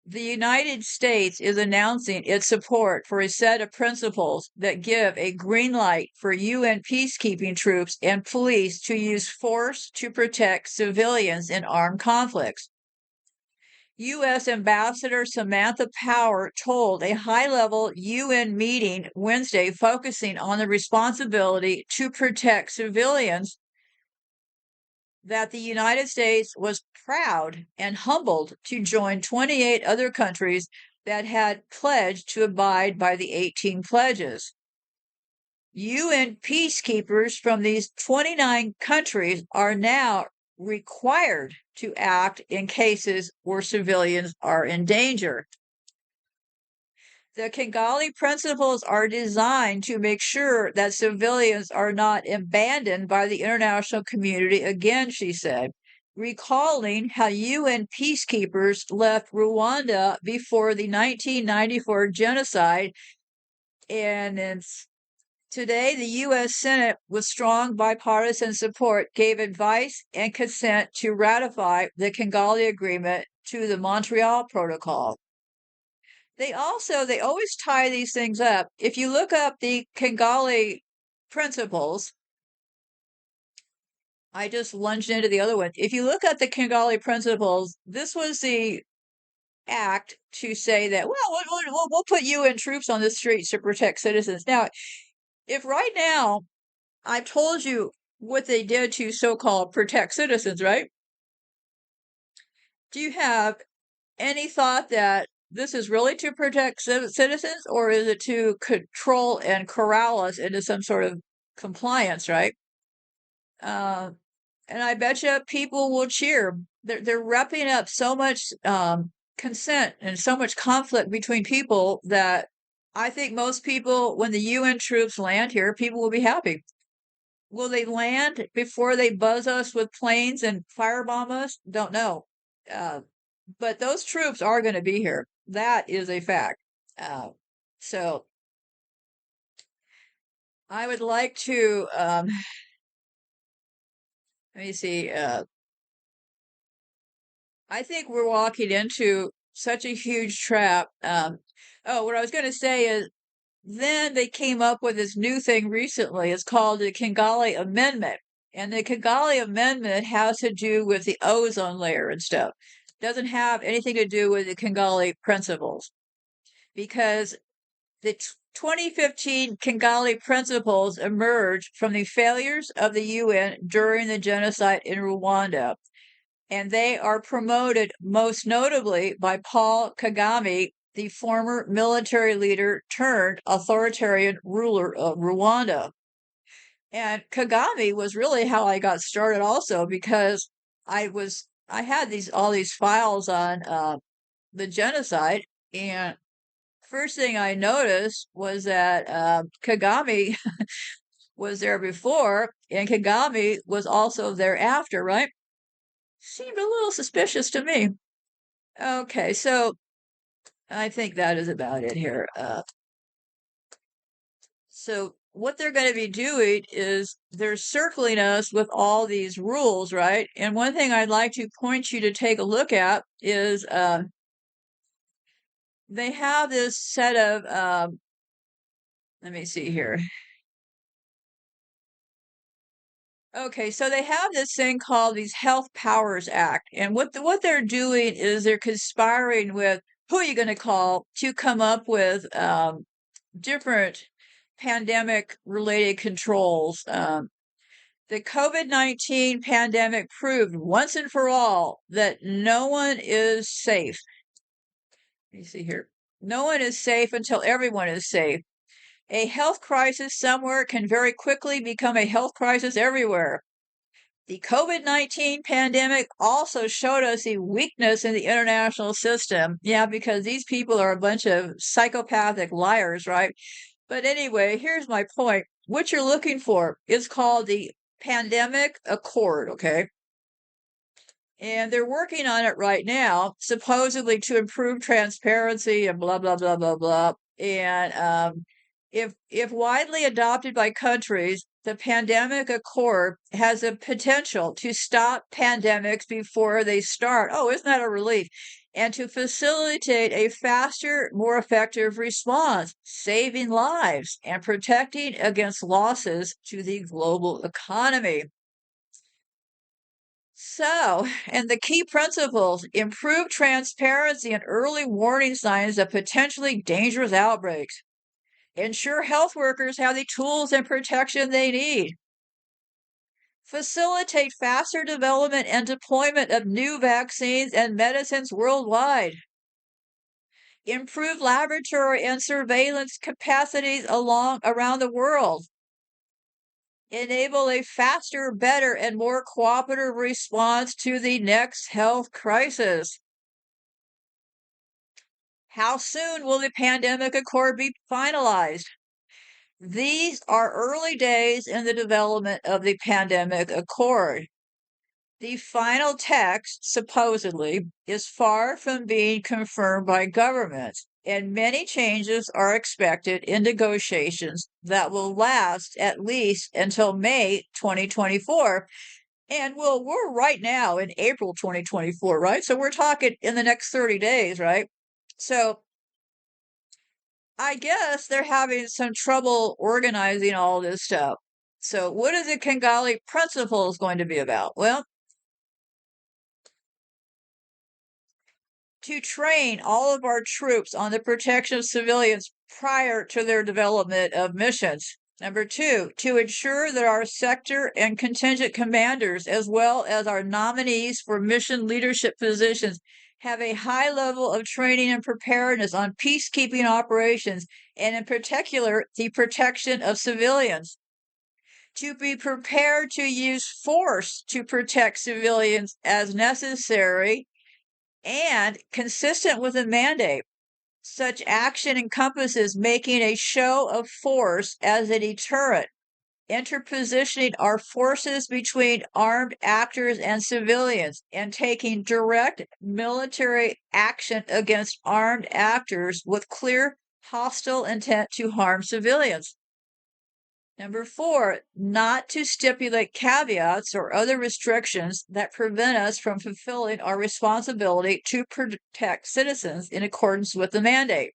The United States is announcing its support for a set of principles that give a green light for UN peacekeeping troops and police to use force to protect civilians in armed conflicts. U.S. Ambassador Samantha Power told a high-level UN meeting Wednesday focusing on the responsibility to protect civilians that the United States was proud and humbled to join 28 other countries that had pledged to abide by the 18 pledges. UN peacekeepers from these 29 countries are now required to act in cases where civilians are in danger. The Kigali principles are designed to make sure that civilians are not abandoned by the international community again, she said, recalling how UN peacekeepers left Rwanda before the 1994 genocide. And today, the U.S. Senate, with strong bipartisan support, gave advice and consent to ratify the Kigali Agreement to the Montreal Protocol. They always tie these things up. If you look up the Kigali principles, I just lunged into the other one. If you look at the Kigali principles, this was the act to say that, well, we'll put UN troops on the streets to protect citizens. Now, if right now I've told you what they did to so-called protect citizens, right? Do you have any thought that this is really to protect citizens, or is it to control and corral us into some sort of compliance, right? Uh, and I bet you people will cheer. They're wrapping up so much consent and so much conflict between people that I think most people, when the UN troops land here, people will be happy. Will they land before they buzz us with planes and firebomb us? Don't know. Uh, but those troops are going to be here. That is a fact. Uh, so I would like to, let me see. I think we're walking into such a huge trap. What I was going to say is then they came up with this new thing recently. It's called the Kigali Amendment. And the Kigali Amendment has to do with the ozone layer and stuff. Doesn't have anything to do with the Kigali principles. Because the 2015 Kigali principles emerged from the failures of the UN during the genocide in Rwanda. And they are promoted most notably by Paul Kagame, the former military leader turned authoritarian ruler of Rwanda. And Kagame was really how I got started also, because I had all these files on the genocide, and first thing I noticed was that Kagame was there before, and Kagame was also there after, right? Seemed a little suspicious to me. Okay, so I think that is about it here. So what they're going to be doing is they're circling us with all these rules, right? And one thing I'd like to point you to take a look at is they have this set of, let me see here. Okay, so they have this thing called these Health Powers Act, and what they're doing is they're conspiring with who are you going to call to come up with different pandemic-related controls. The COVID-19 pandemic proved once and for all that no one is safe. Let me see here. No one is safe until everyone is safe. A health crisis somewhere can very quickly become a health crisis everywhere. The COVID-19 pandemic also showed us a weakness in the international system. Yeah, because these people are a bunch of psychopathic liars, right? But anyway, here's my point. What you're looking for is called the Pandemic Accord, okay? And they're working on it right now, supposedly to improve transparency and blah, blah, blah, blah, blah. And if widely adopted by countries, the Pandemic Accord has a potential to stop pandemics before they start. Oh, isn't that a relief? And to facilitate a faster, more effective response, saving lives and protecting against losses to the global economy. So, and the key principles improve transparency and early warning signs of potentially dangerous outbreaks. Ensure health workers have the tools and protection they need. Facilitate faster development and deployment of new vaccines and medicines worldwide. Improve laboratory and surveillance capacities around the world. Enable a faster, better, and more cooperative response to the next health crisis. How soon will the pandemic accord be finalized? These are early days in the development of the pandemic accord. The final text, supposedly, is far from being confirmed by governments, and many changes are expected in negotiations that will last at least until May 2024. And we're right now in April 2024, right? So we're talking in the next 30 days, right? So I guess they're having some trouble organizing all this stuff. So what is the Kigali Principles going to be about? Well, to train all of our troops on the protection of civilians prior to their development of missions. Number two, to ensure that our sector and contingent commanders, as well as our nominees for mission leadership positions, have a high level of training and preparedness on peacekeeping operations, and in particular, the protection of civilians. To be prepared to use force to protect civilians as necessary and consistent with the mandate. Such action encompasses making a show of force as a deterrent, interpositioning our forces between armed actors and civilians, and taking direct military action against armed actors with clear hostile intent to harm civilians. Number four, not to stipulate caveats or other restrictions that prevent us from fulfilling our responsibility to protect citizens in accordance with the mandate.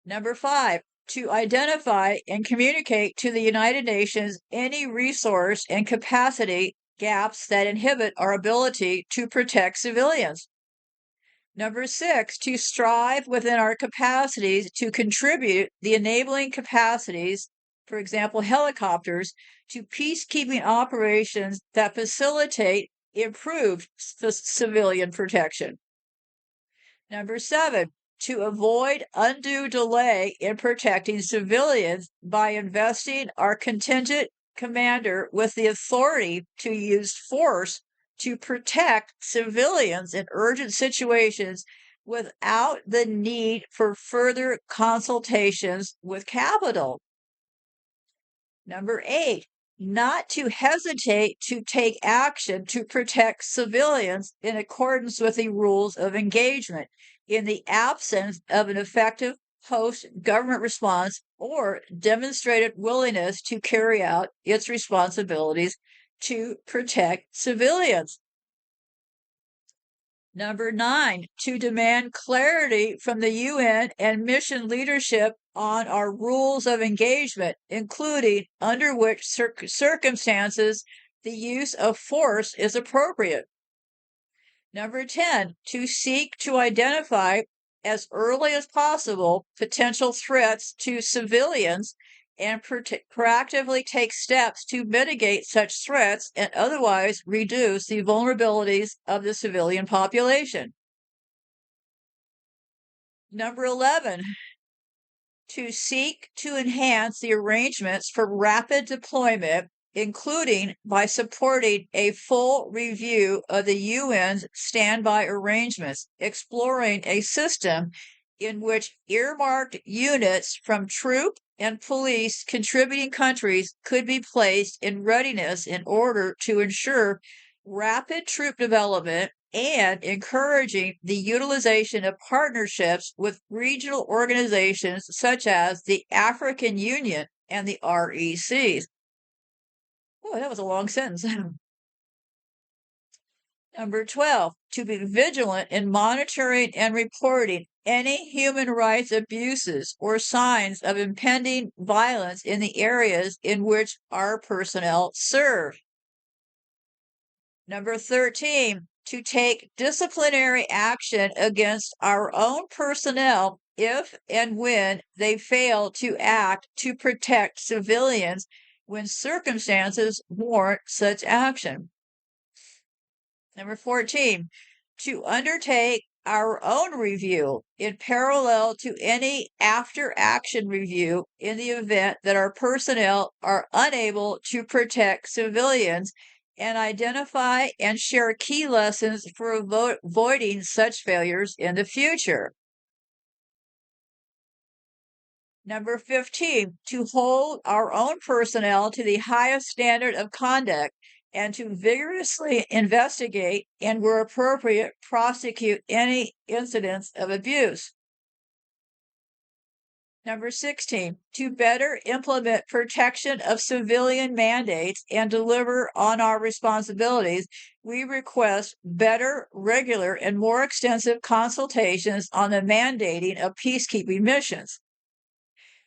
Number five, to identify and communicate to the United Nations any resource and capacity gaps that inhibit our ability to protect civilians. Number six, to strive within our capacities to contribute the enabling capacities, for example, helicopters, to peacekeeping operations that facilitate improved civilian protection. Number seven, to avoid undue delay in protecting civilians by investing our contingent commander with the authority to use force to protect civilians in urgent situations without the need for further consultations with capital. Number eight, not to hesitate to take action to protect civilians in accordance with the rules of engagement in the absence of an effective post-government response or demonstrated willingness to carry out its responsibilities to protect civilians. Number nine, to demand clarity from the UN and mission leadership on our rules of engagement, including under which circumstances the use of force is appropriate. Number 10, to seek to identify as early as possible potential threats to civilians and proactively take steps to mitigate such threats and otherwise reduce the vulnerabilities of the civilian population. Number 11, to seek to enhance the arrangements for rapid deployment, including by supporting a full review of the UN's standby arrangements, exploring a system in which earmarked units from troop and police contributing countries could be placed in readiness in order to ensure rapid troop development and encouraging the utilization of partnerships with regional organizations such as the African Union and the RECs. Oh, that was a long sentence. Number 12, to be vigilant in monitoring and reporting any human rights abuses or signs of impending violence in the areas in which our personnel serve. Number 13, to take disciplinary action against our own personnel if and when they fail to act to protect civilians when circumstances warrant such action. Number 14, to undertake our own review in parallel to any after-action review in the event that our personnel are unable to protect civilians and identify and share key lessons for avoiding such failures in the future. Number 15, to hold our own personnel to the highest standard of conduct and to vigorously investigate and, where appropriate, prosecute any incidents of abuse. Number 16, to better implement protection of civilian mandates and deliver on our responsibilities, we request better, regular, and more extensive consultations on the mandating of peacekeeping missions.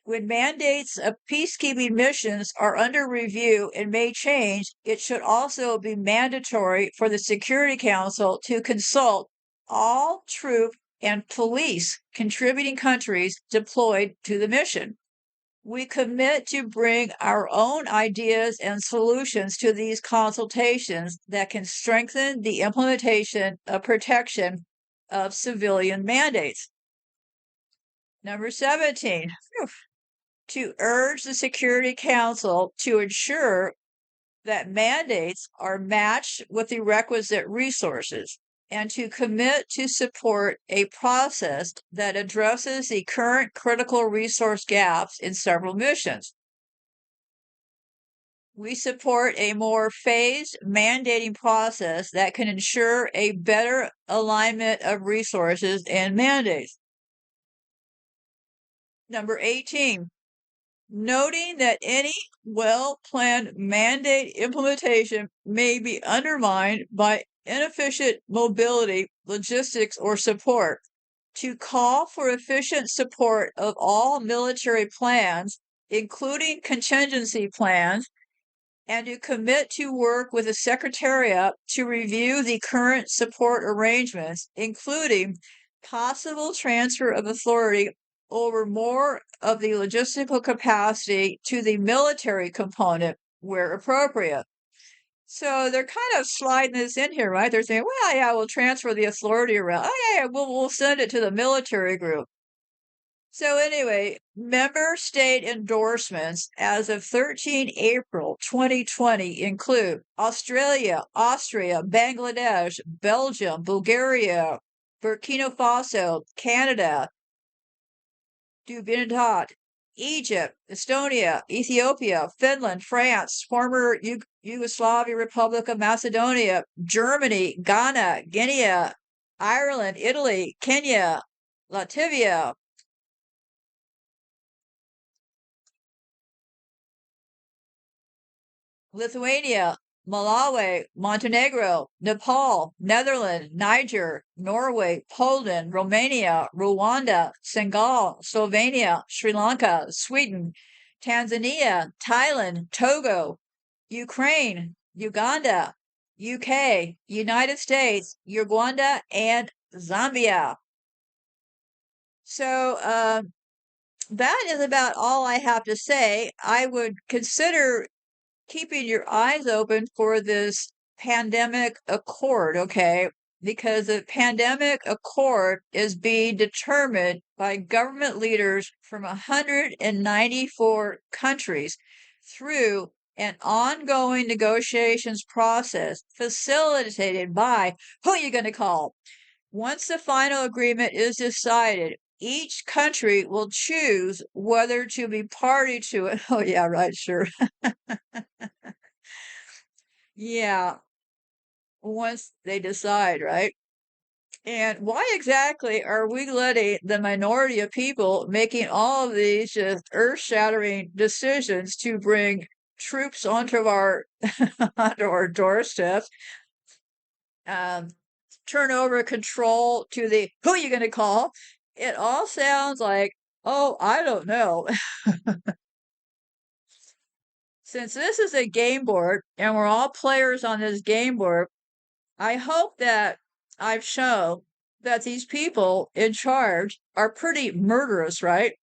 When mandates of peacekeeping missions are under review and may change, it should also be mandatory for the Security Council to consult all troop and police contributing countries deployed to the mission. We commit to bring our own ideas and solutions to these consultations that can strengthen the implementation of protection of civilian mandates. Number 17, to urge the Security Council to ensure that mandates are matched with the requisite resources and to commit to support a process that addresses the current critical resource gaps in several missions. We support a more phased mandating process that can ensure a better alignment of resources and mandates. Number 18, noting that any well-planned mandate implementation may be undermined by inefficient mobility, logistics, or support, to call for efficient support of all military plans, including contingency plans, and to commit to work with the Secretariat to review the current support arrangements, including possible transfer of authority over more of the logistical capacity to the military component where appropriate. So they're kind of sliding this in here, right? They're saying, well, yeah, we'll transfer the authority around. Oh, yeah, we'll send it to the military group. So anyway, member state endorsements as of 13 April 2020 include Australia, Austria, Bangladesh, Belgium, Bulgaria, Burkina Faso, Canada, Dubinatat, Egypt, Estonia, Ethiopia, Finland, France, former Yugoslavia Republic of Macedonia, Germany, Ghana, Guinea, Ireland, Italy, Kenya, Latvia, Lithuania, Malawi, Montenegro, Nepal, Netherlands, Niger, Norway, Poland, Romania, Rwanda, Senegal, Slovenia, Sri Lanka, Sweden, Tanzania, Thailand, Togo, Ukraine, Uganda, UK, United States, Uganda, and Zambia. So that is about all I have to say. I would consider keeping your eyes open for this pandemic accord, okay? Because the pandemic accord is being determined by government leaders from 194 countries through an ongoing negotiations process facilitated by who are you going to call? Once the final agreement is decided, each country will choose whether to be party to it. Oh, yeah, right, sure. Yeah, once they decide, right? And why exactly are we letting the minority of people making all of these just earth-shattering decisions to bring troops onto our onto our doorsteps? Turn over control to the who are you going to call? It all sounds like, oh, I don't know. Since this is a game board and we're all players on this game board, I hope that I've shown that these people in charge are pretty murderous, right?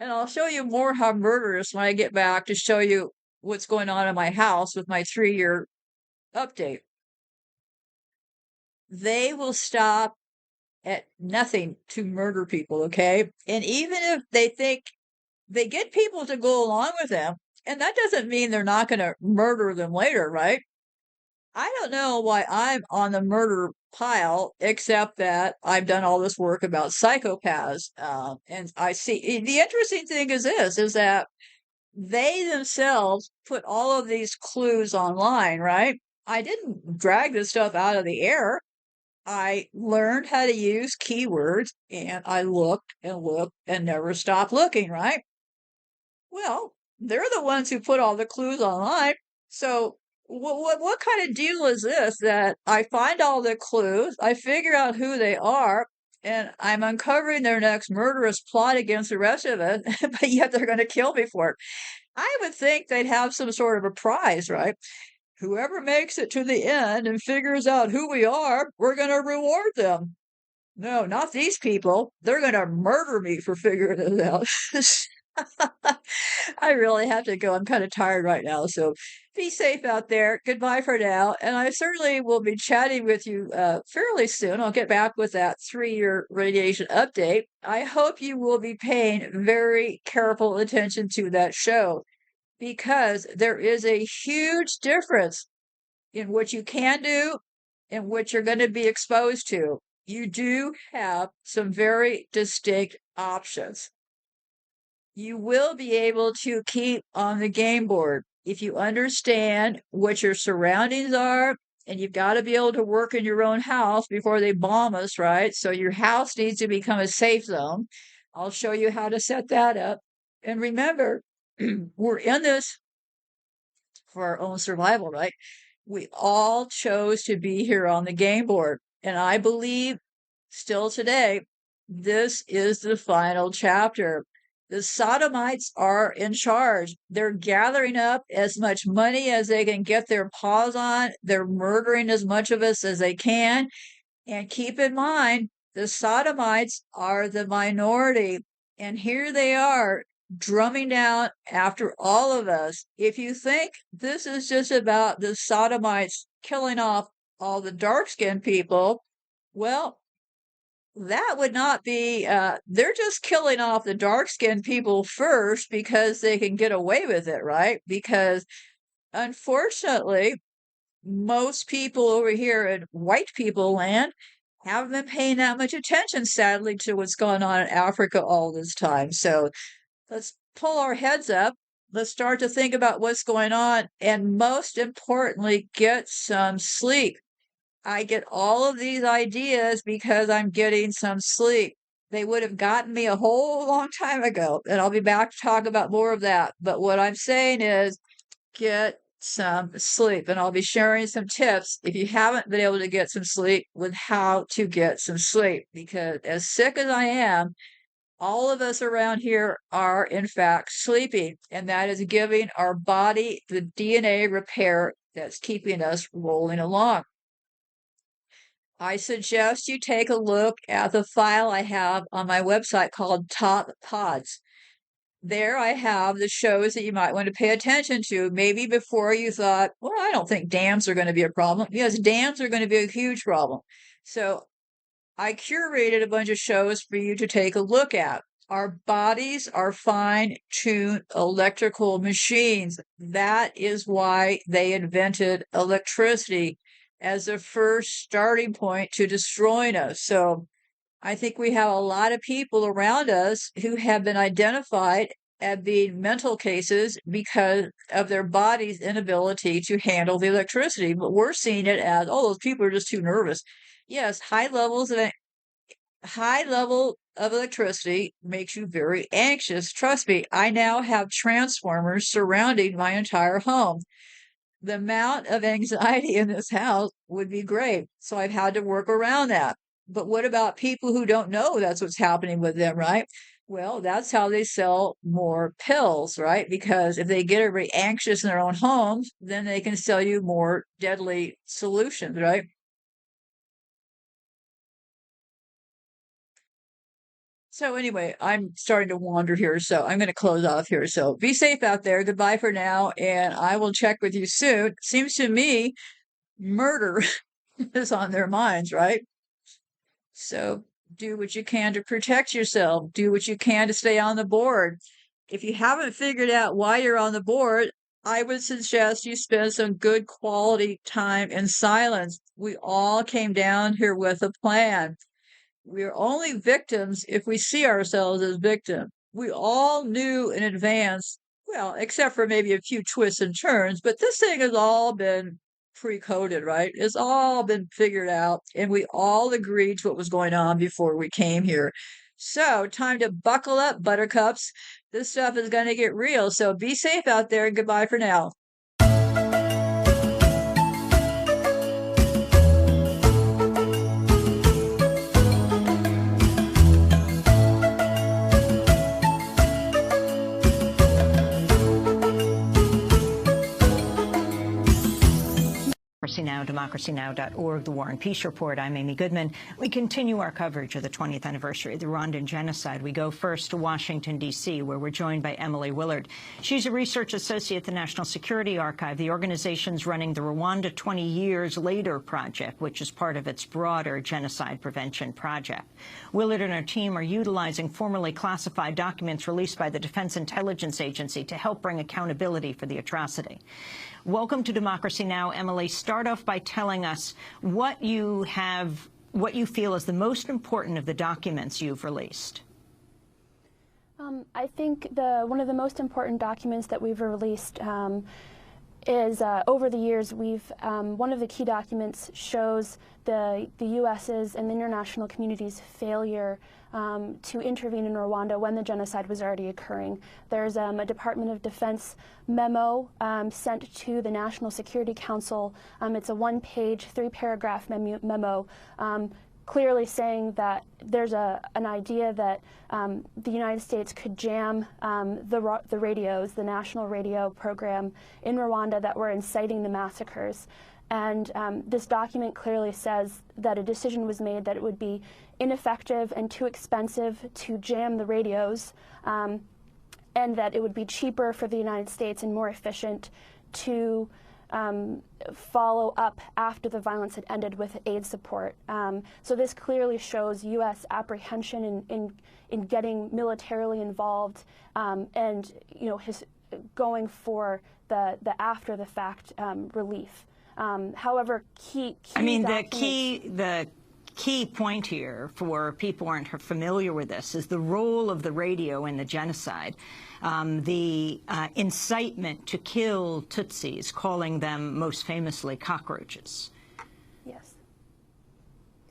And I'll show you more how murderous when I get back to show you what's going on in my house with my 3-year update. They will stop at nothing to murder people, okay? And even if they think they get people to go along with them, and that doesn't mean they're not going to murder them later, right? I don't know why I'm on the murder pile, except that I've done all this work about psychopaths. And I see the interesting thing is this is that they themselves put all of these clues online, right? I didn't drag this stuff out of the air. I learned how to use keywords and I looked and never stopped looking, right? Well, they're the ones who put all the clues online. So what kind of deal is this that I find all the clues, I figure out who they are, and I'm uncovering their next murderous plot against the rest of it, but yet they're going to kill me for it. I would think they'd have some sort of a prize, right? Whoever makes it to the end and figures out who we are, we're going to reward them. No, not these people. They're going to murder me for figuring it out. I really have to go. I'm kind of tired right now. So be safe out there. Goodbye for now. And I certainly will be chatting with you fairly soon. I'll get back with that 3-year radiation update. I hope you will be paying very careful attention to that show because there is a huge difference in what you can do and what you're going to be exposed to. You do have some very distinct options. You will be able to keep on the game board if you understand what your surroundings are, and you've got to be able to work in your own house before they bomb us, right? So your house needs to become a safe zone. I'll show you how to set that up. And remember, we're in this for our own survival, right? We all chose to be here on the game board. And I believe still today, this is the final chapter. The sodomites are in charge. They're gathering up as much money as they can get their paws on. They're murdering as much of us as they can. And keep in mind, the sodomites are the minority. And here they are drumming down after all of us. If you think this is just about the sodomites killing off all the dark skinned people, well, that would not be, they're just killing off the dark skinned people first because they can get away with it, right? Because unfortunately, most people over here in white people land haven't been paying that much attention, sadly, to what's going on in Africa all this time. So let's pull our heads up. Let's start to think about what's going on. And most importantly, get some sleep. I get all of these ideas because I'm getting some sleep. They would have gotten me a whole long time ago. And I'll be back to talk about more of that. But what I'm saying is, get some sleep. And I'll be sharing some tips if you haven't been able to get some sleep with how to get some sleep. Because as sick as I am, all of us around here are in fact sleeping, and that is giving our body the DNA repair that's keeping us rolling along. I suggest you take a look at the file I have on my website called Top Pods. There I have the shows that you might want to pay attention to. Maybe before you thought, well, I don't think dams are going to be a problem. Yes, dams are going to be a huge problem. So I curated a bunch of shows for you to take a look at. Our bodies are fine-tuned electrical machines. That is why they invented electricity as a first starting point to destroying us. So I think we have a lot of people around us who have been identified as being mental cases because of their body's inability to handle the electricity. But we're seeing it as, oh, those people are just too nervous. Yes, high level of electricity makes you very anxious. Trust me, I now have transformers surrounding my entire home. The amount of anxiety in this house would be great. So I've had to work around that. But what about people who don't know that's what's happening with them, right? Well, that's how they sell more pills, right? Because if they get everybody anxious in their own homes, then they can sell you more deadly solutions, right? So anyway, I'm starting to wander here, so I'm going to close off here. So be safe out there. Goodbye for now, and I will check with you soon. Seems to me murder is on their minds, right? So do what you can to protect yourself. Do what you can to stay on the board. If you haven't figured out why you're on the board, I would suggest you spend some good quality time in silence. We all came down here with a plan. We're only victims if we see ourselves as victims. We all knew in advance, well, except for maybe a few twists and turns, but this thing has all been pre-coded, right? It's all been figured out, and we all agreed to what was going on before we came here. So, time to buckle up, buttercups. This stuff is going to get real. So, be safe out there, and goodbye for now. Now, democracynow.org, The War and Peace Report. I'm Amy Goodman. We continue our coverage of the 20th anniversary of the Rwandan genocide. We go first to Washington, D.C., where we're joined by Emily Willard. She's a research associate at the National Security Archive. The organization's running the Rwanda 20 Years Later project, which is part of its broader genocide prevention project. Willard and her team are utilizing formerly classified documents released by the Defense Intelligence Agency to help bring accountability for the atrocity. Welcome to Democracy Now!, Emily. Start off by telling us what you feel is the most important of the documents you've released. I think one of the most important documents that we've released is over the years one of the key documents shows the U.S.'s and the international community's failure to intervene in Rwanda when the genocide was already occurring. There's a Department of Defense memo sent to the National Security Council. It's a one-page, three-paragraph memo clearly saying that there's an idea that the United States could jam the radios, the national radio program in Rwanda that were inciting the massacres. And this document clearly says that a decision was made that it would be ineffective and too expensive to jam the radios, and that it would be cheaper for the United States and more efficient to follow up after the violence had ended with aid support. So this clearly shows U.S. apprehension in getting militarily involved, and going for the after the fact relief. However, the key point here for people who aren't familiar with this is the role of the radio in the genocide, the incitement to kill Tutsis, calling them most famously cockroaches. Yes.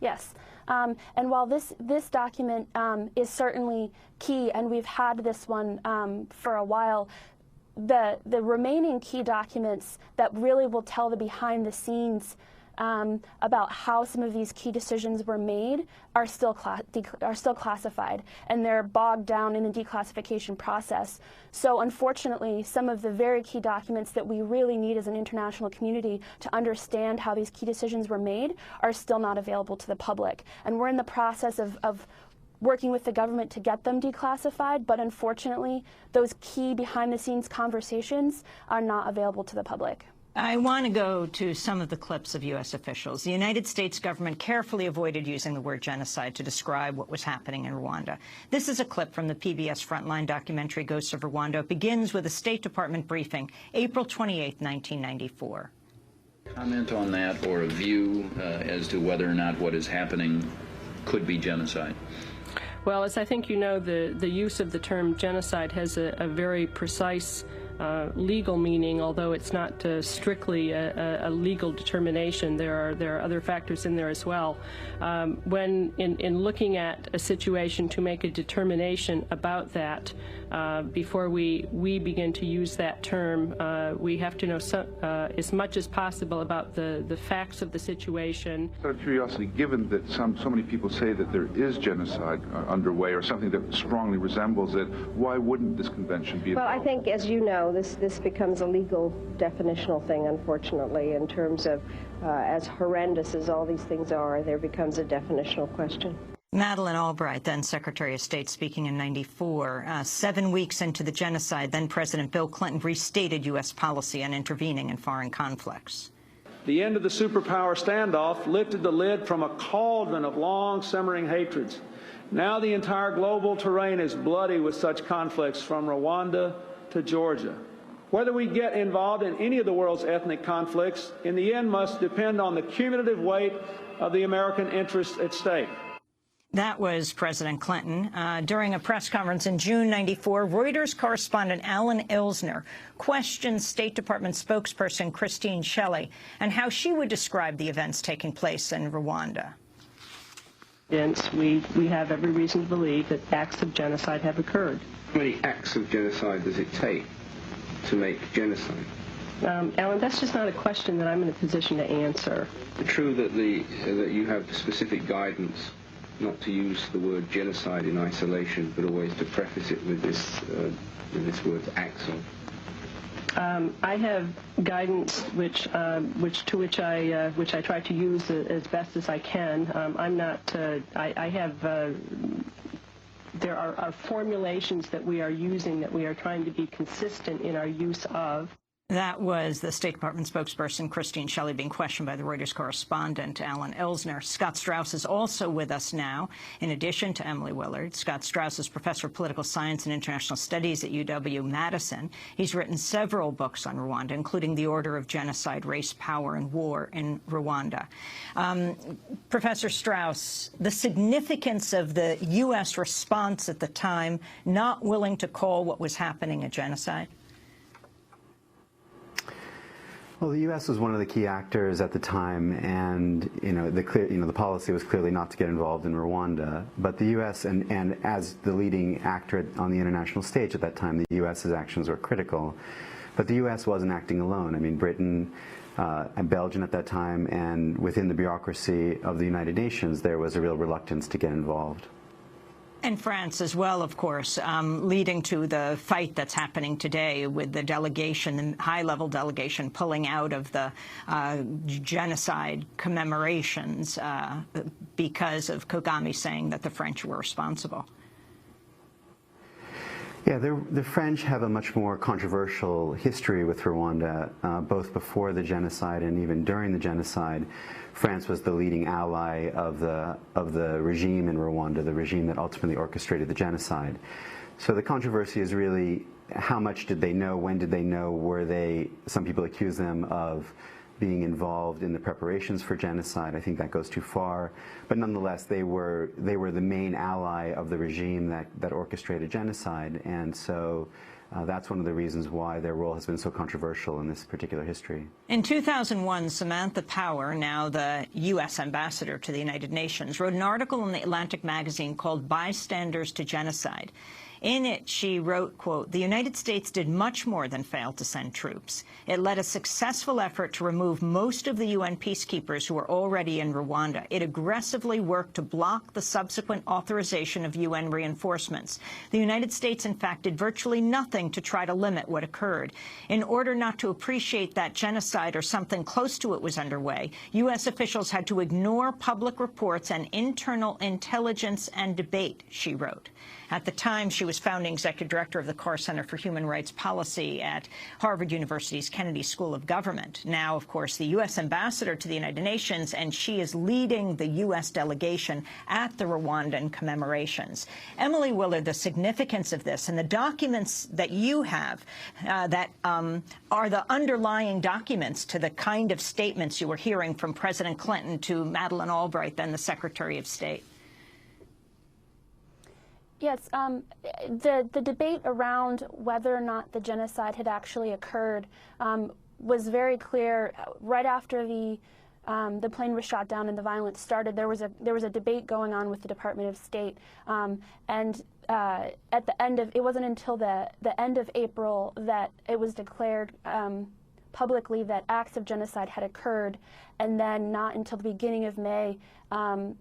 Yes. And while this document is certainly key, and we've had this one for a while, the remaining key documents that really will tell the behind the scenes about how some of these key decisions were made are still classified, and they're bogged down in the declassification process. So unfortunately, some of the very key documents that we really need as an international community to understand how these key decisions were made are still not available to the public. And we're in the process of working with the government to get them declassified, but unfortunately, those key behind-the-scenes conversations are not available to the public. I want to go to some of the clips of U.S. officials. The United States government carefully avoided using the word genocide to describe what was happening in Rwanda. This is a clip from the PBS Frontline documentary Ghosts of Rwanda. It begins with a State Department briefing, April 28, 1994. Comment on that, or a view as to whether or not what is happening could be genocide? Well, as I think you know, the use of the term genocide has a very precise legal meaning, although it's not strictly a legal determination. There are other factors in there as well. When in looking at a situation to make a determination about that, before we begin to use that term, we have to know as much as possible about the facts of the situation. Out of curiosity, given that so many people say that there is genocide underway or something that strongly resembles it, why wouldn't this convention be Well, involved? I think, as you know, this becomes a legal definitional thing, unfortunately, in terms of as horrendous as all these things are, there becomes a definitional question. Madeleine Albright, then Secretary of State, speaking in '94. 7 weeks into the genocide, then President Bill Clinton restated U.S. policy on intervening in foreign conflicts. The end of the superpower standoff lifted the lid from a cauldron of long simmering hatreds. Now the entire global terrain is bloody with such conflicts, from Rwanda to Georgia. Whether we get involved in any of the world's ethnic conflicts, in the end must depend on the cumulative weight of the American interests at stake. That was President Clinton. During a press conference in June '94, Reuters correspondent Alan Ilsner questioned State Department spokesperson Christine Shelley and how she would describe the events taking place in Rwanda. We have every reason to believe that acts of genocide have occurred. How many acts of genocide does it take to make genocide? Alan, that's just not a question that I'm in a position to answer. It's true that that you have specific guidance not to use the word genocide in isolation, but always to preface it with this word acts of. I have guidance which I try to use as best as I can. I'm not. I have. There are formulations that we are using that we are trying to be consistent in our use of. That was the State Department spokesperson Christine Shelley being questioned by the Reuters correspondent Alan Ilsner. Scott Strauss is also with us now, in addition to Emily Willard. Scott Strauss is professor of political science and international studies at UW-Madison. He's written several books on Rwanda, including The Order of Genocide, Race, Power, and War in Rwanda. Professor Strauss, the significance of the U.S. response at the time, not willing to call what was happening a genocide? Well, the U.S. was one of the key actors at the time, and the policy was clearly not to get involved in Rwanda. But the U.S. and as the leading actor on the international stage at that time, the U.S.'s actions were critical. But the U.S. wasn't acting alone. I mean, Britain and Belgium at that time, and within the bureaucracy of the United Nations, there was a real reluctance to get involved. And France as well, of course, leading to the fight that's happening today with the delegation, the high-level delegation pulling out of the genocide commemorations because of Kagame saying that the French were responsible. Yeah, the French have a much more controversial history with Rwanda, both before the genocide and even during the genocide. France was the leading ally of the regime in Rwanda, the regime that ultimately orchestrated the genocide. So the controversy is really how much did they know, when did they know, some people accuse them of being involved in the preparations for genocide. I think that goes too far. But nonetheless, they were the main ally of the regime that orchestrated genocide. And so that's one of the reasons why their role has been so controversial in this particular history. In 2001, Samantha Power, now the U.S. ambassador to the United Nations, wrote an article in the Atlantic magazine called Bystanders to Genocide. In it, she wrote, quote, "The United States did much more than fail to send troops. It led a successful effort to remove most of the UN peacekeepers who were already in Rwanda. It aggressively worked to block the subsequent authorization of UN reinforcements. The United States, in fact, did virtually nothing to try to limit what occurred. In order not to appreciate that genocide or something close to it was underway, U.S. officials had to ignore public reports and internal intelligence and debate," she wrote. At the time, she was founding executive director of the Carr Center for Human Rights Policy at Harvard University's Kennedy School of Government. Now, of course, the U.S. ambassador to the United Nations, and she is leading the U.S. delegation at the Rwandan commemorations. Emily Willard, the significance of this and the documents that you have that are the underlying documents to the kind of statements you were hearing from President Clinton to Madeleine Albright, then the Secretary of State. Yes, the debate around whether or not the genocide had actually occurred was very clear. Right after the plane was shot down and the violence started, there was a debate going on with the Department of State, and at the end of it wasn't until the end of April that it was declared publicly that acts of genocide had occurred, and then not until the beginning of May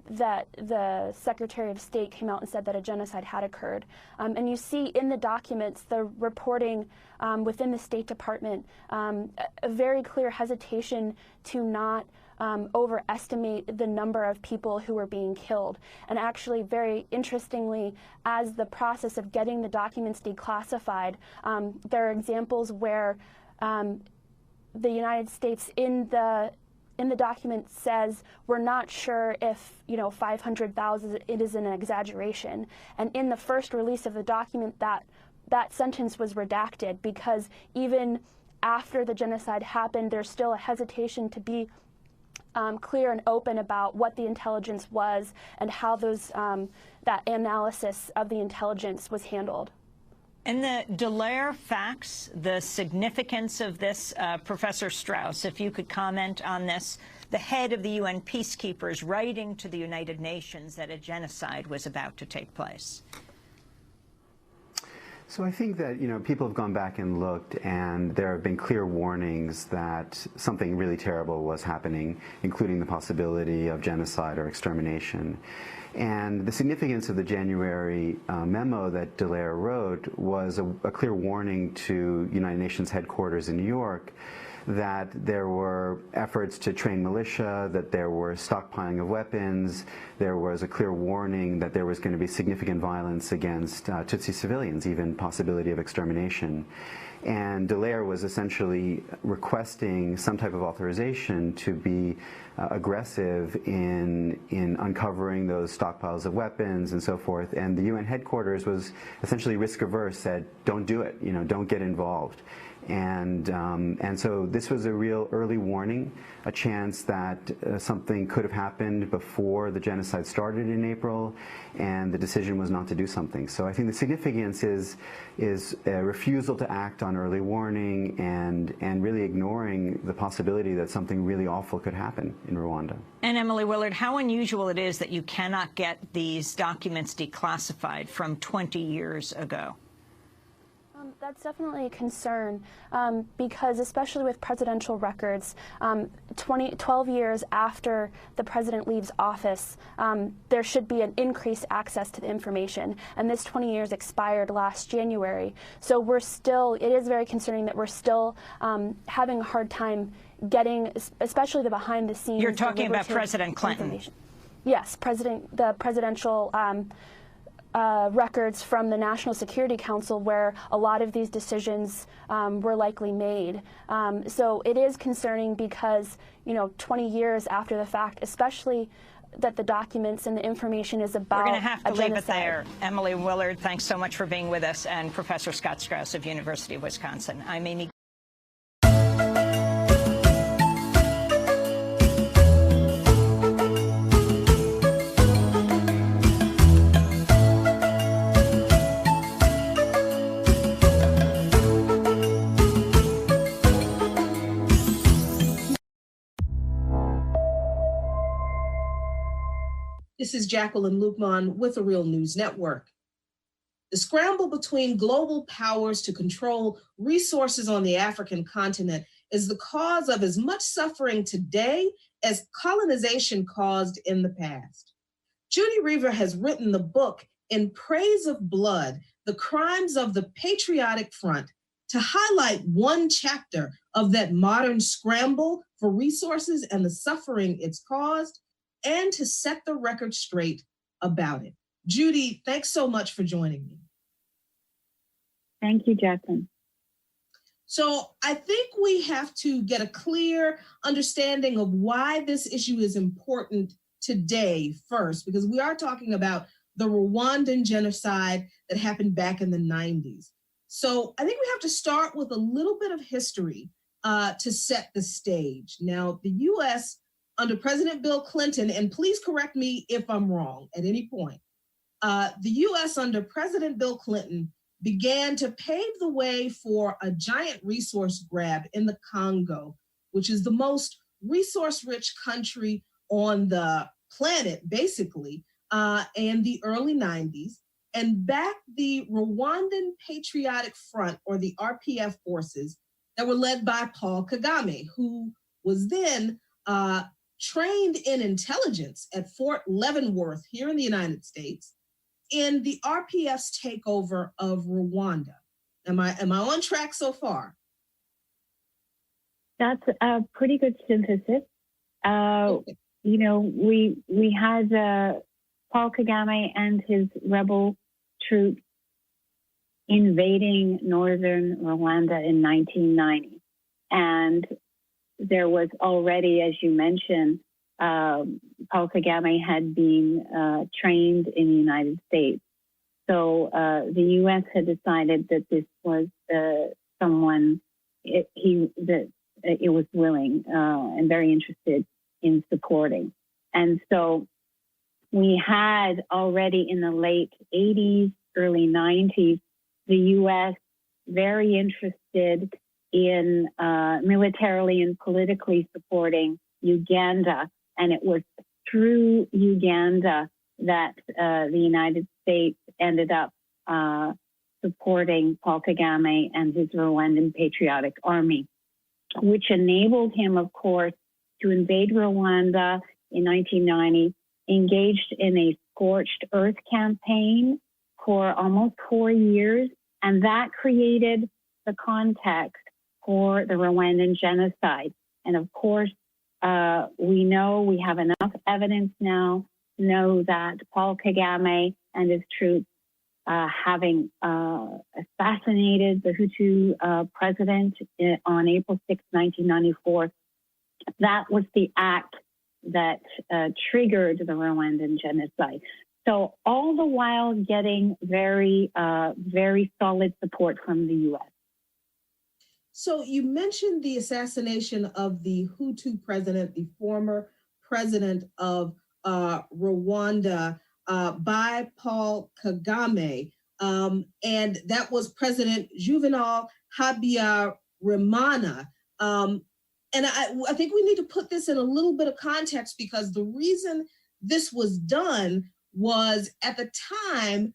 that the Secretary of State came out and said that a genocide had occurred. And you see in the documents, the reporting within the State Department, a very clear hesitation to not overestimate the number of people who were being killed. And actually, very interestingly, as the process of getting the documents declassified, there are examples where the United States in the document says we're not sure if 500,000 it is an exaggeration, and in the first release of the document that that sentence was redacted because even after the genocide happened, there's still a hesitation to be clear and open about what the intelligence was and how that analysis of the intelligence was handled. And the Dallaire facts, the significance of this, Professor Strauss, if you could comment on this, the head of the UN peacekeepers writing to the United Nations that a genocide was about to take place. So I think that, people have gone back and looked, and there have been clear warnings that something really terrible was happening, including the possibility of genocide or extermination. And the significance of the January memo that Dallaire wrote was a clear warning to United Nations headquarters in New York that there were efforts to train militia, that there were stockpiling of weapons, there was a clear warning that there was going to be significant violence against Tutsi civilians, even possibility of extermination. And Dallaire was essentially requesting some type of authorization to be aggressive in uncovering those stockpiles of weapons and so forth. And the UN headquarters was essentially risk-averse, said, don't do it, don't get involved. And so this was a real early warning, a chance that something could have happened before the genocide started in April, and the decision was not to do something. So I think the significance is a refusal to act on early warning and really ignoring the possibility that something really awful could happen in Rwanda. And Emily Willard, how unusual it is that you cannot get these documents declassified from 20 years ago. That's definitely a concern because especially with presidential records, 12 years after the president leaves office, there should be an increased access to the information. And this 20 years expired last January. So it is very concerning that we're still having a hard time getting, especially the behind the scenes. You're talking about President Clinton. Yes, the presidential records from the National Security Council where a lot of these decisions were likely made. So it is concerning because, 20 years after the fact, especially that the documents and the information is about We're going to have to leave genocide. it there. Emily Willard, thanks so much for being with us, and Professor Scott Strauss of University of Wisconsin. I'm Amy. This is Jacqueline Lukman with the Real News Network. The scramble between global powers to control resources on the African continent is the cause of as much suffering today as colonization caused in the past. Judy Reaver has written the book In Praise of Blood, The Crimes of the Patriotic Front, to highlight one chapter of that modern scramble for resources and the suffering it's caused, and to set the record straight about it. Judy, thanks so much for joining me. Thank you, Jacqueline. So I think we have to get a clear understanding of why this issue is important today first, because we are talking about the Rwandan genocide that happened back in the 90s. So I think we have to start with a little bit of history to set the stage. Now, the U.S. under President Bill Clinton, and please correct me if I'm wrong at any point, the U.S. under President Bill Clinton began to pave the way for a giant resource grab in the CONGO, which is the most resource-rich country on the planet, basically, in the early 90s, and backed the Rwandan Patriotic Front, or the RPF forces, that were led by Paul Kagame, who was then trained in intelligence at Fort Leavenworth here in the United States in the RPF's takeover of Rwanda. Am I on track so far? That's a pretty good synthesis. Okay. We had Paul Kagame and his rebel troops invading northern Rwanda in 1990. And there was already, as you mentioned, Paul Kagame had been trained in the United States. so the U.S. had decided that this was someone it was willing and very interested in supporting. And so we had already in the late 80s, early 90s, the U.S. very interested in militarily and politically supporting Uganda. And it was through Uganda that the United States ended up supporting Paul Kagame and his Rwandan Patriotic Army, which enabled him, of course, to invade Rwanda in 1990, engaged in a scorched earth campaign for almost 4 years, and that created the context for the Rwandan genocide. And of course, we know we have enough evidence now to know that Paul Kagame and his troops having assassinated the Hutu president on April 6, 1994, that was the act that triggered the Rwandan genocide. So all the while getting very, very solid support from the U.S. So you mentioned the assassination of the Hutu president, the former president of Rwanda, by Paul Kagame, and that was President Juvenal Habyarimana. And I think we need to put this in a little bit of context, because the reason this was done was at the time,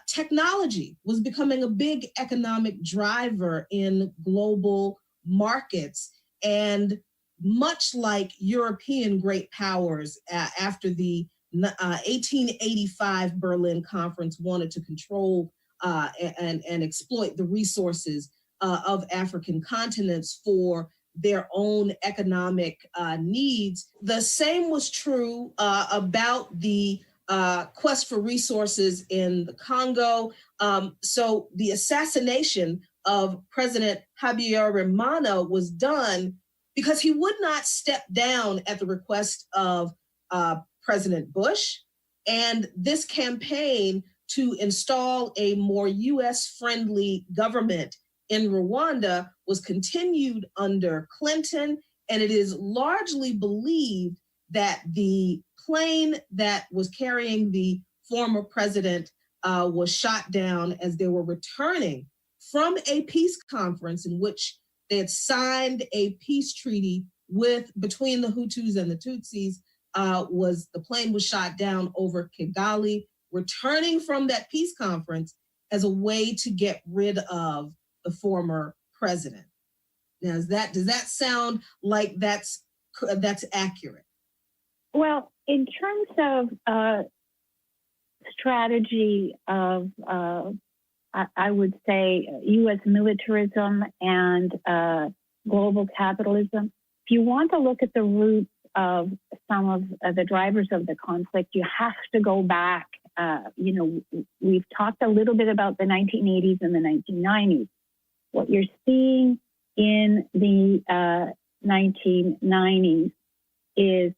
technology was becoming a big economic driver in global markets. And much like European great powers after the 1885 Berlin Conference wanted to control and exploit the resources of African continents for their own economic needs. The same was true about the quest for resources in the Congo. So the assassination of President Habyarimana was done because he would not step down at the request of President Bush. And this campaign to install a more US-friendly government in Rwanda was continued under Clinton, and it is largely believed that the plane that was carrying the former president was shot down as they were returning from a peace conference in which they had signed a peace treaty between the Hutus and the Tutsis. The plane was shot down over Kigali, returning from that peace conference as a way to get rid of the former president. Now, does that sound like that's accurate? Well, in terms of strategy of, I would say, U.S. militarism and global capitalism, if you want to look at the roots of some of the drivers of the conflict, you have to go back. We've talked a little bit about the 1980s and the 1990s. What you're seeing in the 1990s is,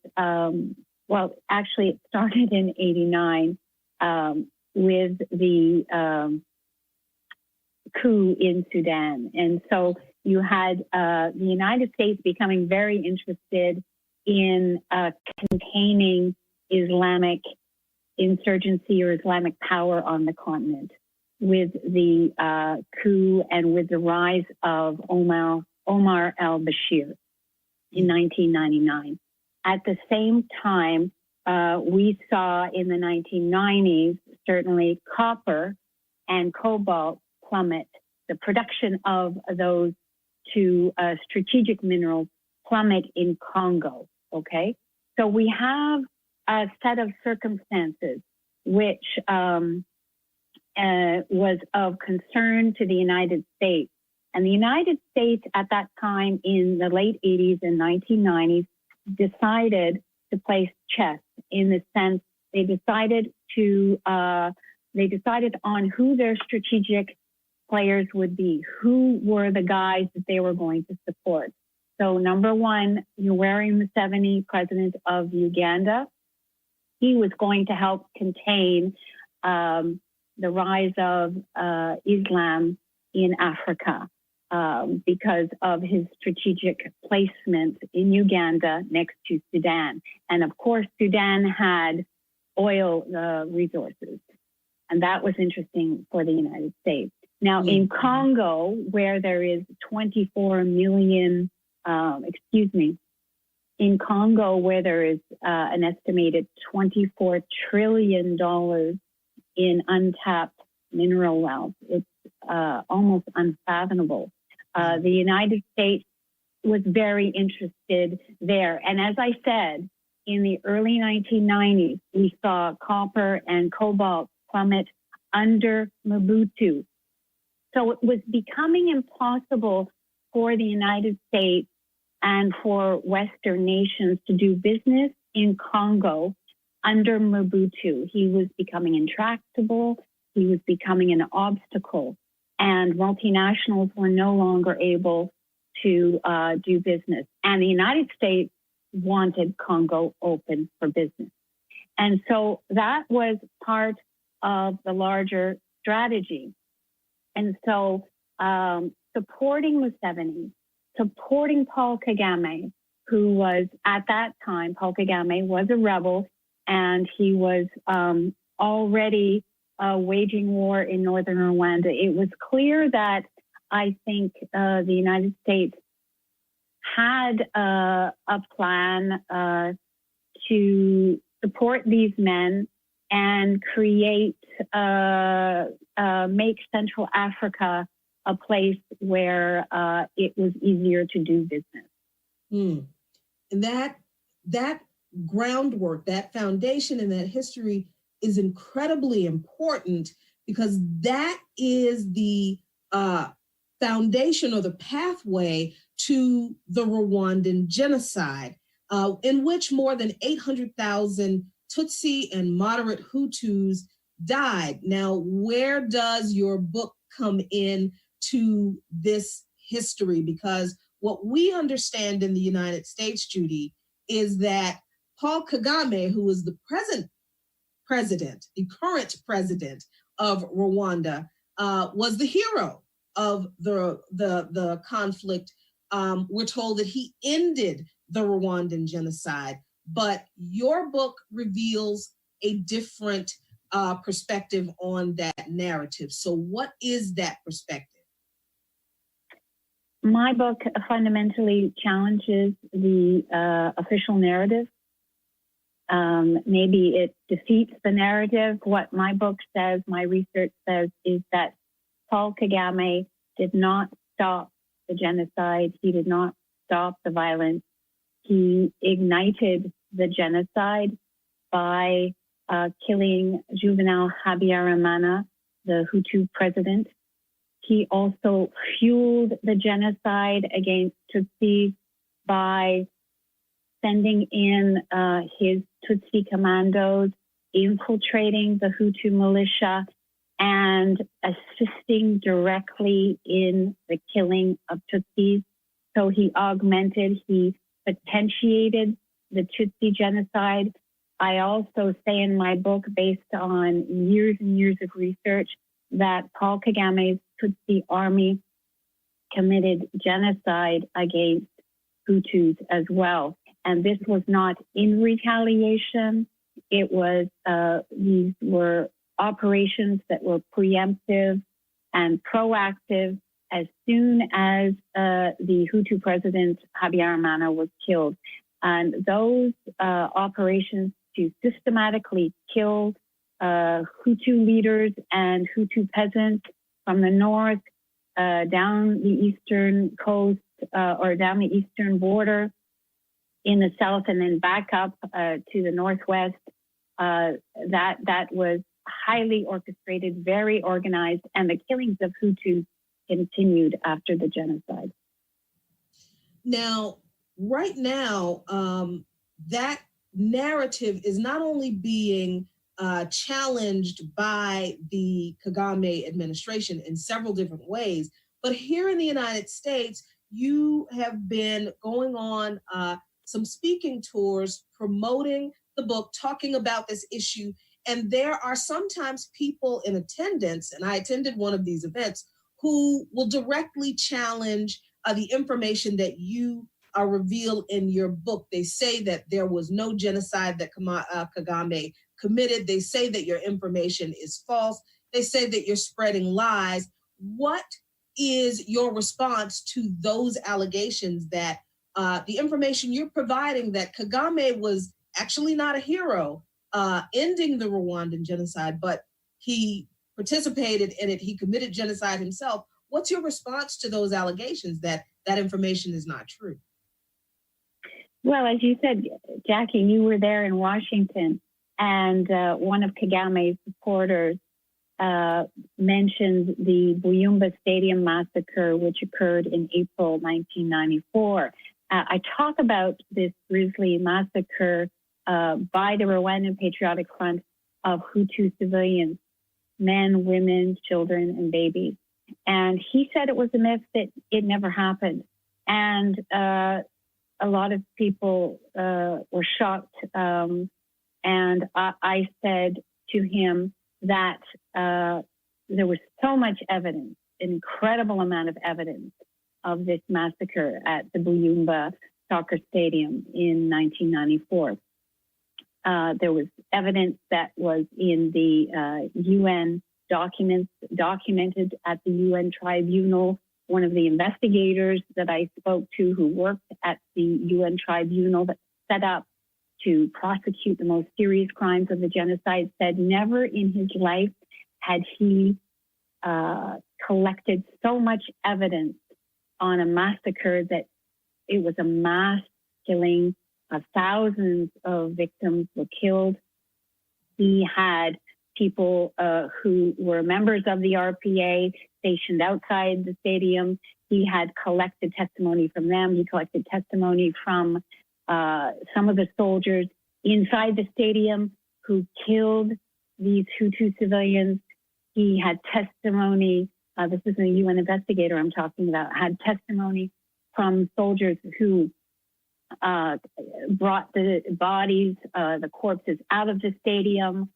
actually it started in 89 with the coup in Sudan. And so you had the United States becoming very interested in containing Islamic insurgency or Islamic power on the continent with the coup and with the rise of Omar al-Bashir in 1999. At the same time, we saw in the 1990s, certainly copper and cobalt plummet. The production of those two strategic minerals plummet in Congo, okay? So we have a set of circumstances which was of concern to the United States. And the United States at that time in the late 80s and 1990s decided to play chess, in the sense they decided on who their strategic players would be, who were the guys that they were going to support. So number one, Yoweri Museveni, president of Uganda, he was going to help contain the rise of Islam in Africa because of his strategic placement in Uganda next to Sudan. And of course, Sudan had oil resources. And that was interesting for the United States. Now, in Congo, where there is 24 million, in Congo, where there is an estimated $24 trillion in untapped mineral wealth, it's almost unfathomable. The United States was very interested there. And as I said, in the early 1990s, we saw copper and cobalt plummet under Mobutu. So it was becoming impossible for the United States and for Western nations to do business in Congo under Mobutu. He was becoming intractable. He was becoming an obstacle. And multinationals were no longer able to do business. And the United States wanted Congo open for business. And so that was part of the larger strategy. And so supporting Museveni, supporting Paul Kagame, who was at that time, Paul Kagame was a rebel, and he was already waging war in northern Rwanda. It was clear that I think the United States had a plan to support these men and create, make Central Africa a place where it was easier to do business. And that groundwork, that foundation, and that history is incredibly important, because that is the foundation or the pathway to the Rwandan genocide, in which more than 800,000 Tutsi and moderate Hutus died. Now, where does your book come in to this history? Because what we understand in the United States, Judy, is that Paul Kagame, who is the current president of Rwanda, was the hero of the conflict. We're told that he ended the Rwandan genocide, but your book reveals a different perspective on that narrative. So what is that perspective? My book fundamentally challenges the official narrative. Maybe it defeats the narrative. What my book says, my research says, is that Paul Kagame did not stop the genocide. He did not stop the violence. He ignited the genocide by killing Juvenal Habyarimana, the Hutu president. He also fueled the genocide against Tutsis by sending in his Tutsi commandos, infiltrating the Hutu militia, and assisting directly in the killing of Tutsis. So he potentiated the Tutsi genocide. I also say in my book, based on years and years of research, that Paul Kagame's Tutsi army committed genocide against Hutus as well. And this was not in retaliation. It was, these were operations that were preemptive and proactive as soon as the Hutu president Habyarimana was killed. And those operations to systematically kill Hutu leaders and Hutu peasants from the north down the eastern coast or down the eastern border in the south, and then back up to the northwest, that was highly orchestrated, very organized, and the killings of Hutus continued after the genocide. Now, right now, that narrative is not only being challenged by the Kagame administration in several different ways, but here in the United States, you have been going on some speaking tours promoting the book, talking about this issue. And there are sometimes people in attendance, and I attended one of these events, who will directly challenge the information that you reveal in your book. They say that there was no genocide that Kagame committed. They say that your information is false. They say that you're spreading lies. What is your response to those allegations that the information you're providing, that Kagame was actually not a hero ending the Rwandan genocide, but he participated in it, he committed genocide himself? What's your response to those allegations that that information is not true? Well, as you said, Jackie, you were there in Washington, and one of Kagame's supporters mentioned the Buyumba Stadium massacre, which occurred in April 1994. I talk about this grisly massacre by the Rwandan Patriotic Front of Hutu civilians, men, women, children, and babies. And he said it was a myth, that it never happened. And a lot of people were shocked. And I said to him that there was so much evidence, an incredible amount of evidence of this massacre at the Buyumba soccer stadium in 1994. There was evidence that was in the UN documents, documented at the UN tribunal. One of the investigators that I spoke to, who worked at the UN tribunal that set up to prosecute the most serious crimes of the genocide, said never in his life had he collected so much evidence on a massacre, that it was a mass killing. Thousands of victims were killed. He had people who were members of the RPA stationed outside the stadium. He had collected testimony from them. He collected testimony from some of the soldiers inside the stadium who killed these Hutu civilians. He had testimony, this is a UN investigator I'm talking about, had testimony from soldiers who brought the bodies, the corpses out of the stadium,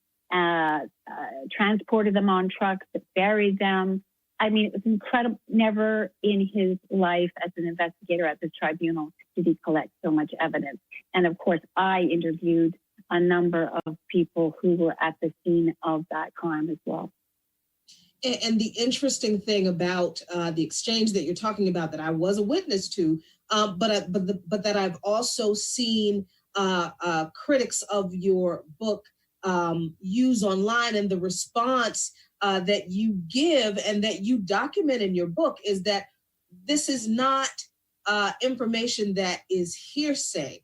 transported them on trucks, buried them. I mean, it was incredible. Never in his life as an investigator at this tribunal did he collect so much evidence. And of course, I interviewed a number of people who were at the scene of that crime as well. And the interesting thing about the exchange that you're talking about, that I was a witness to, but that I've also seen critics of your book use online, and the response that you give and that you document in your book, is that this is not information that is hearsay.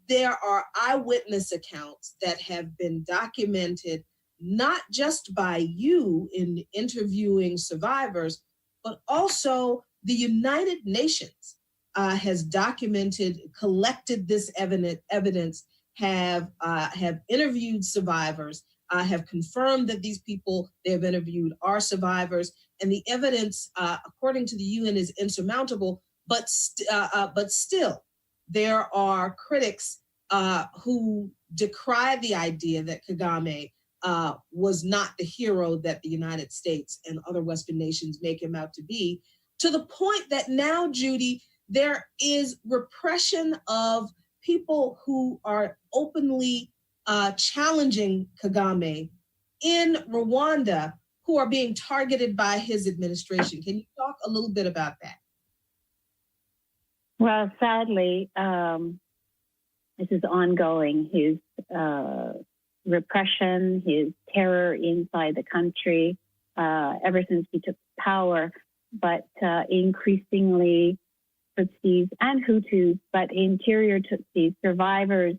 There are eyewitness accounts that have been documented, not just by you in interviewing survivors, but also the United Nations has documented, collected this evidence, have interviewed survivors, have confirmed that these people they have interviewed are survivors, and the evidence, according to the UN, is insurmountable. But still, there are critics who decry the idea that Kagame was not the hero that the United States and other Western nations make him out to be, to the point that now, Judy, there is repression of people who are openly challenging Kagame in Rwanda, who are being targeted by his administration. Can you talk a little bit about that? Well, sadly, this is ongoing. His repression, his terror inside the country, ever since he took power, but increasingly Tutsis and Hutus, but interior Tutsis survivors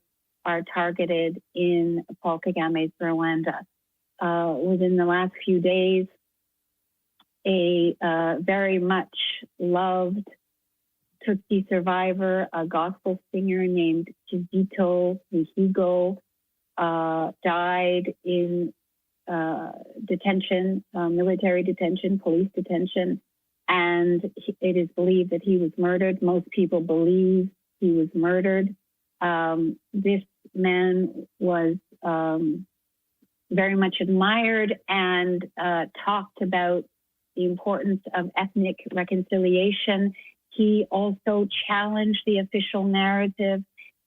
are targeted in Paul Kagame's Rwanda. Within the last few days, a very much loved Tutsi survivor, a gospel singer named Kizito Mihigo, died in detention, military detention, police detention, and it is believed that he was murdered. Most people believe he was murdered. This man was very much admired and talked about the importance of ethnic reconciliation. He also challenged the official narrative.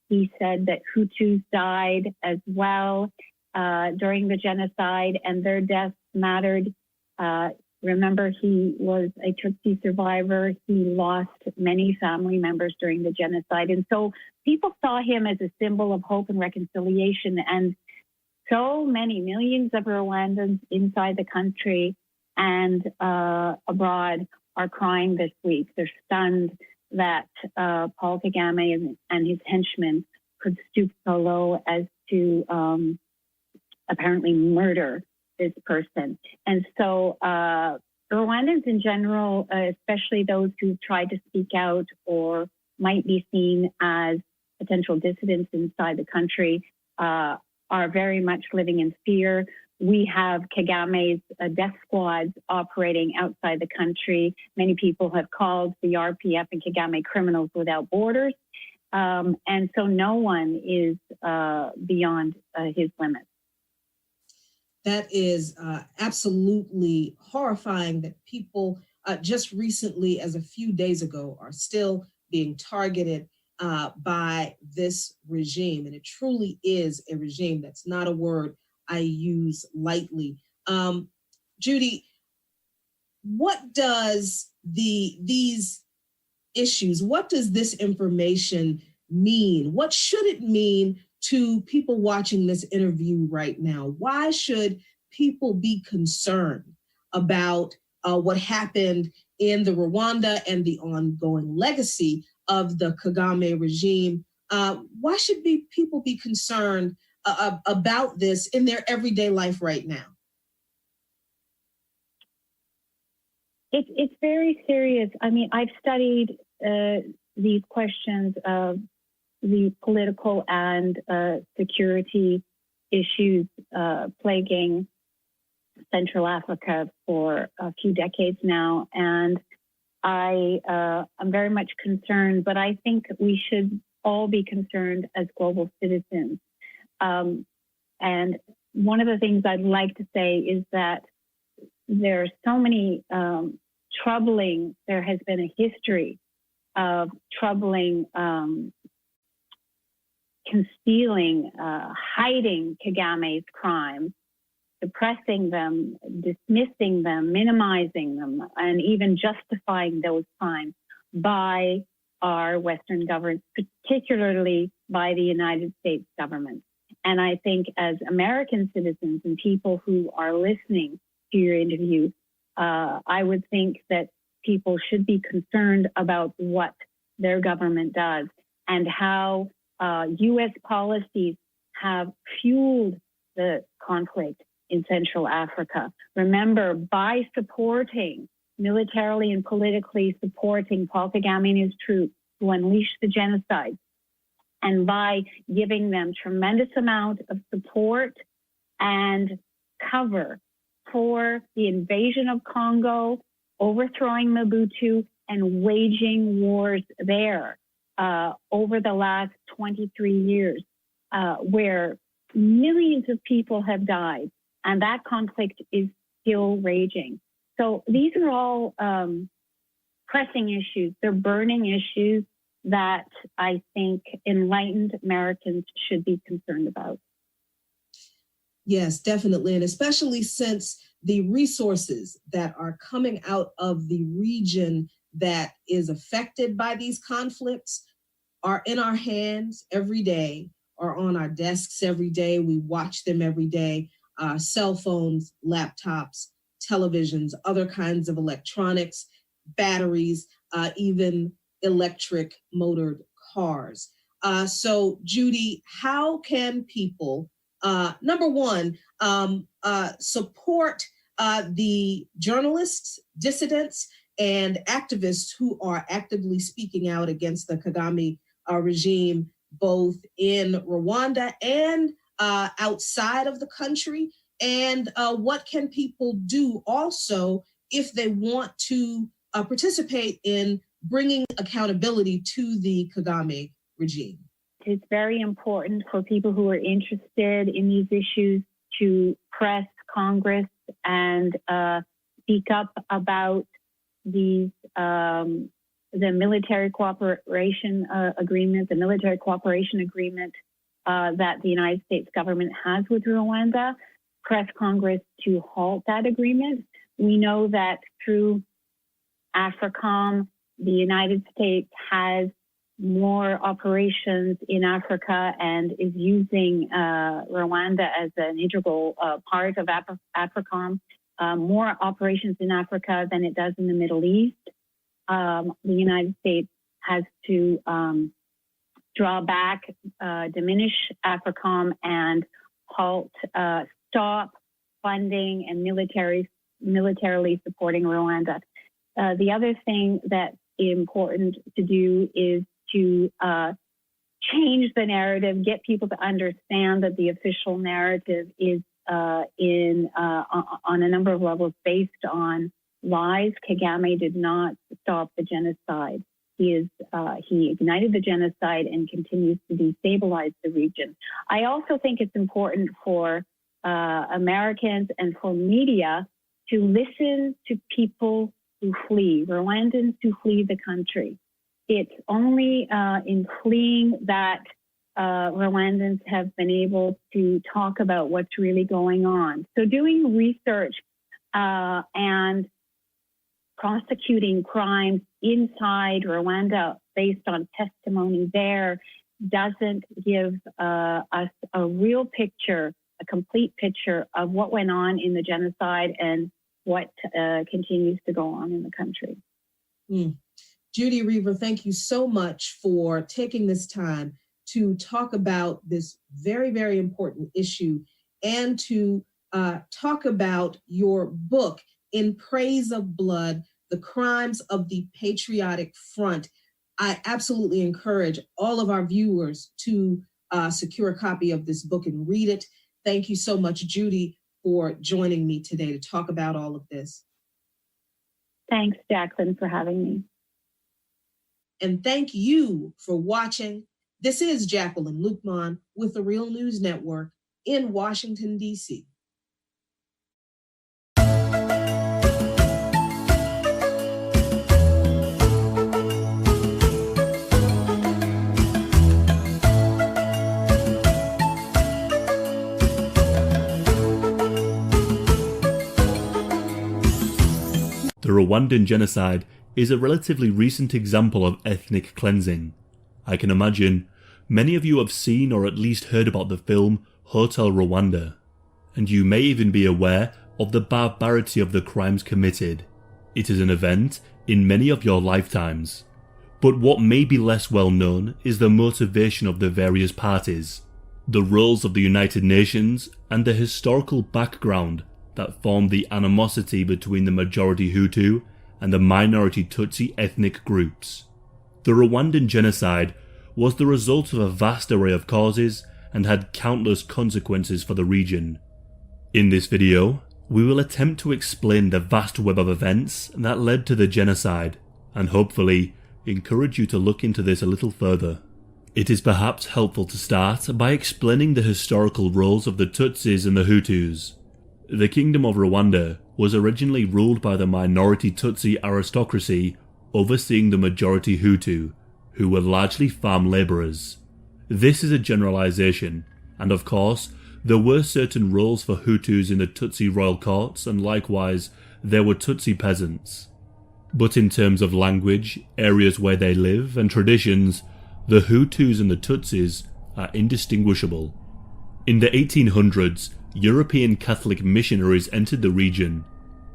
He said that Hutus died as well during the genocide and their deaths mattered. Remember, he was a Tutsi survivor. He lost many family members during the genocide. And so people saw him as a symbol of hope and reconciliation. And so many millions of Rwandans inside the country and abroad are crying this week. They're stunned that Paul Kagame and his henchmen could stoop so low as to apparently murder this person. And so Rwandans in general, especially those who tried to speak out or might be seen as potential dissidents inside the country, are very much living in fear. We have Kagame's death squads operating outside the country. Many people have called the RPF and Kagame criminals without borders. And so no one is beyond his limits. That is absolutely horrifying that people just recently, as a few days ago, are still being targeted by this regime. And it truly is a regime. That's not a word I use lightly. Judy, what does these issues, what does this information mean? What should it mean to people watching this interview right now? Why should people be concerned about what happened in the Rwanda and the ongoing legacy of the Kagame regime? Why should people be concerned about this in their everyday life right now? It's very serious. I mean, I've studied these questions of the political and security issues plaguing Central Africa for a few decades now. And I'm very much concerned, but I think we should all be concerned as global citizens. And one of the things I'd like to say is that there are so many there has been a history of troubling, concealing, hiding Kagame's crimes, suppressing them, dismissing them, minimizing them, and even justifying those crimes by our Western governments, particularly by the United States government. And I think as American citizens and people who are listening to your interview, I would think that people should be concerned about what their government does and how U.S. policies have fueled the conflict in Central Africa. Remember, by supporting, militarily and politically supporting Paul Kagame and his troops to unleash the genocide, and by giving them tremendous amount of support and cover for the invasion of Congo, overthrowing Mobutu, and waging wars there over the last 23 years, where millions of people have died, and that conflict is still raging. So these are all pressing issues. They're burning issues that I think enlightened Americans should be concerned about. Yes, definitely. And especially since the resources that are coming out of the region that is affected by these conflicts are in our hands every day, are on our desks every day. We watch them every day. Cell phones, laptops, televisions, other kinds of electronics, batteries, even electric motored cars. So Judy, how can people, number one, support the journalists, dissidents, and activists who are actively speaking out against the Kagame regime, both in Rwanda and outside of the country? And what can people do also if they want to participate in bringing accountability to the Kagame regime? is very important for people who are interested in these issues to press Congress and speak up about these the military cooperation agreement, the military cooperation agreement that the United States government has with Rwanda, press Congress to halt that agreement. We know that through AFRICOM, the United States has more operations in Africa and is using Rwanda as an integral part of AFRICOM, more operations in Africa than it does in the Middle East. The United States has to draw back, diminish AFRICOM, and halt, stop funding and militarily supporting Rwanda. The other thing that's important to do is to change the narrative, get people to understand that the official narrative is on a number of levels based on lies. Kagame did not stop the genocide. He ignited the genocide and continues to destabilize the region. I also think it's important for Americans and for media to listen to people who flee, Rwandans who flee the country. It's only in fleeing that Rwandans have been able to talk about what's really going on. So doing research and prosecuting crimes inside Rwanda based on testimony there doesn't give us a real picture, a complete picture of what went on in the genocide and what continues to go on in the country. Judy Reaver, thank you so much for taking this time to talk about this very, very important issue and to talk about your book, In Praise of Blood, The Crimes of the Patriotic Front. I absolutely encourage all of our viewers to secure a copy of this book and read it. Thank you so much, Judy, for joining me today to talk about all of this. Thanks, Jacqueline, for having me. And thank you for watching. This is Jacqueline Lukman with the Real News Network in Washington, D.C. The Rwandan genocide is a relatively recent example of ethnic cleansing. I can imagine many of you have seen or at least heard about the film Hotel Rwanda, and you may even be aware of the barbarity of the crimes committed. It is an event in many of your lifetimes. But what may be less well known is the motivation of the various parties, the roles of the United Nations, and the historical background that formed the animosity between the majority Hutu and the minority Tutsi ethnic groups. The Rwandan genocide was the result of a vast array of causes and had countless consequences for the region. In this video, we will attempt to explain the vast web of events that led to the genocide, and hopefully encourage you to look into this a little further. It is perhaps helpful to start by explaining the historical roles of the Tutsis and the Hutus. The Kingdom of Rwanda was originally ruled by the minority Tutsi aristocracy overseeing the majority Hutu, who were largely farm labourers. This is a generalisation, and of course, there were certain roles for Hutus in the Tutsi royal courts, and likewise, there were Tutsi peasants. But in terms of language, areas where they live, and traditions, the Hutus and the Tutsis are indistinguishable. In the 1800s, European Catholic missionaries entered the region.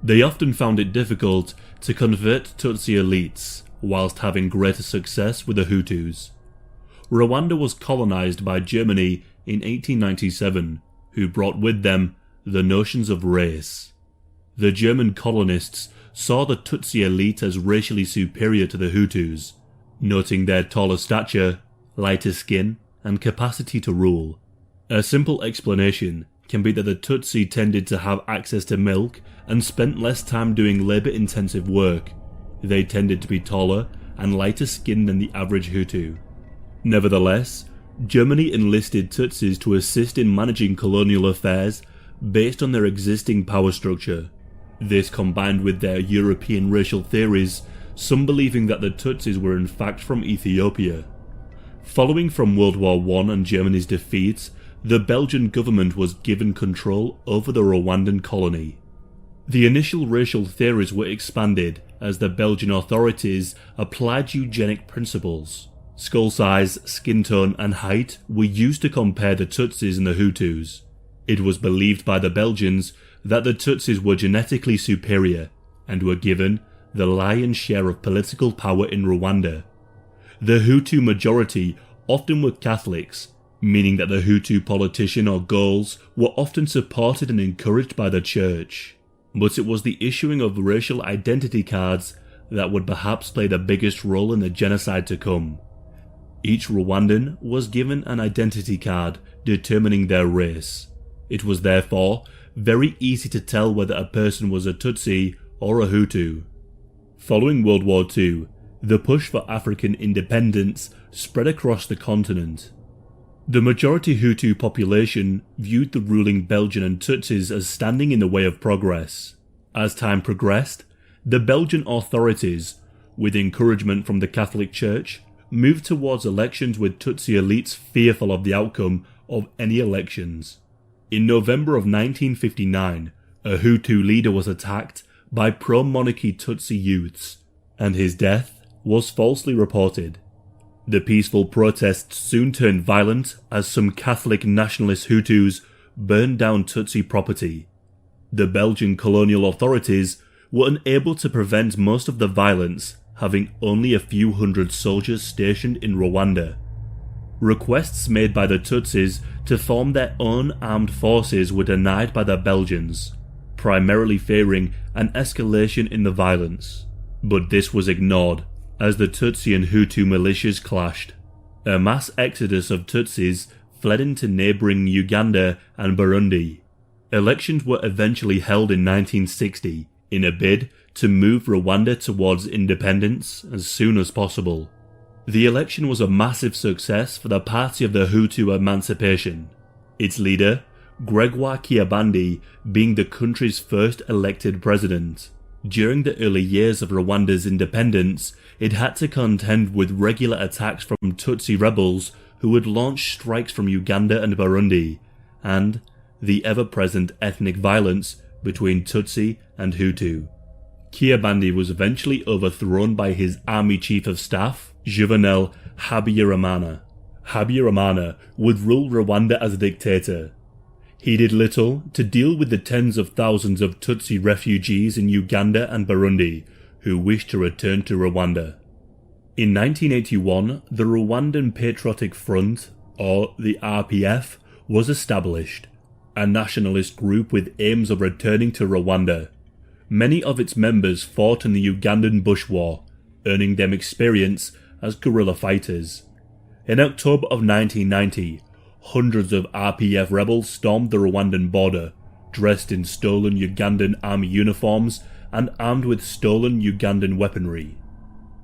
They often found it difficult to convert Tutsi elites, whilst having greater success with the Hutus. Rwanda was colonised by Germany in 1897, who brought with them the notions of race. The German colonists saw the Tutsi elite as racially superior to the Hutus, noting their taller stature, lighter skin, and capacity to rule. A simple explanation can be that the Tutsi tended to have access to milk and spent less time doing labour-intensive work. They tended to be taller and lighter skinned than the average Hutu. Nevertheless, Germany enlisted Tutsis to assist in managing colonial affairs based on their existing power structure. This combined with their European racial theories, some believing that the Tutsis were in fact from Ethiopia. Following from World War I and Germany's defeat, the Belgian government was given control over the Rwandan colony. The initial racial theories were expanded as the Belgian authorities applied eugenic principles. Skull size, skin tone and height were used to compare the Tutsis and the Hutus. It was believed by the Belgians that the Tutsis were genetically superior and were given the lion's share of political power in Rwanda. The Hutu majority often were Catholics, meaning that the Hutu politician or goals were often supported and encouraged by the church. But it was the issuing of racial identity cards that would perhaps play the biggest role in the genocide to come. Each Rwandan was given an identity card determining their race. It was therefore very easy to tell whether a person was a Tutsi or a Hutu. Following World War II, the push for African independence spread across the continent. The majority Hutu population viewed the ruling Belgian and Tutsis as standing in the way of progress. As time progressed, the Belgian authorities, with encouragement from the Catholic Church, moved towards elections with Tutsi elites fearful of the outcome of any elections. In November of 1959, a Hutu leader was attacked by pro-monarchy Tutsi youths, and his death was falsely reported. The peaceful protests soon turned violent as some Catholic nationalist Hutus burned down Tutsi property. The Belgian colonial authorities were unable to prevent most of the violence, having only a few hundred soldiers stationed in Rwanda. Requests made by the Tutsis to form their own armed forces were denied by the Belgians, primarily fearing an escalation in the violence. But this was ignored as the Tutsi and Hutu militias clashed. A mass exodus of Tutsis fled into neighbouring Uganda and Burundi. Elections were eventually held in 1960 in a bid to move Rwanda towards independence as soon as possible. The election was a massive success for the Party of the Hutu Emancipation, its leader, Gregoire Kiabandi, being the country's first elected president. During the early years of Rwanda's independence, it had to contend with regular attacks from Tutsi rebels who would launch strikes from Uganda and Burundi, and the ever-present ethnic violence between Tutsi and Hutu. Kiabandi was eventually overthrown by his army chief of staff, Juvenal Habyarimana. Habyarimana would rule Rwanda as a dictator. He did little to deal with the tens of thousands of Tutsi refugees in Uganda and Burundi who wished to return to Rwanda. In 1981, the Rwandan Patriotic Front, or the RPF, was established, a nationalist group with aims of returning to Rwanda. Many of its members fought in the Ugandan Bush War, earning them experience as guerrilla fighters. In October of 1990, hundreds of RPF rebels stormed the Rwandan border, dressed in stolen Ugandan army uniforms and armed with stolen Ugandan weaponry.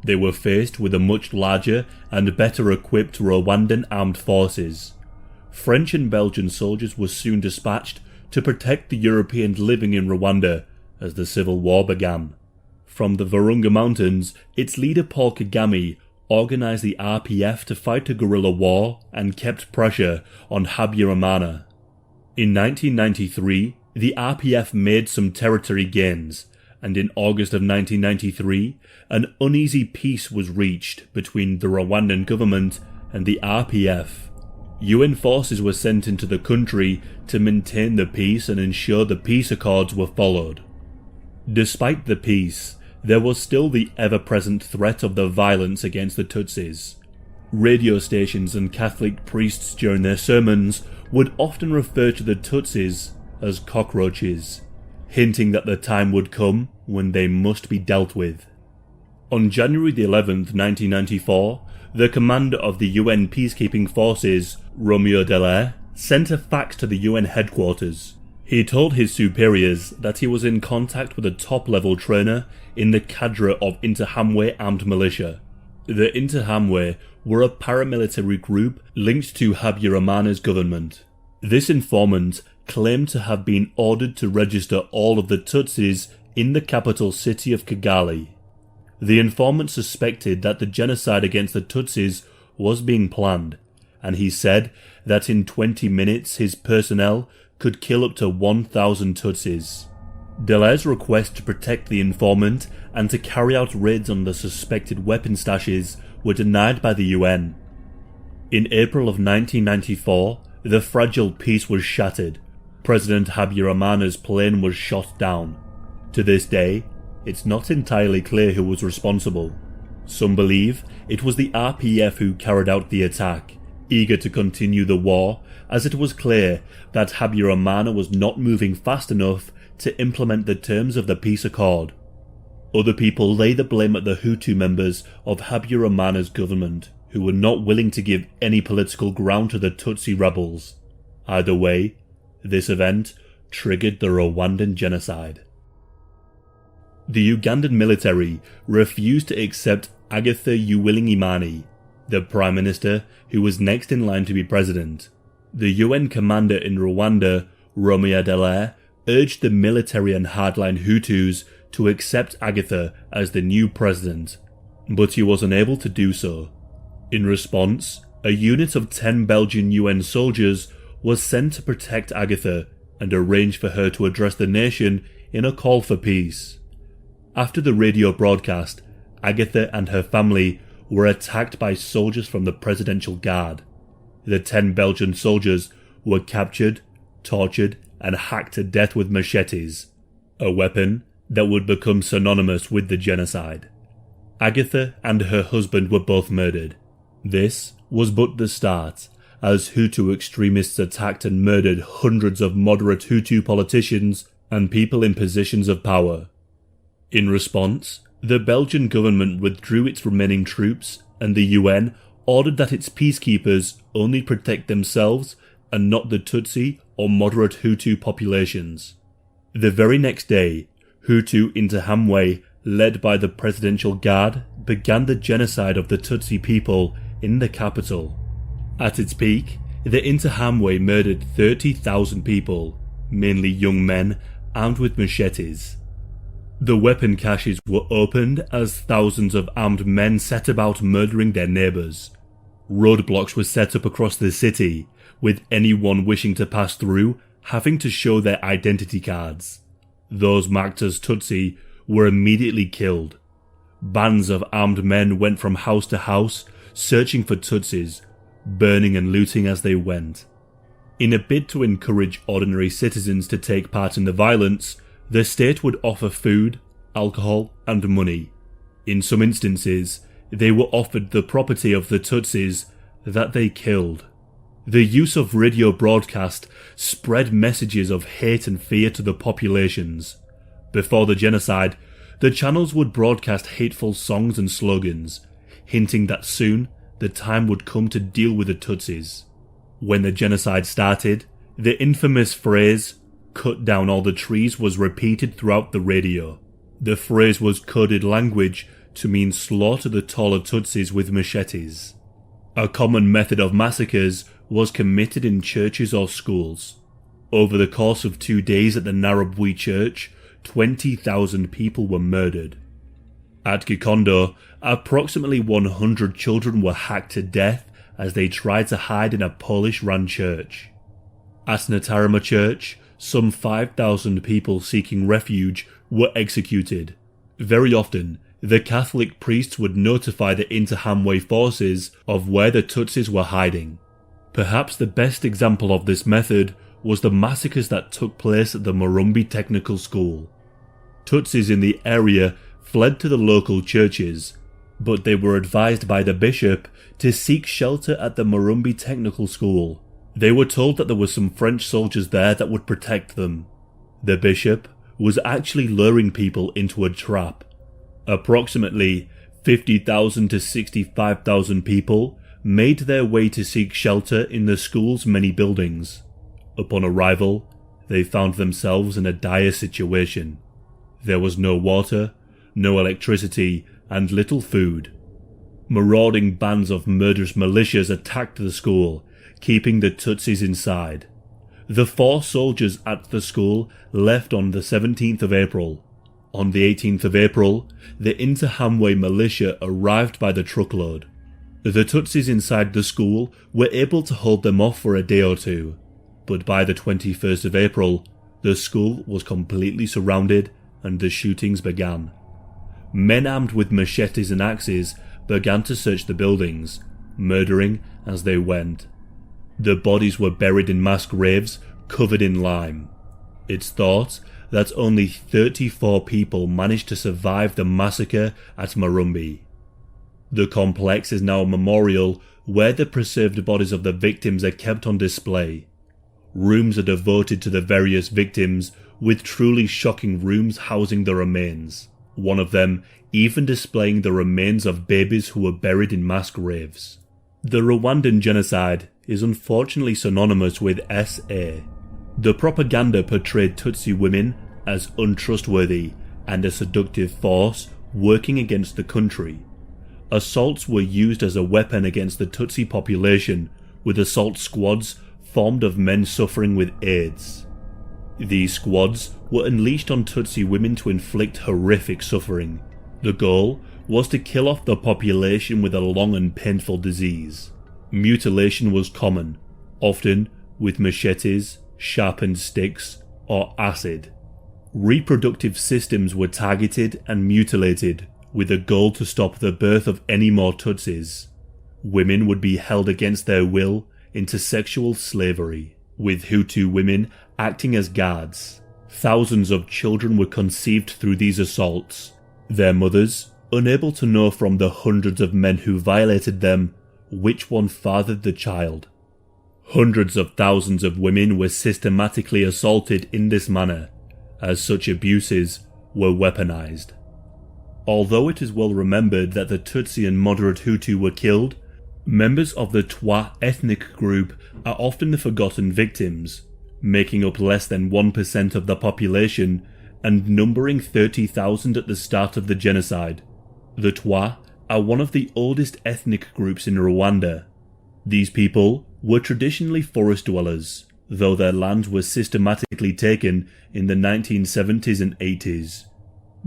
They were faced with a much larger and better equipped Rwandan armed forces. French and Belgian soldiers were soon dispatched to protect the Europeans living in Rwanda as the civil war began. From the Virunga Mountains, its leader Paul Kagame organised the RPF to fight a guerrilla war and kept pressure on Habyarimana. In 1993, the RPF made some territory gains, and in August of 1993, an uneasy peace was reached between the Rwandan government and the RPF. UN forces were sent into the country to maintain the peace and ensure the peace accords were followed. Despite the peace, there was still the ever-present threat of the violence against the Tutsis. Radio stations and Catholic priests during their sermons would often refer to the Tutsis as cockroaches, hinting that the time would come when they must be dealt with. On January the 11th, 1994, the commander of the UN peacekeeping forces, Romeo Dallaire, sent a fax to the UN headquarters. He told his superiors that he was in contact with a top-level trainer in the cadre of Interahamwe armed militia. The Interahamwe were a paramilitary group linked to Habyarimana's government. This informant claimed to have been ordered to register all of the Tutsis in the capital city of Kigali. The informant suspected that the genocide against the Tutsis was being planned, and he said that in 20 minutes his personnel could kill up to 1,000 Tutsis. Delaire's request to protect the informant and to carry out raids on the suspected weapon stashes were denied by the UN. In April of 1994, the fragile peace was shattered. President Habyarimana's plane was shot down. To this day, it's not entirely clear who was responsible. Some believe it was the RPF who carried out the attack, eager to continue the war, as it was clear that Habyarimana was not moving fast enough to implement the terms of the peace accord. Other people lay the blame at the Hutu members of Habyarimana's government, who were not willing to give any political ground to the Tutsi rebels. Either way, this event triggered the Rwandan genocide. The Ugandan military refused to accept Agatha Uwilingiyimana, the Prime Minister who was next in line to be president. The UN commander in Rwanda, Romeo Dallaire, urged the military and hardline Hutus to accept Agatha as the new president, but he was unable to do so. In response, a unit of 10 Belgian UN soldiers was sent to protect Agatha and arrange for her to address the nation in a call for peace. After the radio broadcast, Agatha and her family were attacked by soldiers from the Presidential Guard. The 10 Belgian soldiers were captured, tortured, and hacked to death with machetes, a weapon that would become synonymous with the genocide. Agatha and her husband were both murdered. This was but the start, as Hutu extremists attacked and murdered hundreds of moderate Hutu politicians and people in positions of power. In response, the Belgian government withdrew its remaining troops, and the UN ordered that its peacekeepers only protect themselves and not the Tutsi or moderate Hutu populations. The very next day, Hutu Interahamwe, led by the Presidential Guard, began the genocide of the Tutsi people in the capital. At its peak, the Interahamwe murdered 30,000 people, mainly young men armed with machetes. The weapon caches were opened as thousands of armed men set about murdering their neighbours. Roadblocks were set up across the city, with anyone wishing to pass through having to show their identity cards. Those marked as Tutsi were immediately killed. Bands of armed men went from house to house, searching for Tutsis, burning and looting as they went. In a bid to encourage ordinary citizens to take part in the violence, the state would offer food, alcohol, and money. In some instances, they were offered the property of the Tutsis that they killed. The use of radio broadcast spread messages of hate and fear to the populations. Before the genocide, the channels would broadcast hateful songs and slogans, hinting that soon the time would come to deal with the Tutsis. When the genocide started, the infamous phrase, "cut down all the trees," was repeated throughout the radio. The phrase was coded language to mean slaughter the taller Tutsis with machetes. A common method of massacres was committed in churches or schools. Over the course of 2 days at the Narabwi church, 20,000 people were murdered. At Gikondo, approximately 100 children were hacked to death as they tried to hide in a Polish-run church. At Natarama Church, some 5,000 people seeking refuge were executed. Very often, the Catholic priests would notify the Interahamwe forces of where the Tutsis were hiding. Perhaps the best example of this method was the massacres that took place at the Marumbi Technical School. Tutsis in the area fled to the local churches, but they were advised by the bishop to seek shelter at the Marumbi Technical School. They were told that there were some French soldiers there that would protect them. The bishop was actually luring people into a trap. Approximately 50,000 to 65,000 people made their way to seek shelter in the school's many buildings. Upon arrival, they found themselves in a dire situation. There was no water, no electricity, and little food. Marauding bands of murderous militias attacked the school, keeping the Tutsis inside. The 4 soldiers at the school left on the 17th of April. On the 18th of April, the Interahamwe militia arrived by the truckload. The Tutsis inside the school were able to hold them off for a day or two, but by the 21st of April, the school was completely surrounded and the shootings began. Men armed with machetes and axes began to search the buildings, murdering as they went. The bodies were buried in mass graves covered in lime. It's thought that only 34 people managed to survive the massacre at Marumbi. The complex is now a memorial where the preserved bodies of the victims are kept on display. Rooms are devoted to the various victims, with truly shocking rooms housing the remains, one of them even displaying the remains of babies who were buried in mass graves. The Rwandan genocide is unfortunately synonymous with SA. The propaganda portrayed Tutsi women as untrustworthy and a seductive force working against the country. Assaults were used as a weapon against the Tutsi population, with assault squads formed of men suffering with AIDS. These squads were unleashed on Tutsi women to inflict horrific suffering. The goal was to kill off the population with a long and painful disease. Mutilation was common, often with machetes, sharpened sticks, or acid. Reproductive systems were targeted and mutilated with a goal to stop the birth of any more Tutsis. Women would be held against their will into sexual slavery, with Hutu women acting as guards. Thousands of children were conceived through these assaults, their mothers unable to know from the hundreds of men who violated them which one fathered the child. Hundreds of thousands of women were systematically assaulted in this manner, as such abuses were weaponized. Although it is well remembered that the Tutsi and moderate Hutu were killed, members of the Twa ethnic group are often the forgotten victims, making up less than 1% of the population and numbering 30,000 at the start of the genocide. The Twa are one of the oldest ethnic groups in Rwanda. These people were traditionally forest dwellers, though their lands were systematically taken in the 1970s and 80s.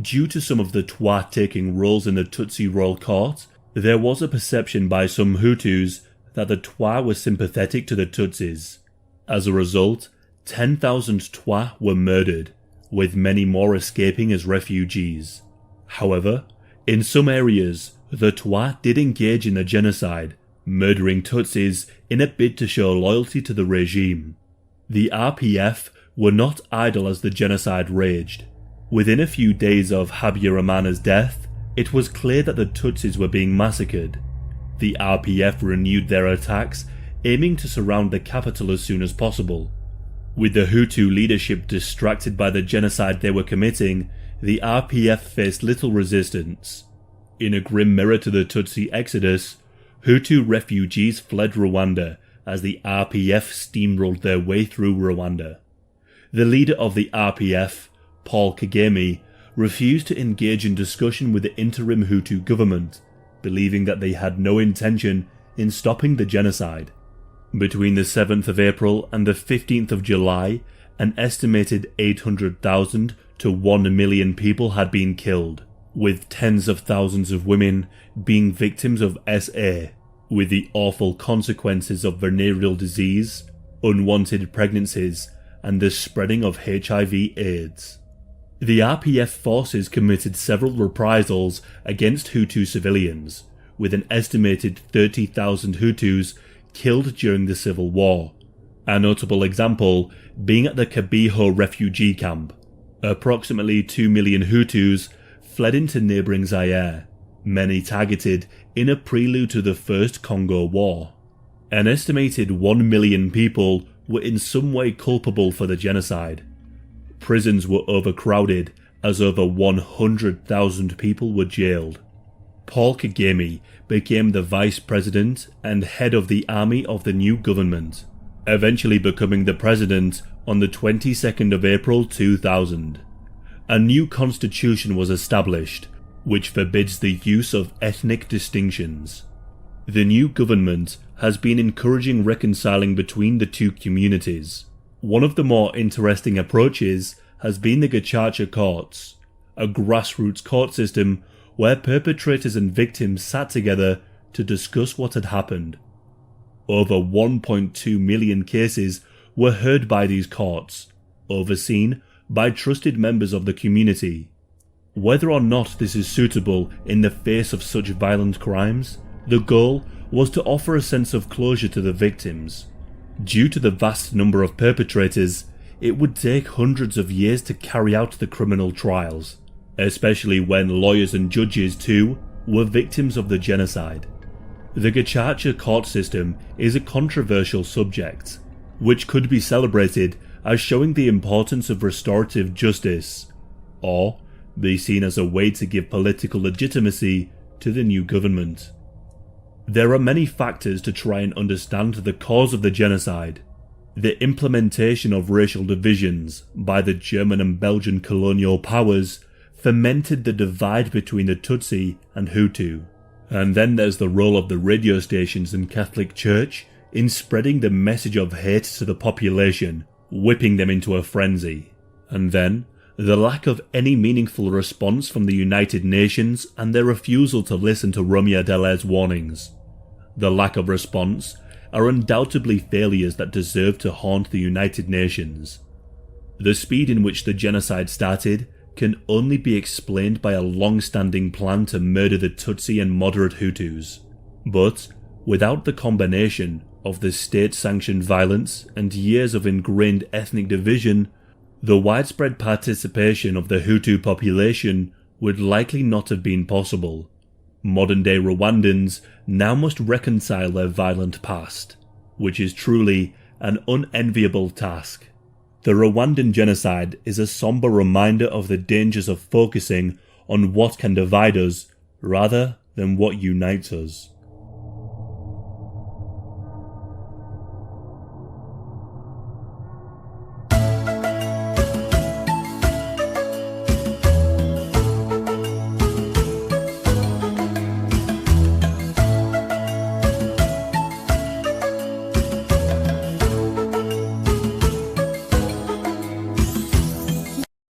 Due to some of the Twa taking roles in the Tutsi royal court, there was a perception by some Hutus that the Twa were sympathetic to the Tutsis. As a result, 10,000 Twa were murdered, with many more escaping as refugees. However, in some areas, the Twa did engage in the genocide, murdering Tutsis in a bid to show loyalty to the regime. The RPF were not idle as the genocide raged. Within a few days of Habyarimana's death, it was clear that the Tutsis were being massacred. The RPF renewed their attacks, aiming to surround the capital as soon as possible. With the Hutu leadership distracted by the genocide they were committing, the RPF faced little resistance. In a grim mirror to the Tutsi exodus, Hutu refugees fled Rwanda as the RPF steamrolled their way through Rwanda. The leader of the RPF, Paul Kagame, refused to engage in discussion with the interim Hutu government, believing that they had no intention in stopping the genocide. Between the 7th of April and the 15th of July, an estimated 800,000 to 1 million people had been killed, with tens of thousands of women being victims of SA, with the awful consequences of venereal disease, unwanted pregnancies, and the spreading of HIV/AIDS. The RPF forces committed several reprisals against Hutu civilians, with an estimated 30,000 Hutus killed during the civil war. A notable example being at the Kabiho refugee camp. Approximately 2 million Hutus fled into neighbouring Zaire, many targeted in a prelude to the First Congo War. An estimated 1 million people were in some way culpable for the genocide. Prisons were overcrowded as over 100,000 people were jailed. Paul Kagame became the vice president and head of the army of the new government, eventually becoming the president on the 22nd of April 2000. A new constitution was established, which forbids the use of ethnic distinctions. The new government has been encouraging reconciling between the two communities. One of the more interesting approaches has been the Gacaca courts, a grassroots court system where perpetrators and victims sat together to discuss what had happened. Over 1.2 million cases were heard by these courts, overseen by trusted members of the community. Whether or not this is suitable in the face of such violent crimes, the goal was to offer a sense of closure to the victims. Due to the vast number of perpetrators, it would take hundreds of years to carry out the criminal trials, especially when lawyers and judges too were victims of the genocide. The Gacaca court system is a controversial subject, which could be celebrated as showing the importance of restorative justice, or be seen as a way to give political legitimacy to the new government. There are many factors to try and understand the cause of the genocide. The implementation of racial divisions by the German and Belgian colonial powers fermented the divide between the Tutsi and Hutu. And then there's the role of the radio stations and Catholic Church in spreading the message of hate to the population, whipping them into a frenzy. And then, the lack of any meaningful response from the United Nations and their refusal to listen to Romeo Dallaire's warnings. The lack of response are undoubtedly failures that deserve to haunt the United Nations. The speed in which the genocide started can only be explained by a long-standing plan to murder the Tutsi and moderate Hutus. But without the combination of the state-sanctioned violence and years of ingrained ethnic division, the widespread participation of the Hutu population would likely not have been possible. Modern-day Rwandans now must reconcile their violent past, which is truly an unenviable task. The Rwandan genocide is a somber reminder of the dangers of focusing on what can divide us rather than what unites us.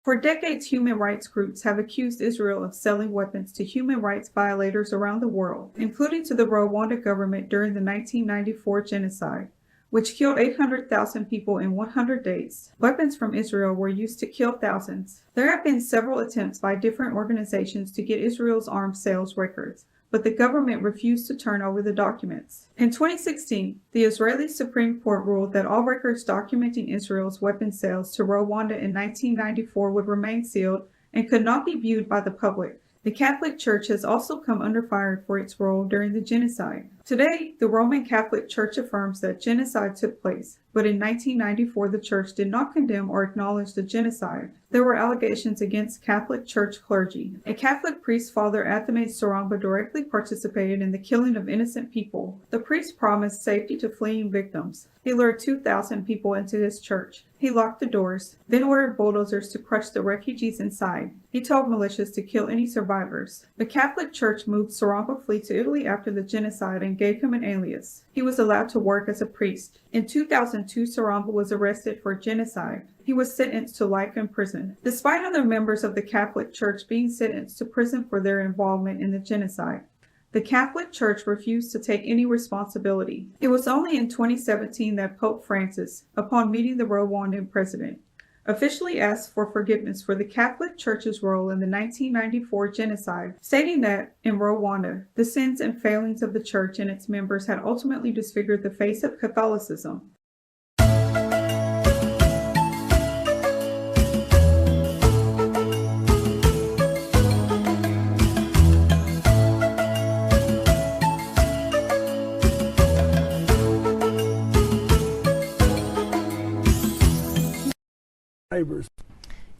For decades, human rights groups have accused Israel of selling weapons to human rights violators around the world, including to the Rwanda government during the 1994 genocide, which killed 800,000 people in 100 days. Weapons from Israel were used to kill thousands. There have been several attempts by different organizations to get Israel's arms sales records, but the government refused to turn over the documents. In 2016, the Israeli Supreme Court ruled that all records documenting Israel's weapon sales to Rwanda in 1994 would remain sealed and could not be viewed by the public. The Catholic Church has also come under fire for its role during the genocide. Today, the Roman Catholic Church affirms that genocide took place, but in 1994 the Church did not condemn or acknowledge the genocide. There were allegations against Catholic Church clergy. A Catholic priest, Father Athanase Saramba, directly participated in the killing of innocent people. The priest promised safety to fleeing victims. He lured 2,000 people into his church. He locked the doors, then ordered bulldozers to crush the refugees inside. He told militias to kill any survivors. The Catholic Church moved Saramba flee to Italy after the genocide and gave him an alias. He was allowed to work as a priest. In 2002, Saramba was arrested for genocide. He was sentenced to life in prison, despite other members of the Catholic Church being sentenced to prison for their involvement in the genocide. The Catholic Church refused to take any responsibility. It was only in 2017 that Pope Francis, upon meeting the Rwandan president, officially asked for forgiveness for the Catholic Church's role in the 1994 genocide, stating that, in Rwanda, the sins and failings of the Church and its members had ultimately disfigured the face of Catholicism.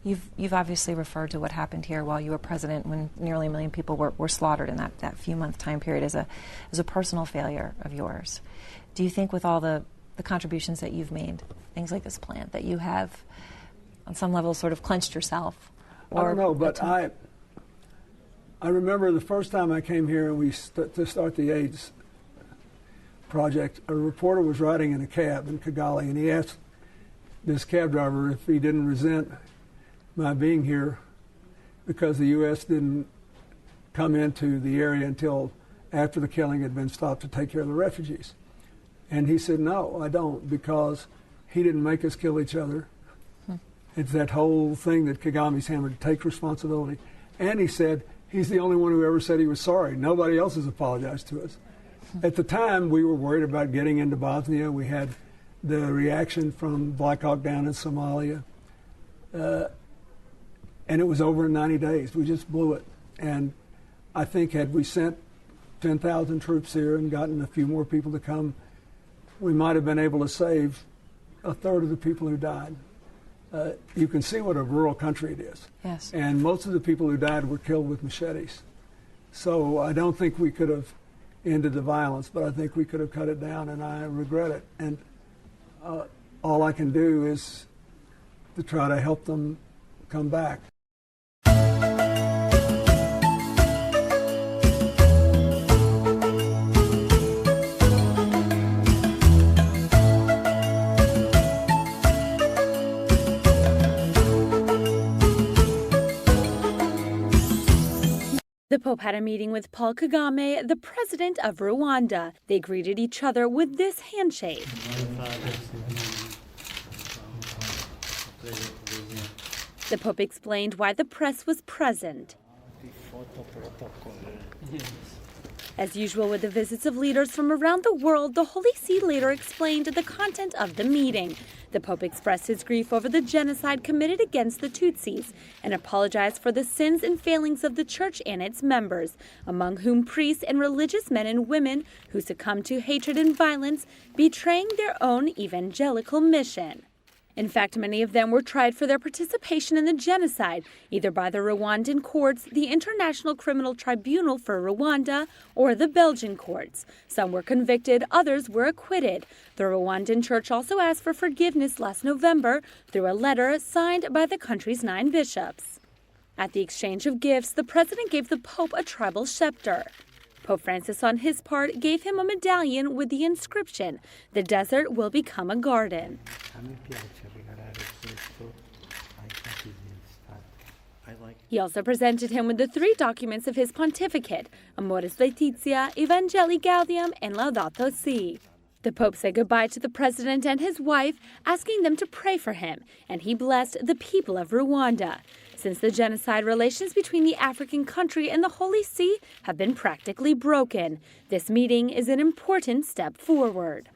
You've obviously referred to what happened here while you were president, when nearly 1 million people were slaughtered in that few-month time period, as a personal failure of yours. Do you think, with all the contributions that you've made, things like this plant, that you have, on some level, sort of clenched yourself? I don't know, but I remember the first time I came here and we to start the AIDS project, a reporter was riding in a cab in Kigali, and he asked this cab driver if he didn't resent my being here because the U.S. didn't come into the area until after the killing had been stopped to take care of the refugees. And he said, no, I don't, because he didn't make us kill each other. It's that whole thing that Kagame's hammered, take responsibility. And he said, he's the only one who ever said he was sorry. Nobody else has apologized to us. At the time, we were worried about getting into Bosnia. We had the reaction from Black Hawk down in Somalia. And it was over in 90 days. We just blew it. And I think had we sent 10,000 troops here and gotten a few more people to come, we might have been able to save a third of the people who died. You can see what a rural country it is. Yes. And most of the people who died were killed with machetes. So I don't think we could have ended the violence, but I think we could have cut it down, and I regret it. And all I can do is to try to help them come back. The Pope had a meeting with Paul Kagame, the president of Rwanda. They greeted each other with this handshake. The Pope explained why the press was present. As usual with the visits of leaders from around the world, the Holy See later explained the content of the meeting. The Pope expressed his grief over the genocide committed against the Tutsis and apologized for the sins and failings of the Church and its members, among whom priests and religious men and women who succumbed to hatred and violence, betraying their own evangelical mission. In fact, many of them were tried for their participation in the genocide, either by the Rwandan courts, the International Criminal Tribunal for Rwanda, or the Belgian courts. Some were convicted, others were acquitted. The Rwandan Church also asked for forgiveness last November through a letter signed by the country's 9 bishops. At the exchange of gifts, the president gave the Pope a tribal scepter. Pope Francis, on his part, gave him a medallion with the inscription, "The desert will become a garden." He also presented him with the 3 documents of his pontificate, Amoris Laetitia, Evangelii Gaudium, and Laudato Si. The Pope said goodbye to the president and his wife, asking them to pray for him, and he blessed the people of Rwanda. Since the genocide, relations between the African country and the Holy See have been practically broken. This meeting is an important step forward.